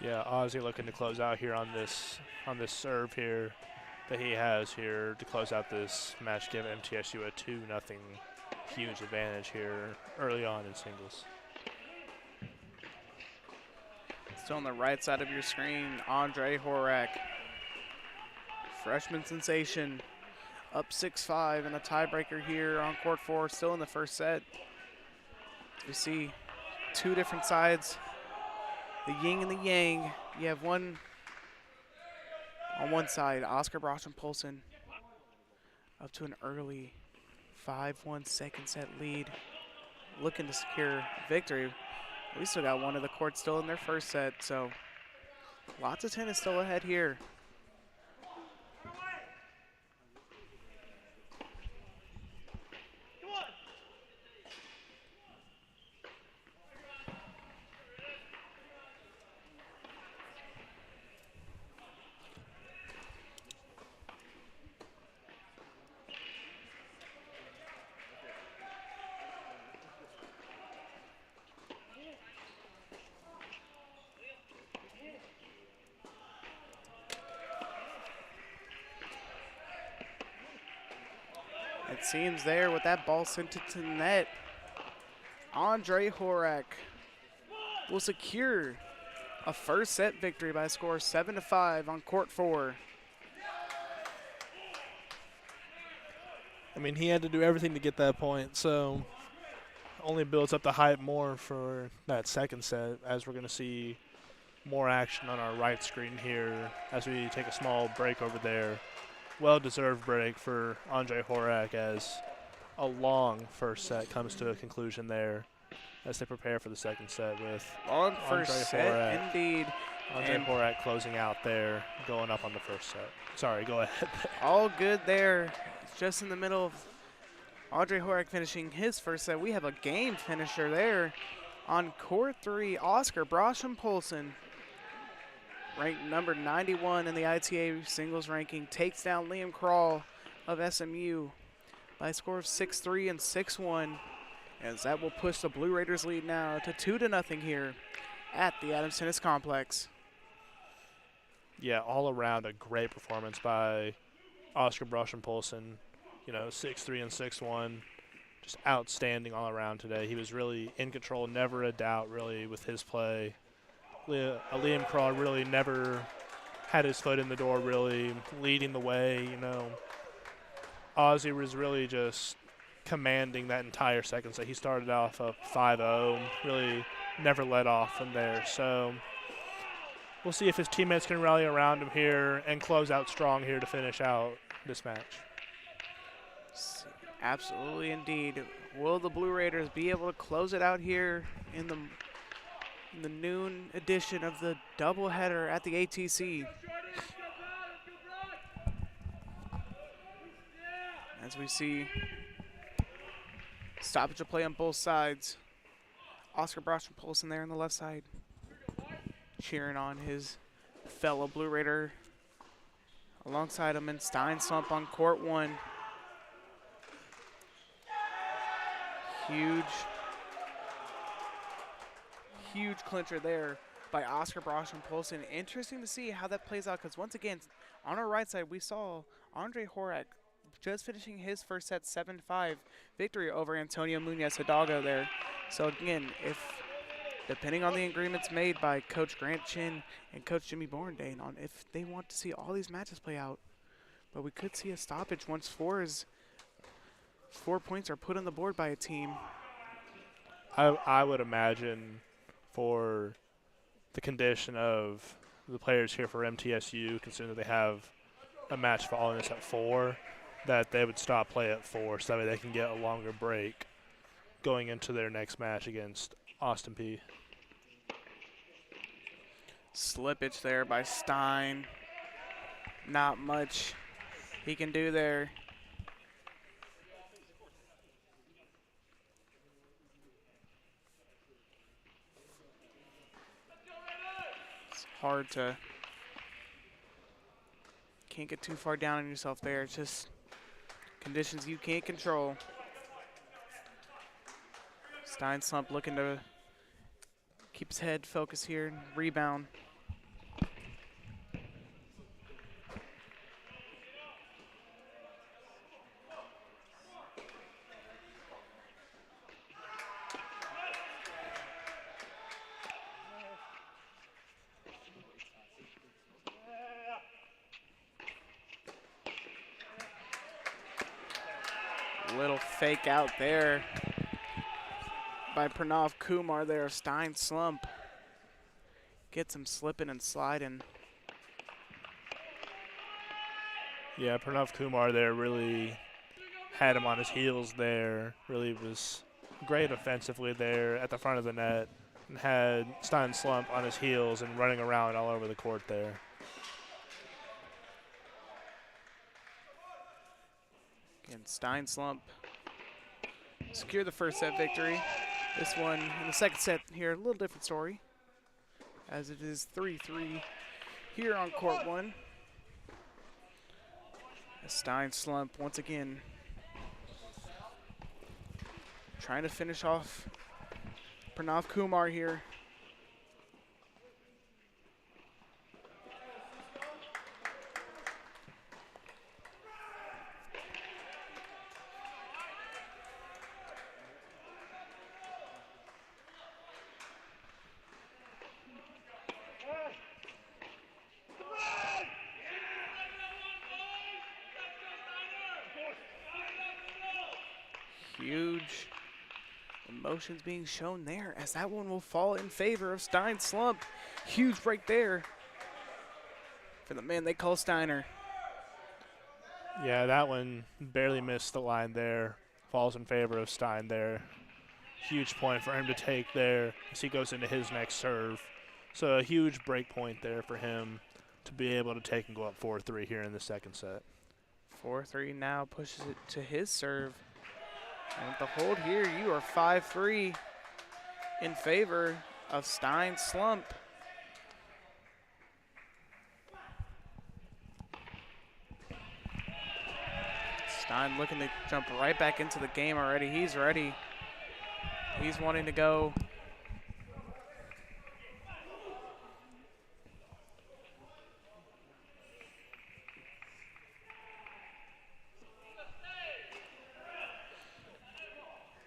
Yeah, Ozzy looking to close out here on this serve here that he has here to close out this match, give MTSU a 2-0 huge advantage here early on in singles. Still on the right side of your screen, Andre Horak, freshman sensation, up 6-5 and a tiebreaker here on court 4, still in the first set. We see two different sides, the yin and the yang. You have one on one side, Oscar Brosham Polson, up to an early 5-1 second set lead, looking to secure victory. We still got one of the courts still in their first set, so lots of tennis still ahead here. It seems there with that ball sent it to the net, Andre Horak will secure a first set victory by a score of 7-5 on court 4. I mean, he had to do everything to get that point, so only builds up the hype more for that second set, as we're going to see more action on our right screen here as we take a small break over there. Well-deserved break for Andre Horak as a long first set comes to a conclusion there as they prepare for the second set with long first set, indeed. Andre Horak closing out there, going up on the first set. Sorry, go ahead. All good there. It's just in the middle of Andre Horak finishing his first set. We have a game finisher there on court 3, Oscar Brosham Polson, ranked number 91 in the ITA singles ranking, takes down Liam Krall of SMU by a score of 6-3 and 6-1, as that will push the Blue Raiders lead now to 2-0 here at the Adams Tennis Complex. Yeah, all around a great performance by Oscar Brosham Polson. You know, 6-3 and 6-1, just outstanding all around today. He was really in control, never a doubt really with his play. Liam Krall really never had his foot in the door, really leading the way. You know, Ozzy was really just commanding that entire second set. He started off up 5-0, really never let off from there. So we'll see if his teammates can rally around him here and close out strong here to finish out this match. Absolutely, indeed. Will the Blue Raiders be able to close it out here in the noon edition of the doubleheader at the ATC? As we see stoppage of play on both sides. Oscar Brosham Polson there on the left side, cheering on his fellow Blue Raider. Alongside him in Stein Slump on court 1. Huge clincher there by Oscar Brosham Polson. Interesting to see how that plays out, because once again, on our right side, we saw Andre Horak just finishing his first set 7-5 victory over Antonio Munoz Hidalgo there. So again, depending on the agreements made by Coach Grant Chin and Coach Jimmy Borndane on if they want to see all these matches play out, but we could see a stoppage once 4 points are put on the board by a team. I would imagine for the condition of the players here for MTSU, considering that they have a match following us at 4, that they would stop play at 4 so that way they can get a longer break going into their next match against Austin P. Slippage there by Stein. Not much he can do there. It's hard to, can't get too far down on yourself there. It's just conditions you can't control. Stein slump looking to keep his head focused here and rebound. Little fake out there by Pranav Kumar there. Stein slump. Gets him slipping and sliding. Yeah, Pranav Kumar there really had him on his heels there. Really was great offensively there at the front of the net and had Stein slump on his heels and running around all over the court there. Again, Stein slump. Secure the first set victory. This one in the second set here, a little different story, as it is 3-3 here on court 1. A Stein slump once again, trying to finish off Pranav Kumar here. Huge emotions being shown there as that one will fall in favor of Stein slump. Huge break there for the man they call Steiner. Yeah, that one barely missed the line there. Falls in favor of Stein there. Huge point for him to take there as he goes into his next serve. So a huge break point there for him to be able to take and go up 4-3 here in the second set. 4-3 now pushes it to his serve. And with the hold here, you are 5-3 in favor of Stein slump. Stein looking to jump right back into the game already. He's ready. He's wanting to go.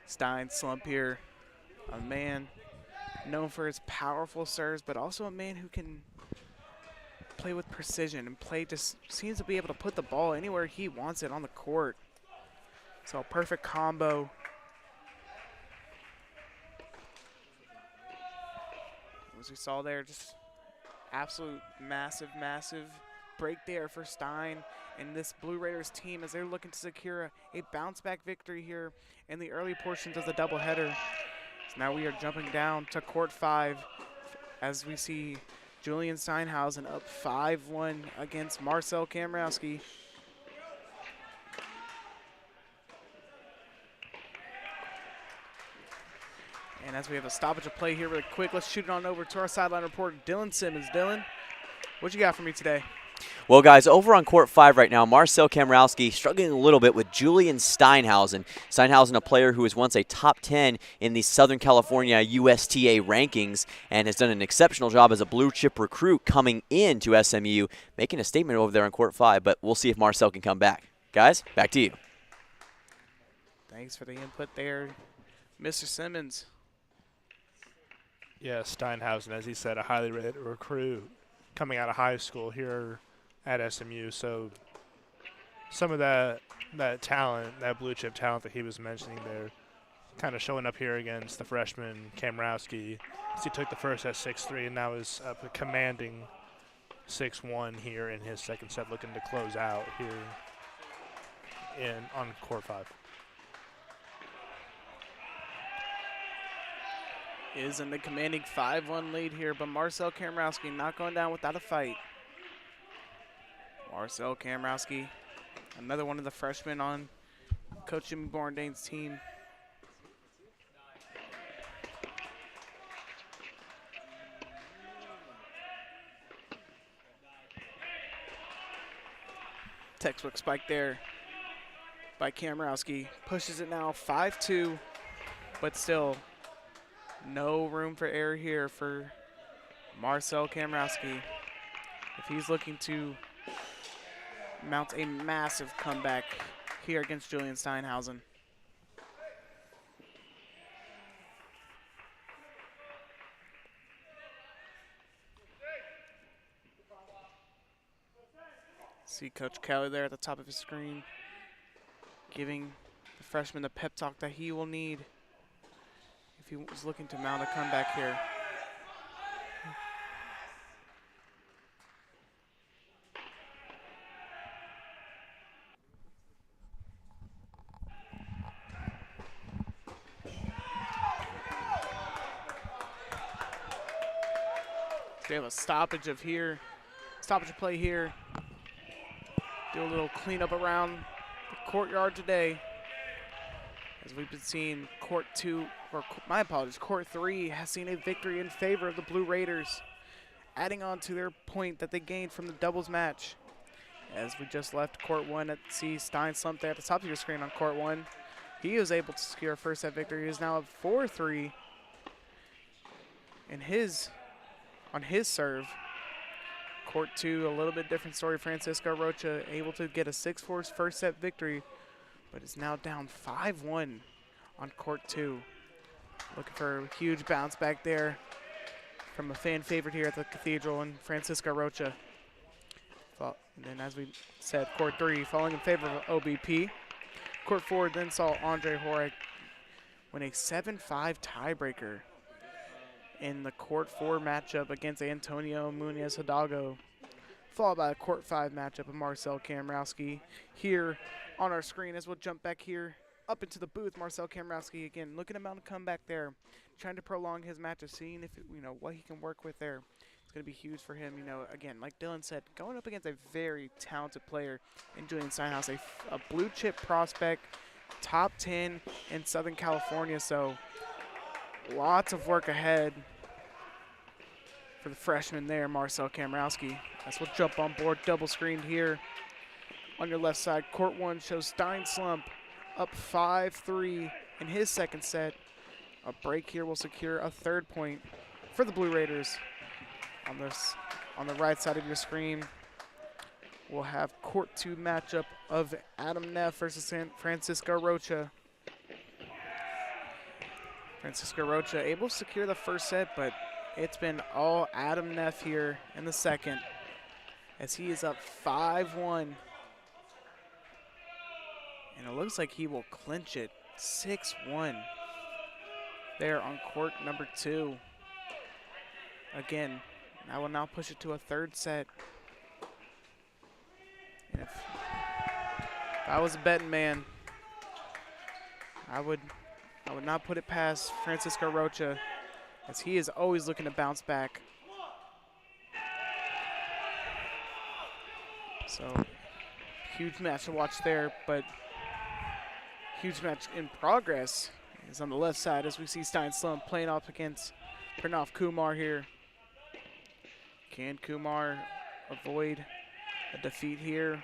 Stein slump here, a man known for his powerful serves, but also a man who can play with precision and just seems to be able to put the ball anywhere he wants it on the court. So a perfect combo. As we saw there, just absolute massive break there for Stein and this Blue Raiders team as they're looking to secure a bounce-back victory here in the early portions of the doubleheader. So now we are jumping down to court 5 as we see Julian Steinhausen up 5-1 against Marcel Kamrowski. And as we have a stoppage of play here really quick, let's shoot it on over to our sideline reporter, Dylan Simmons. Dylan, what you got for me today? Well, guys, over on court 5 right now, Marcel Kamrowski struggling a little bit with Julian Steinhausen. Steinhausen, a player who was once a top 10 in the Southern California USTA rankings and has done an exceptional job as a blue chip recruit coming into SMU, making a statement over there on court 5, but we'll see if Marcel can come back. Guys, back to you. Thanks for the input there, Mr. Simmons. Yeah, Steinhausen, as he said, a highly rated recruit coming out of high school here at SMU. So some of that talent, that blue chip talent that he was mentioning there, kind of showing up here against the freshman Kamrowski. As he took the first at 6-3 and now is up a commanding 6-1 here in his second set, looking to close out here on court 5. Is in the commanding 5-1 lead here, but Marcel Kamrowski not going down without a fight. Marcel Kamrowski, another one of the freshmen on Coach Jimmy Bourdain's team. Textbook spike there by Kamrowski. Pushes it now 5-2, but still no room for error here for Marcel Kamrowski. If he's looking to mount a massive comeback here against Julian Steinhausen. See Coach Kelly there at the top of his screen, giving the freshman the pep talk that he will need if he was looking to mount a comeback here. They have a stoppage of play here. Do a little cleanup around the courtyard today. As we've been seeing court 3 has seen a victory in favor of the Blue Raiders, adding on to their point that they gained from the doubles match. As we just left court 1 at Stein slumped there at the top of your screen on court 1. He was able to secure a first set victory. He is now up 4-3 on his serve. Court 2, a little bit different story. Francisco Rocha able to get a 6-4 first set victory, but is now down 5-1 on court 2. Looking for a huge bounce back there from a fan favorite here at the Cathedral and Francisco Rocha. And then, as we said, court 3 falling in favor of OBP. Court 4 then saw Andre Horek win a 7-5 tiebreaker in the court 4 matchup against Antonio Munoz Hidalgo, followed by a court 5 matchup of Marcel Kamrowski here on our screen. As we'll jump back here up into the booth. Marcel Kamrowski again looking to mount a comeback there, trying to prolong his matches, seeing if what he can work with there. It's going to be huge for him. Again, like Dylan said, going up against a very talented player in Julian Steinhaus, a blue chip prospect, top 10 in Southern California. So lots of work ahead for the freshman there, Marcel Kamrowski. As we'll jump on board, double screened here on your left side. Court 1 shows Stein Slump up 5-3 in his second set. A break here will secure a third point for the Blue Raiders. On the right side of your screen, we'll have court 2 matchup of Adam Neff versus Francisco Rocha. Francisco Rocha able to secure the first set, but it's been all Adam Neff here in the second, as he is up 5-1. And it looks like he will clinch it 6-1 there on court number 2. Again, I will now push it to a third set. And if I was a betting man, I would not put it past Francisco Rocha, as he is always looking to bounce back. So, huge match to watch there, but huge match in progress is on the left side, as we see Stein Slump playing off against Pranav Kumar here. Can Kumar avoid a defeat here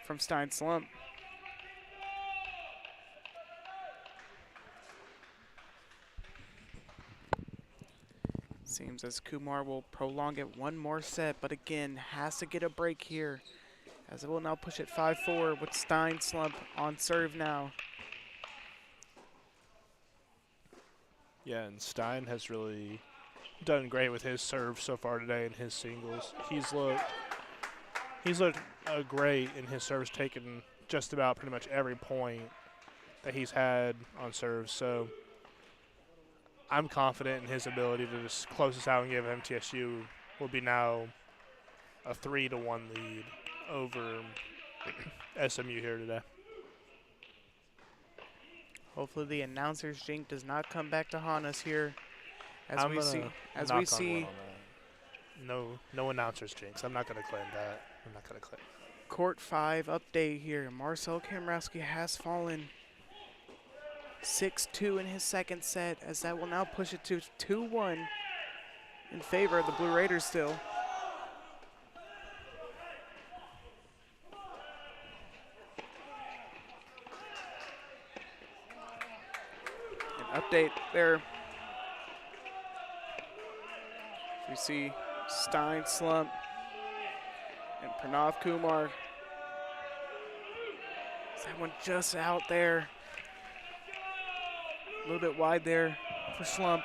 from Stein Slump? Seems as Kumar will prolong it one more set, but again, has to get a break here, as it will now push it 5-4 with Stein Slump on serve now. Yeah, and Stein has really done great with his serve so far today in his singles. He's looked great in his serves, taken just about pretty much every point that he's had on serve. So I'm confident in his ability to just close this out and give MTSU will be now a 3-1 lead over SMU here today. Hopefully the announcer's jinx does not come back to haunt us here. I'm gonna knock on wood on that. No announcer's jinx. I'm not gonna claim that. I'm not gonna claim. Court 5 update here. Marcel Kamrowski has fallen 6-2 in his second set, as that will now push it to 2-1 in favor of the Blue Raiders still. An update there. We see Stein slump and Pranav Kumar. Is that one just out there? A little bit wide there for slump.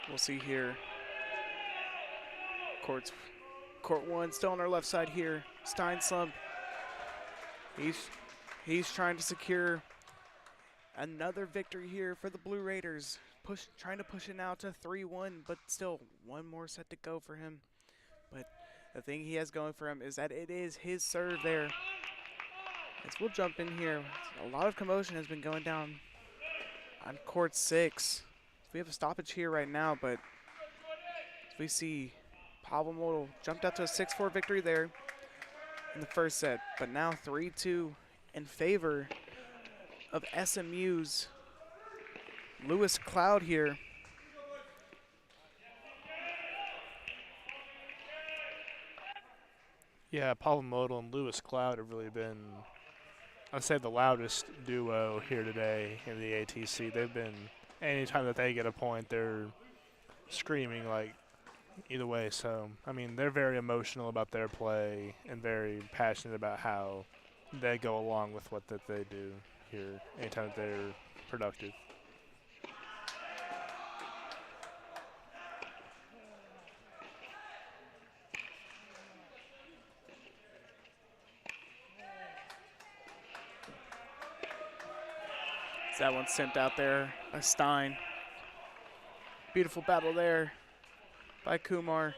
We'll see here. Court 1 still on our left side here. Stein slump. He's trying to secure another victory here for the Blue Raiders. Trying to push it now to 3-1, but still one more set to go for him. But the thing he has going for him is that it is his serve there. As we'll jump in here. A lot of commotion has been going down on court 6. We have a stoppage here right now, but we see Pavel Model jumped out to a 6-4 victory there in the first set, but now 3-2 in favor of SMU's Lewis Cloud here. Yeah, Pavel Model and Lewis Cloud have really been, I'd say, the loudest duo here today in the ATC. They've been, anytime that they get a point, they're screaming like either way. So, I mean, they're very emotional about their play and very passionate about how they go along with what that they do here anytime that they're productive. That one sent out there by Stein. Beautiful battle there by Kumar.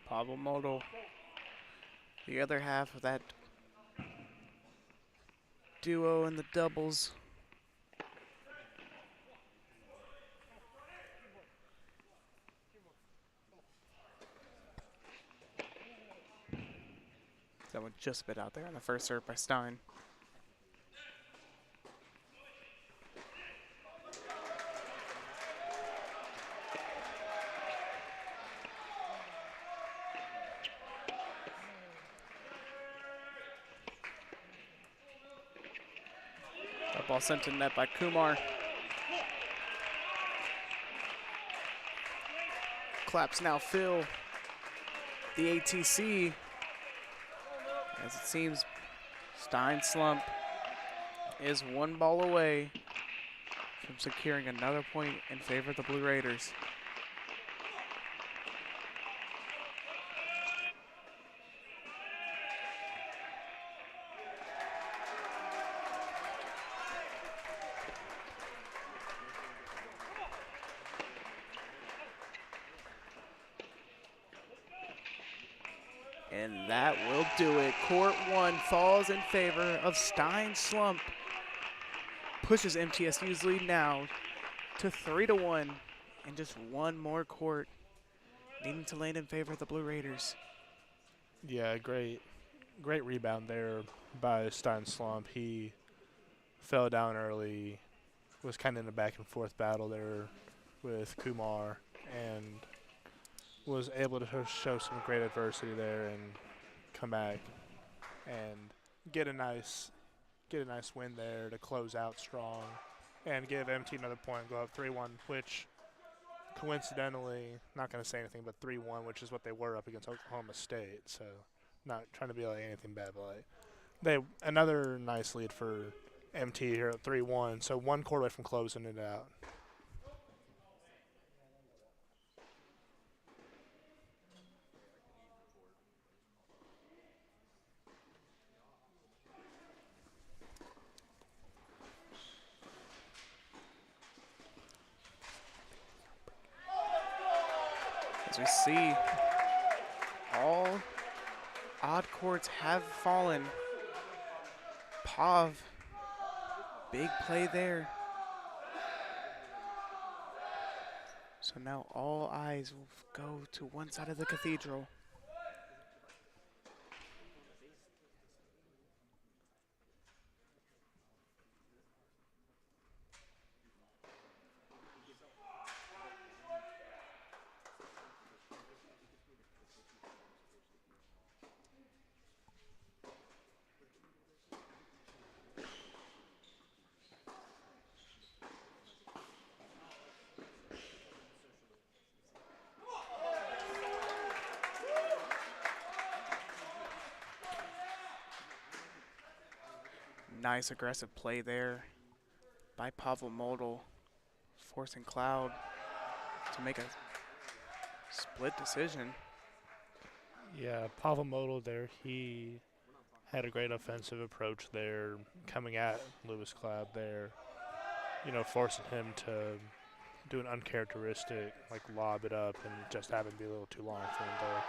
Pavel Model, the other half of that duo in the doubles. That one just a bit out there on the first serve by Stein. That ball sent to net by Kumar. Claps now fill the ATC. As it seems, Stein slump is one ball away from securing another point in favor of the Blue Raiders. And that will do it. Court 1 falls in favor of Stein slump. Pushes MTSU's lead now to 3-1. And just one more court needing to land in favor of the Blue Raiders. Yeah, great rebound there by Stein slump. He fell down early, was kind of in a back and forth battle there with Kumar, and was able to show some great adversity there and come back and get a nice win there to close out strong and give MT another point and go up 3-1, which coincidentally, not going to say anything, but 3-1, which is what they were up against Oklahoma State. So not trying to be like anything bad, but another nice lead for MT here at 3-1. So one quarter away from closing it out. As we see, all odd courts have fallen. Pav, big play there. So now all eyes will go to one side of the cathedral. Nice aggressive play there by Pavel Model, forcing Cloud to make a split decision. Yeah, Pavel Model there, he had a great offensive approach there, coming at Lewis Cloud there, forcing him to do an uncharacteristic, lob it up and just have it be a little too long for him there.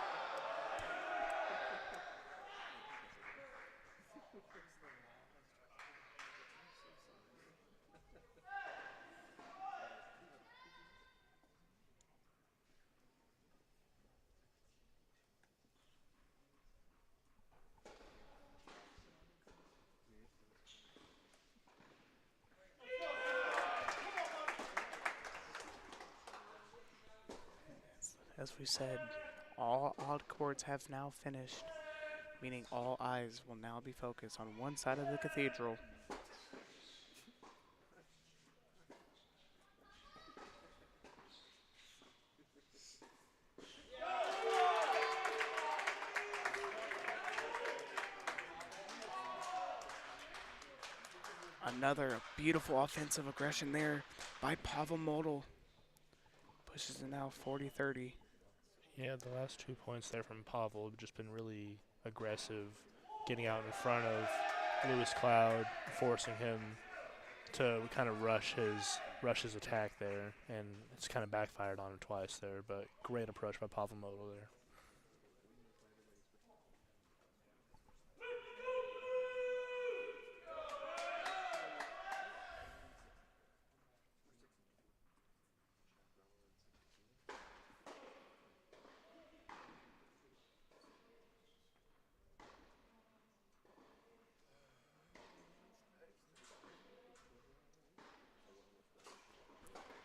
As we said, all odd courts have now finished, meaning all eyes will now be focused on one side of the cathedral. Another beautiful offensive aggression there by Pavel Model. Pushes it now 40-30. Yeah, the last 2 points there from Pavel have just been really aggressive, getting out in front of Lewis Cloud, forcing him to kind of rush his attack there, and it's kind of backfired on him twice there, but great approach by Pavel Model there.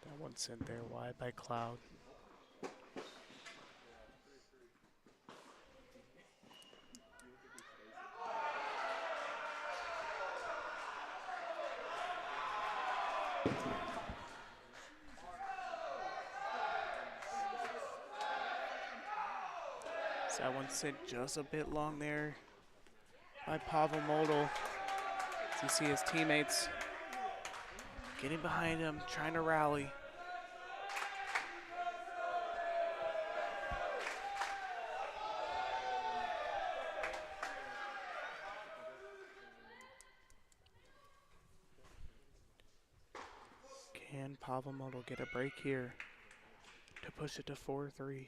That one sent there wide by Cloud. So that one sent just a bit long there by Pavel Model. As you see his teammates getting behind him, trying to rally. Can Pavel Model get a break here to push it to 4-3?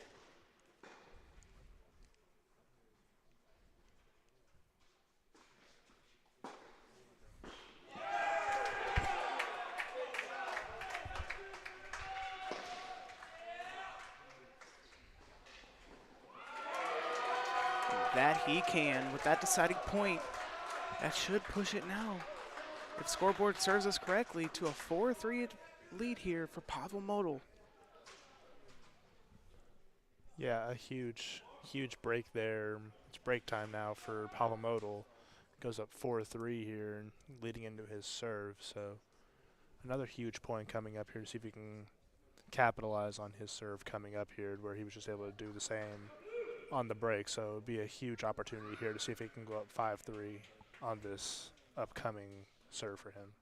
That he can with that deciding point. That should push it now, if scoreboard serves us correctly, to a 4-3 lead here for Pavel Model. Yeah, a huge break there. It's break time now for Pavel Model. Goes up 4-3 here, leading into his serve. So another huge point coming up here to see if he can capitalize on his serve coming up here, where he was just able to do the same on the break. So it would be a huge opportunity here to see if he can go up 5-3 on this upcoming serve for him.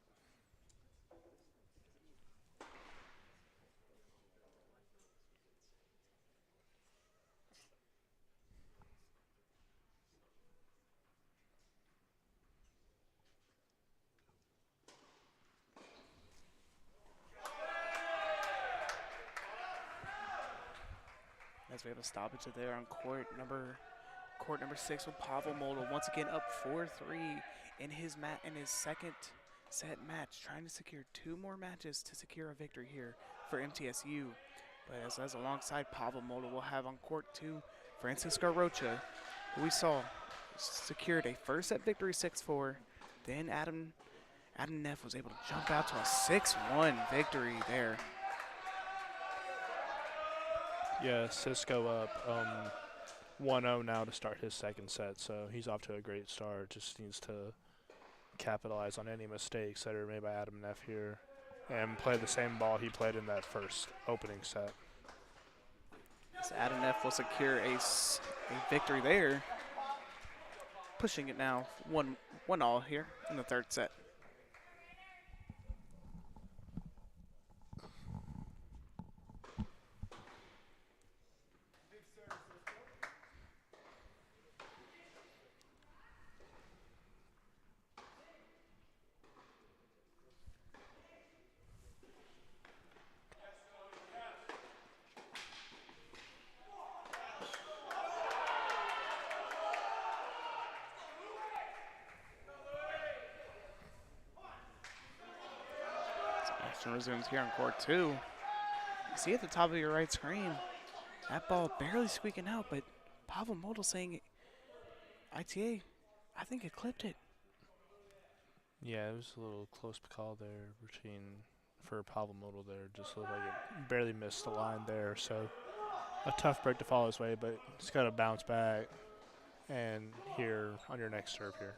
As we have a stoppage there on court number 6 with Pavel Moldal once again up 4-3 in his second set match, trying to secure 2 more matches to secure a victory here for MTSU. But as alongside Pavel Moldal, we'll have on court 2 Francisco Rocha, who we saw secured a first set victory 6-4. Then Adam Neff was able to jump out to a 6-1 victory there. Yeah, Cisco up 1-0 now to start his second set, so he's off to a great start. Just needs to capitalize on any mistakes that are made by Adam Neff here and play the same ball he played in that first opening set. So Adam Neff will secure a victory there, pushing it now 1-1 here in the third set. Action resumes here on court 2. You see at the top of your right screen, that ball barely squeaking out, but Pavel Moldal saying, ITA, I think it clipped it. Yeah, it was a little close call there for Pavel Moldal there. Just looked like it barely missed the line there. So a tough break to follow his way, but he's got to bounce back and here on your next serve here.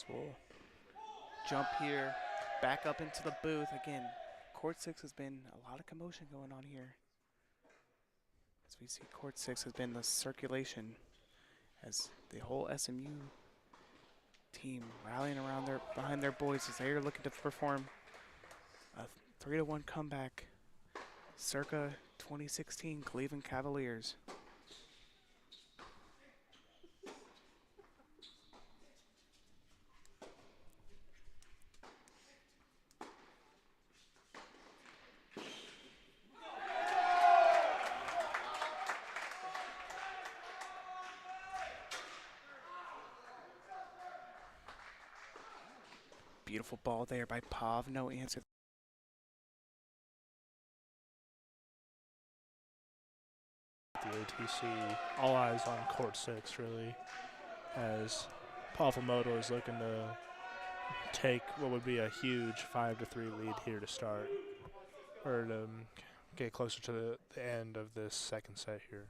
We'll jump here, back up into the booth. Again, court 6 has been a lot of commotion going on here. As we see, court 6 has been the circulation as the whole SMU team rallying around behind their boys as they are looking to perform a 3-1 comeback circa 2016 Cleveland Cavaliers. Beautiful ball there by Pav, no answer. The ATC, all eyes on court 6 really, as Pavel Moldal is looking to take what would be a huge 5-3 lead here to start, or to get closer to the end of this second set here.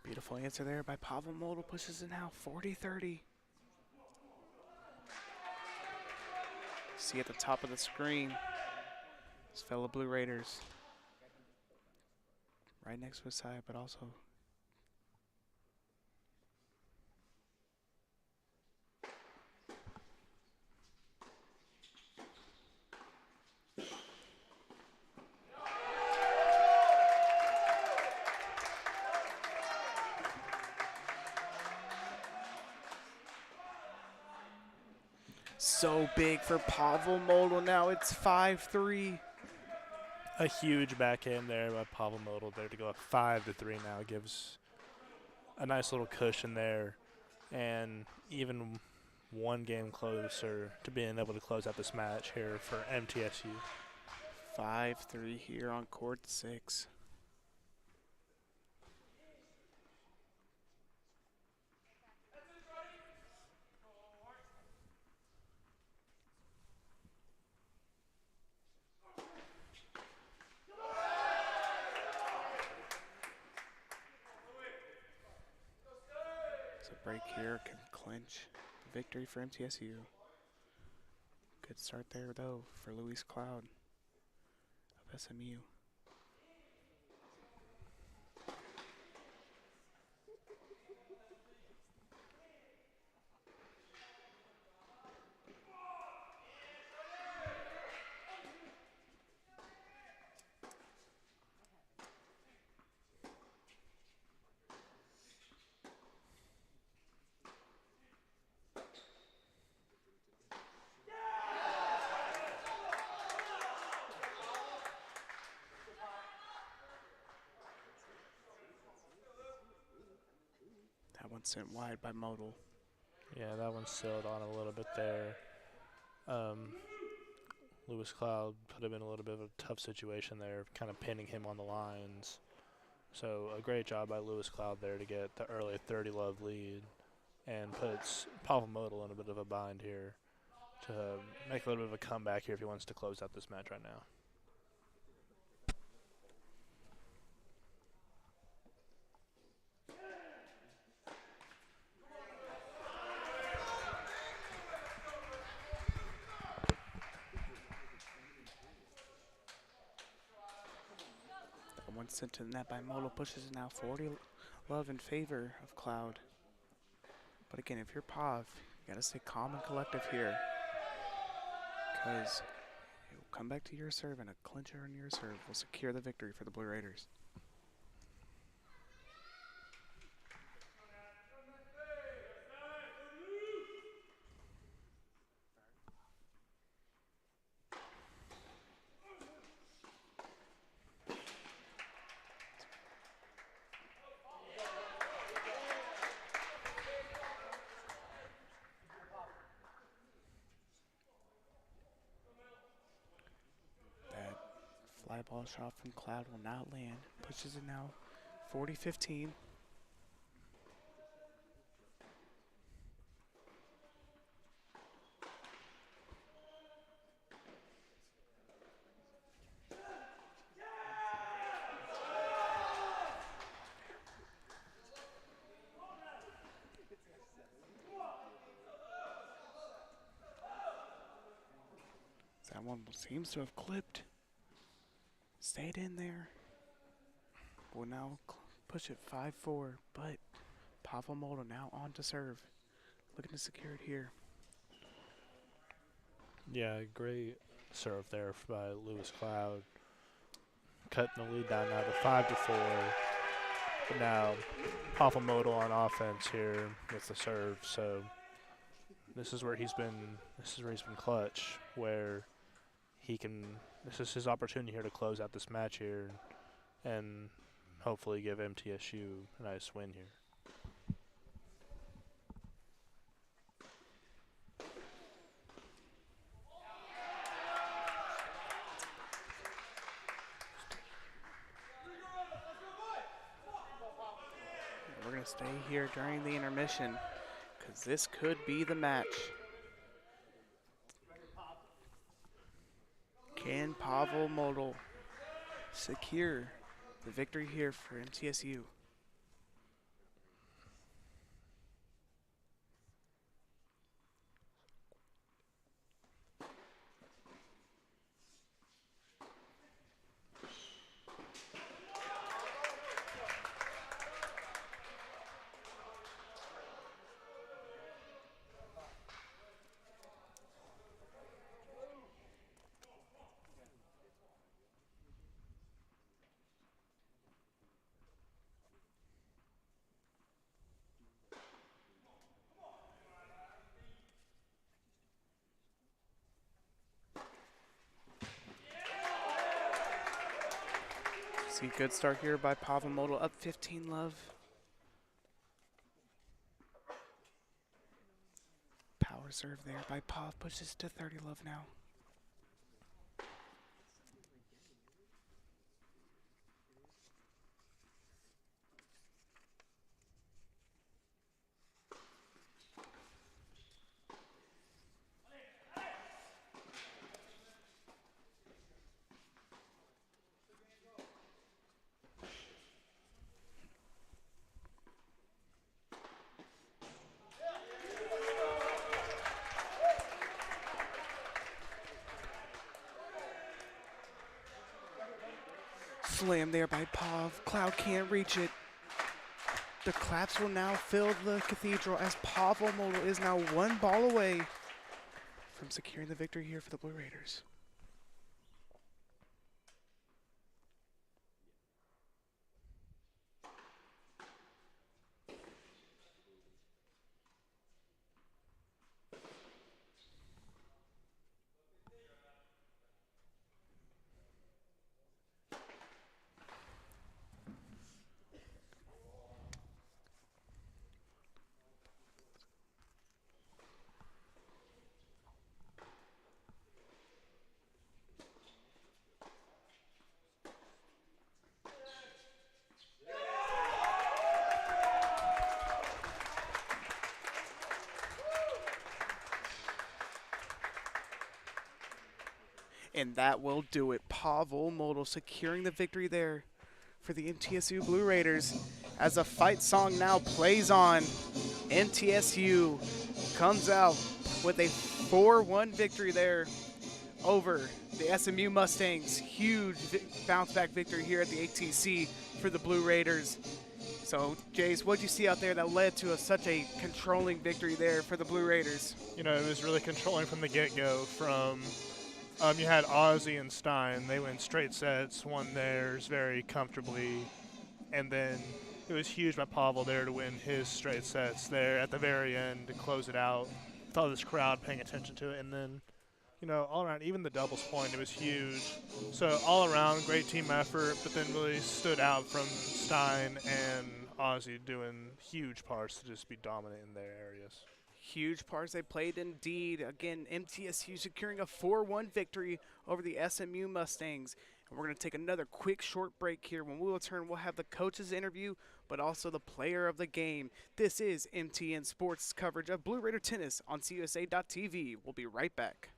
Beautiful answer there by Pavel Moldal, pushes it now 40-30. See at the top of the screen, his fellow Blue Raiders right next to his side, but also So big for Pavel Model now. It's 5-3. A huge backhand there by Pavel Model there to go up 5-3 now. Gives a nice little cushion there, and even one game closer to being able to close out this match here for MTSU. 5-3 here on court 6. So break here can clinch the victory for MTSU. Good start there though for Luis Cloud of SMU. That one sent wide by Modal. Yeah, that one sailed on a little bit there. Lewis Cloud put him in a little bit of a tough situation there, kind of pinning him on the lines. So a great job by Lewis Cloud there to get the early 30-love lead and puts Pavel Modal in a bit of a bind here to make a little bit of a comeback here if he wants to close out this match right now. One sent to the net by Modal pushes it now 40-love in favor of Cloud. But again, if you're Pav, you gotta stay calm and collective here, because it will come back to your serve, and a clincher on your serve will secure the victory for the Blue Raiders. Fly ball shot from Cloud will not land. Pushes it now 40-15. That one seems to have clipped. Stayed in there. Will now push it 5-4, but Pavel Modal now on to serve. Looking to secure it here. Yeah, great serve there by Lewis Cloud. Cutting the lead down now to 5-4. But now Pavel Modal on offense here with the serve. So this is where he's been clutch, where he can, this is his opportunity here to close out this match here and hopefully give MTSU a nice win here. We're going to stay here during the intermission, because this could be the match. Can Pavel Modal secure the victory here for MTSU? See, good start here by Pavel Model, up 15 love. Power serve there by Pav, pushes to 30 love now. Slam there by Pav. Cloud can't reach it. The claps will now fill the cathedral as Pavel Model is now one ball away from securing the victory here for the Blue Raiders. And that will do it. Pavel Model securing the victory there for the MTSU Blue Raiders. As a fight song now plays on, MTSU comes out with a 4-1 victory there over the SMU Mustangs. Huge bounce back victory here at the ATC for the Blue Raiders. So, Jace, what did you see out there that led to such a controlling victory there for the Blue Raiders? You know, it was really controlling from the get-go. From you had Ozzy and Stein. They went straight sets, won theirs very comfortably. And then it was huge by Pavel there to win his straight sets there at the very end to close it out. Saw this crowd paying attention to it. And then, you know, all around, even the doubles point, it was huge. So all around, great team effort, but then really stood out from Stein and Ozzy doing huge parts to just be dominant in their areas. Huge parts they played indeed. Again, MTSU securing a 4-1 victory over the SMU Mustangs. And we're going to take another quick short break here. When we return, we'll have the coaches interview, but also the player of the game. This is MTN Sports coverage of Blue Raider tennis on CUSA.TV. We'll be right back.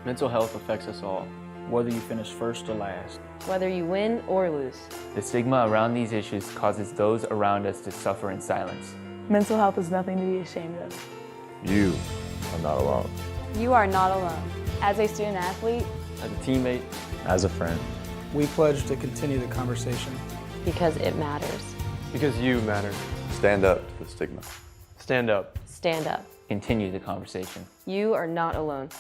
Mental health affects us all, whether you finish first or last. Whether you win or lose. The stigma around these issues causes those around us to suffer in silence. Mental health is nothing to be ashamed of. You are not alone. You are not alone. As a student athlete, As a teammate, As a friend, We pledge to continue the conversation. because it matters. because you matter. stand up to the stigma. Stand up. Stand up. Continue the conversation. You are not alone.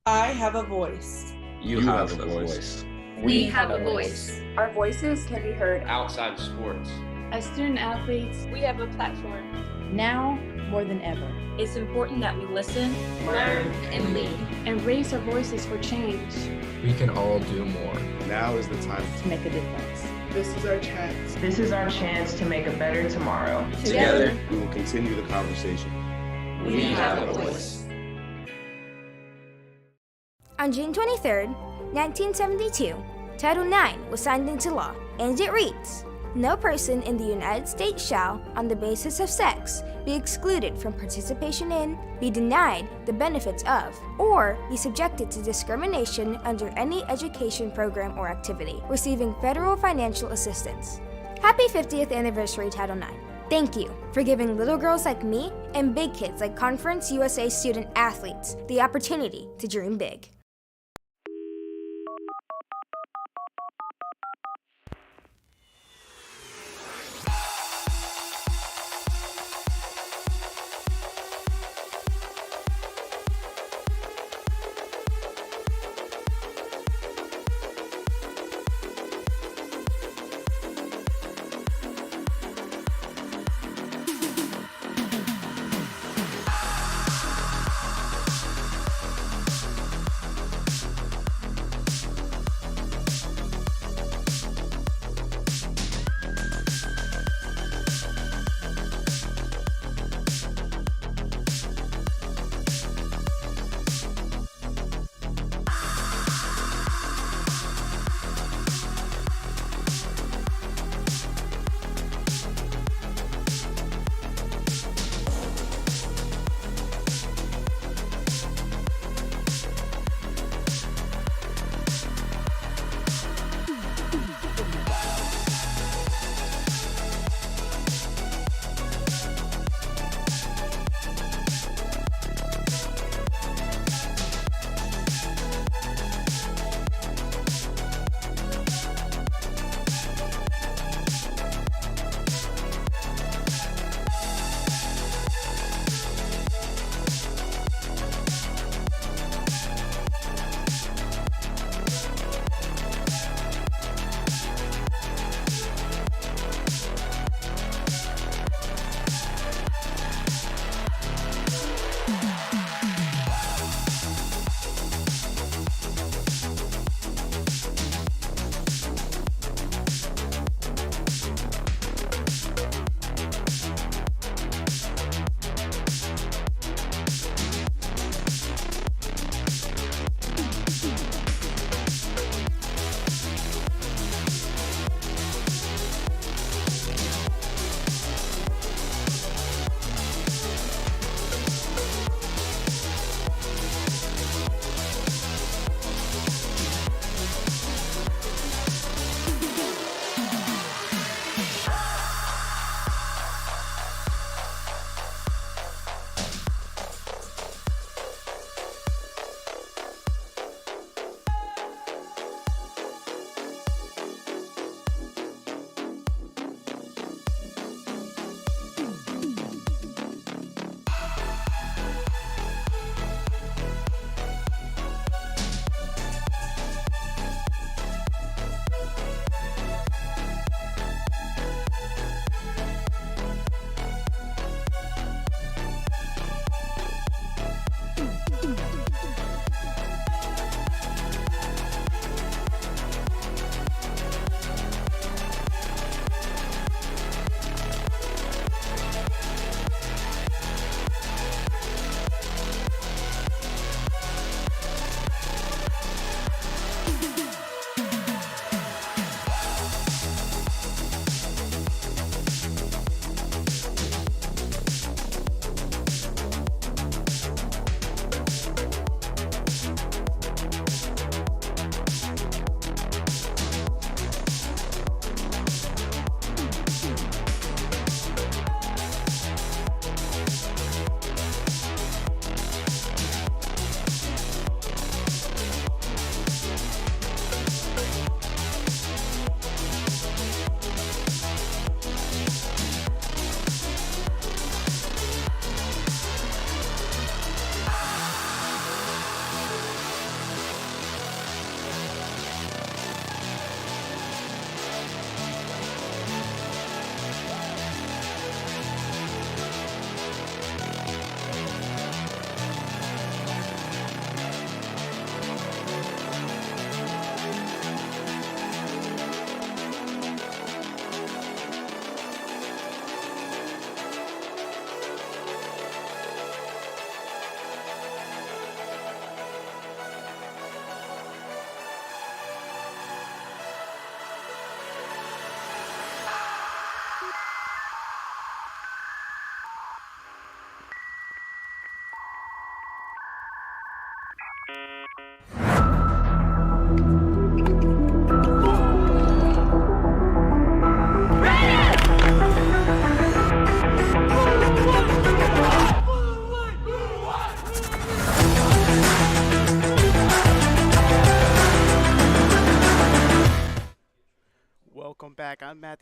I have a voice. You have a voice. We have a voice. Our voices can be heard. Outside of sports. As student athletes, We have a platform. now more than ever, It's important that we listen, learn, and lead. and raise our voices for change We can all do more. Now is the time. to make a difference. This is our chance. This is our chance to make a better tomorrow. Together, We will continue the conversation. we have a voice. On June 23, 1972, Title IX was signed into law, and it reads, "No person in the United States shall, on the basis of sex, be excluded from participation in, be denied the benefits of, or be subjected to discrimination under any education program or activity, receiving federal financial assistance." Happy 50th anniversary, Title IX. Thank you for giving little girls like me and big kids like Conference USA student athletes the opportunity to dream big.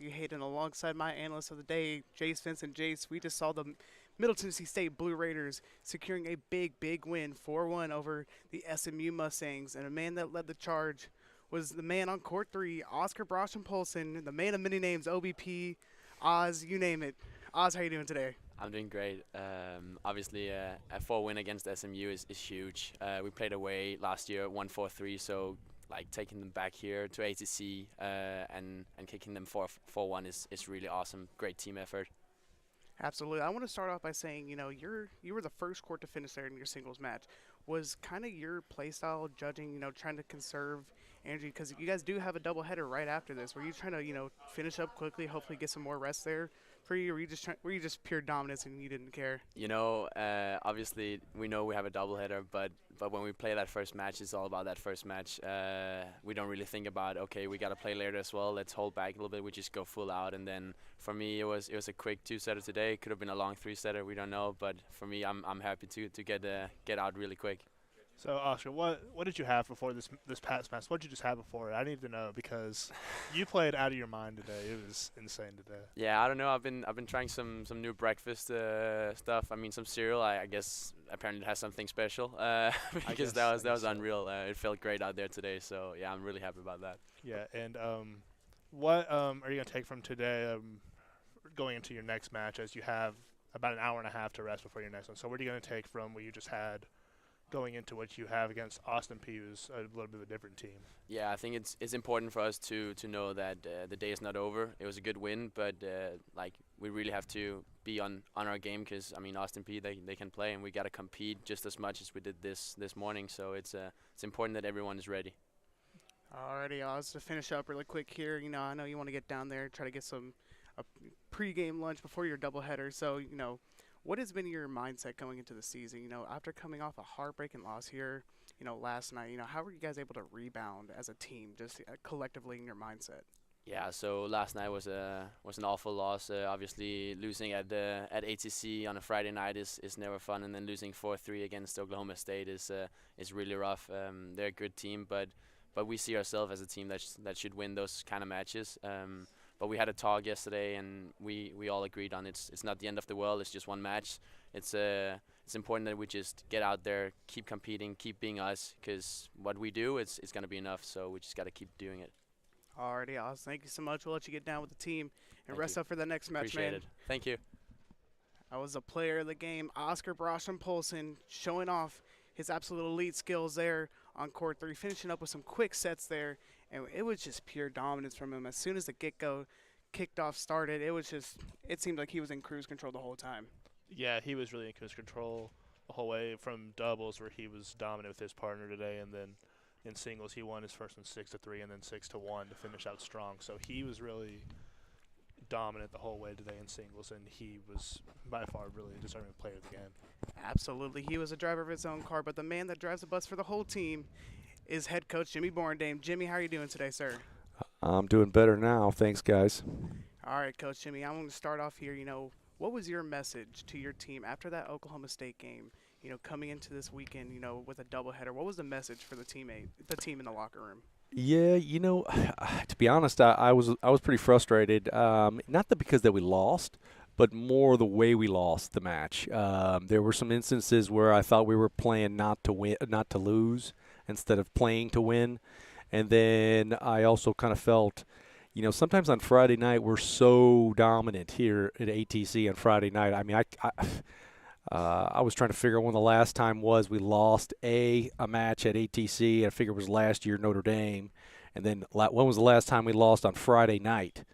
Matthew Hayden, alongside my analyst of the day, Jace Vincent. Jace, we just saw the Middle Tennessee State Blue Raiders securing a big win, 4-1 over the SMU Mustangs, and a man that led the charge was the man on court 3, Oscar Broschen-Polson, the man of many names, OBP, Oz, you name it. Oz, how you doing today? I'm doing great. Obviously, a 4 win against SMU is huge. We played away last year, 1-4-3, so like taking them back here to ATC and kicking them 4-1 is really awesome. Great team effort. Absolutely. I want to start off by saying, you were the first court to finish there in your singles match. Was kind of your play style judging, trying to conserve energy, because you guys do have a doubleheader right after this. Were you trying to, finish up quickly, hopefully get some more rest there for you, or were you just pure dominance and you didn't care? Obviously we know we have a doubleheader, but when we play that first match, it's all about that first match. We don't really think about, okay, we got to play later as well. Let's hold back a little bit. We just go full out. And then for me, it was a quick 2-setter today. It could have been a long 3-setter. We don't know. But for me, I'm happy to get out really quick. So, Oscar, what did you have before this past match? What did you just have before it? I need to know, because you played out of your mind today. It was insane today. Yeah, I don't know. I've been trying some new breakfast stuff. I mean, some cereal. I guess apparently it has something special because that was unreal. It felt great out there today. So yeah, I'm really happy about that. Yeah, and what are you gonna take from today, going into your next match, as you have about an hour and a half to rest before your next one? So what are you gonna take from what you just had, going into what you have against Austin Peay, who's a little bit of a different team? Yeah, I think it's important for us to know that the day is not over. It was a good win, but we really have to be on our game, because I mean, Austin Peay, they can play, and we got to compete just as much as we did this morning. So it's important that everyone is ready. Alrighty, Oz, to finish up really quick here. I know you want to get down there, try to get a pre-game lunch before your doubleheader. So what has been your mindset going into the season? After coming off a heartbreaking loss here, last night, how were you guys able to rebound as a team, just collectively in your mindset? Yeah, so last night was an awful loss. Obviously, losing at ATC on a Friday night is never fun, and then losing 4-3 against Oklahoma State is really rough. They're a good team, but we see ourselves as a team that should win those kind of matches. But we had a talk yesterday, and we all agreed on it's not the end of the world. It's just one match. It's important that we just get out there, keep competing, keep being us, because what we do, it's going to be enough. So we just got to keep doing it. Alrighty, Oz. Thank you so much. We'll let you get down with the team and rest you. up for the next match, Appreciate man. it. Thank you. I was a player of the game, Oscar Broschen-Polson, showing off his absolute elite skills there on court 3, finishing up with some quick sets there, and it was just pure dominance from him. As soon as the get-go kickoff started, it seemed like he was in cruise control the whole time. Yeah, he was really in cruise control the whole way from doubles, where he was dominant with his partner today, and then in singles he won his first one 6-3 and then 6-1 to finish out strong. So he was really dominant the whole way today in singles, and he was by far really a deserving player of the game. Absolutely. He was a driver of his own car, but the man that drives the bus for the whole team is head coach Jimmy Borendame. Jimmy, how are you doing today, sir? I'm doing better now. Thanks, guys. All right, Coach Jimmy, I'm going to start off here. What was your message to your team after that Oklahoma State game? Coming into this weekend, with a doubleheader, what was the message for the team in the locker room? Yeah, to be honest, I was pretty frustrated. Not because that we lost, but more the way we lost the match. There were some instances where I thought we were playing not to lose, instead of playing to win. And then I also kind of felt, sometimes on Friday night we're so dominant here at ATC on Friday night. I mean, I was trying to figure out when the last time was we lost a match at ATC. I figured it was last year, Notre Dame. And then when was the last time we lost on Friday night?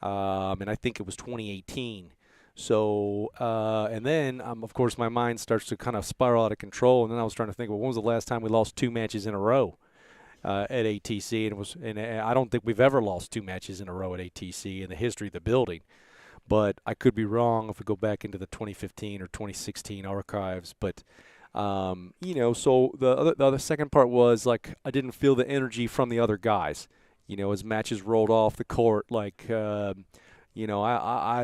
And I think it was 2018. So, and then, of course, my mind starts to kind of spiral out of control. And then I was trying to think, well, when was the last time we lost 2 matches in a row at ATC? And I don't think we've ever lost 2 matches in a row at ATC in the history of the building. But I could be wrong if we go back into the 2015 or 2016 archives. But, so the other second part was, like, I didn't feel the energy from the other guys. As matches rolled off the court, I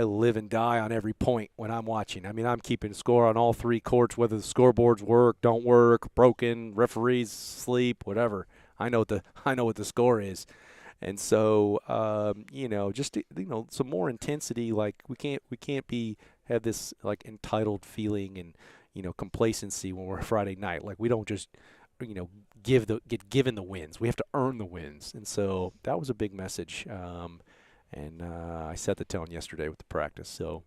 live and die on every point when I'm watching. I mean, I'm keeping score on all 3 courts, whether the scoreboards work, don't work, broken, referees sleep, whatever. I know what the score is. And so, just some more intensity. Like we can't have this like entitled feeling and complacency when we're Friday night. Like we don't just get given the wins. We have to earn the wins. And so that was a big message. And I set the tone yesterday with the practice. So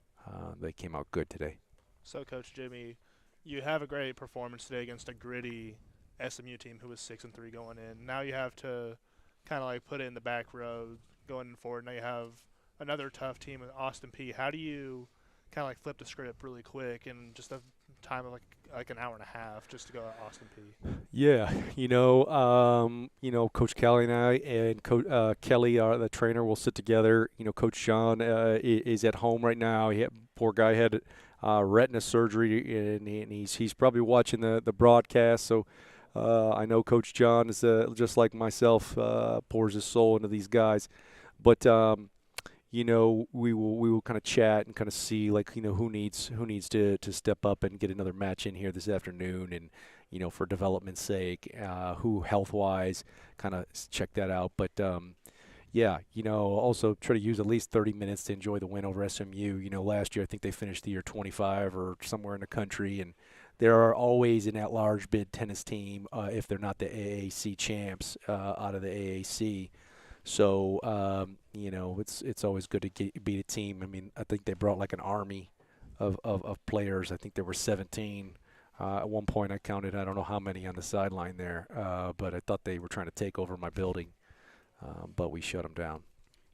they came out good today. So, Coach Jimmy, you have a great performance today against a gritty SMU team who was 6-3 going in. Now you have to kind of like put it in the back row going forward. Now you have another tough team in Austin P. How do you kind of like flip the script really quick in just a time of like an hour and a half just to go to Austin P? Yeah, Coach Kelly and I and Kelly, the trainer, will sit together. Coach Sean is at home right now. Poor guy had retina surgery, and he's probably watching the broadcast. So I know Coach John is just like myself, pours his soul into these guys. But we will kind of chat and kind of see who needs to step up and get another match in here this afternoon, and for development's sake, who health-wise, kind of check that out. But also try to use at least 30 minutes to enjoy the win over SMU. Last year I think they finished the year 25 or somewhere in the country, and there are always an at-large bid tennis team if they're not the AAC champs out of the AAC. So it's always good to beat a team. I mean, I think they brought like an army of players. I think there were 17. At one point I counted, I don't know how many on the sideline there, but I thought they were trying to take over my building, but we shut them down.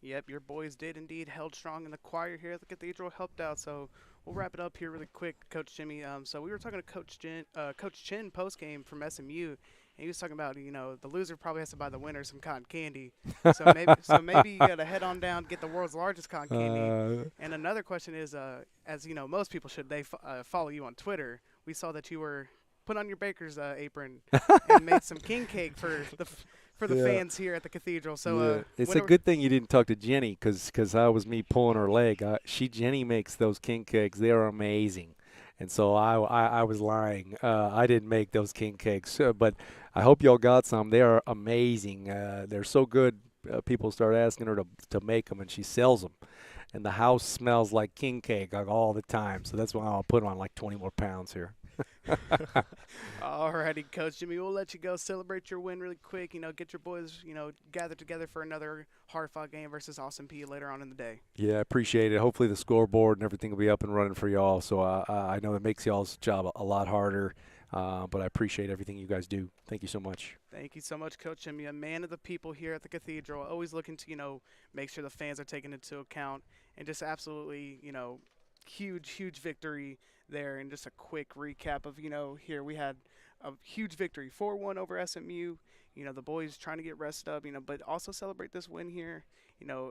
Yep, your boys did indeed held strong, and the choir here at the Cathedral helped out. So we'll wrap it up here really quick, Coach Jimmy. So we were talking to Coach Chin post-game from SMU, and he was talking about, the loser probably has to buy the winner some cotton candy. So maybe you got to head on down, get the world's largest cotton candy. And another question is, as most people should, they follow you on Twitter. We saw that you were put on your baker's apron and made some king cake for the fans here at the Cathedral. So it's a good thing you didn't talk to Jenny, because that was me pulling her leg. Jenny makes those king cakes. They are amazing. And so I was lying. I didn't make those king cakes, but I hope y'all got some. They are amazing. They're so good. People start asking her to make them, and she sells them. And the house smells like king cake all the time. So that's why I'll put on like 20 more pounds here. Alrighty, Coach Jimmy, we'll let you go celebrate your win really quick. Get your boys, gathered together for another hard-fought game versus Austin P later on in the day. Yeah, I appreciate it. Hopefully the scoreboard and everything will be up and running for y'all. So I know it makes y'all's job a lot harder, but I appreciate everything you guys do. Thank you so much. Thank you so much, Coach Jimmy, a man of the people here at the Cathedral, always looking to, make sure the fans are taken into account, and just absolutely, huge victory there. And just a quick recap of, here we had a huge victory, 4-1 over SMU. The boys trying to get rest up, but also celebrate this win here,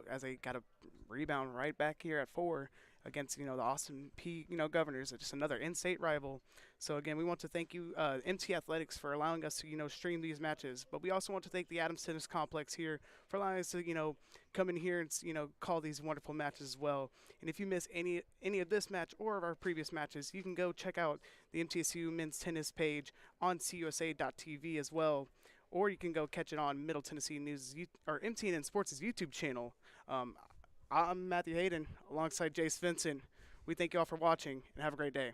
as they got a rebound right back here at 4 against, the Austin P, Governors, just another in-state rival. So, again, we want to thank you, MT Athletics, for allowing us to, stream these matches. But we also want to thank the Adams Tennis Complex here for allowing us to, come in here and, call these wonderful matches as well. And if you miss any of this match or of our previous matches, you can go check out the MTSU men's tennis page on cusa.tv as well. Or you can go catch it on Middle Tennessee News or MTN Sports' YouTube channel. I'm Matthew Hayden alongside Jace Vincent. We thank you all for watching, and have a great day.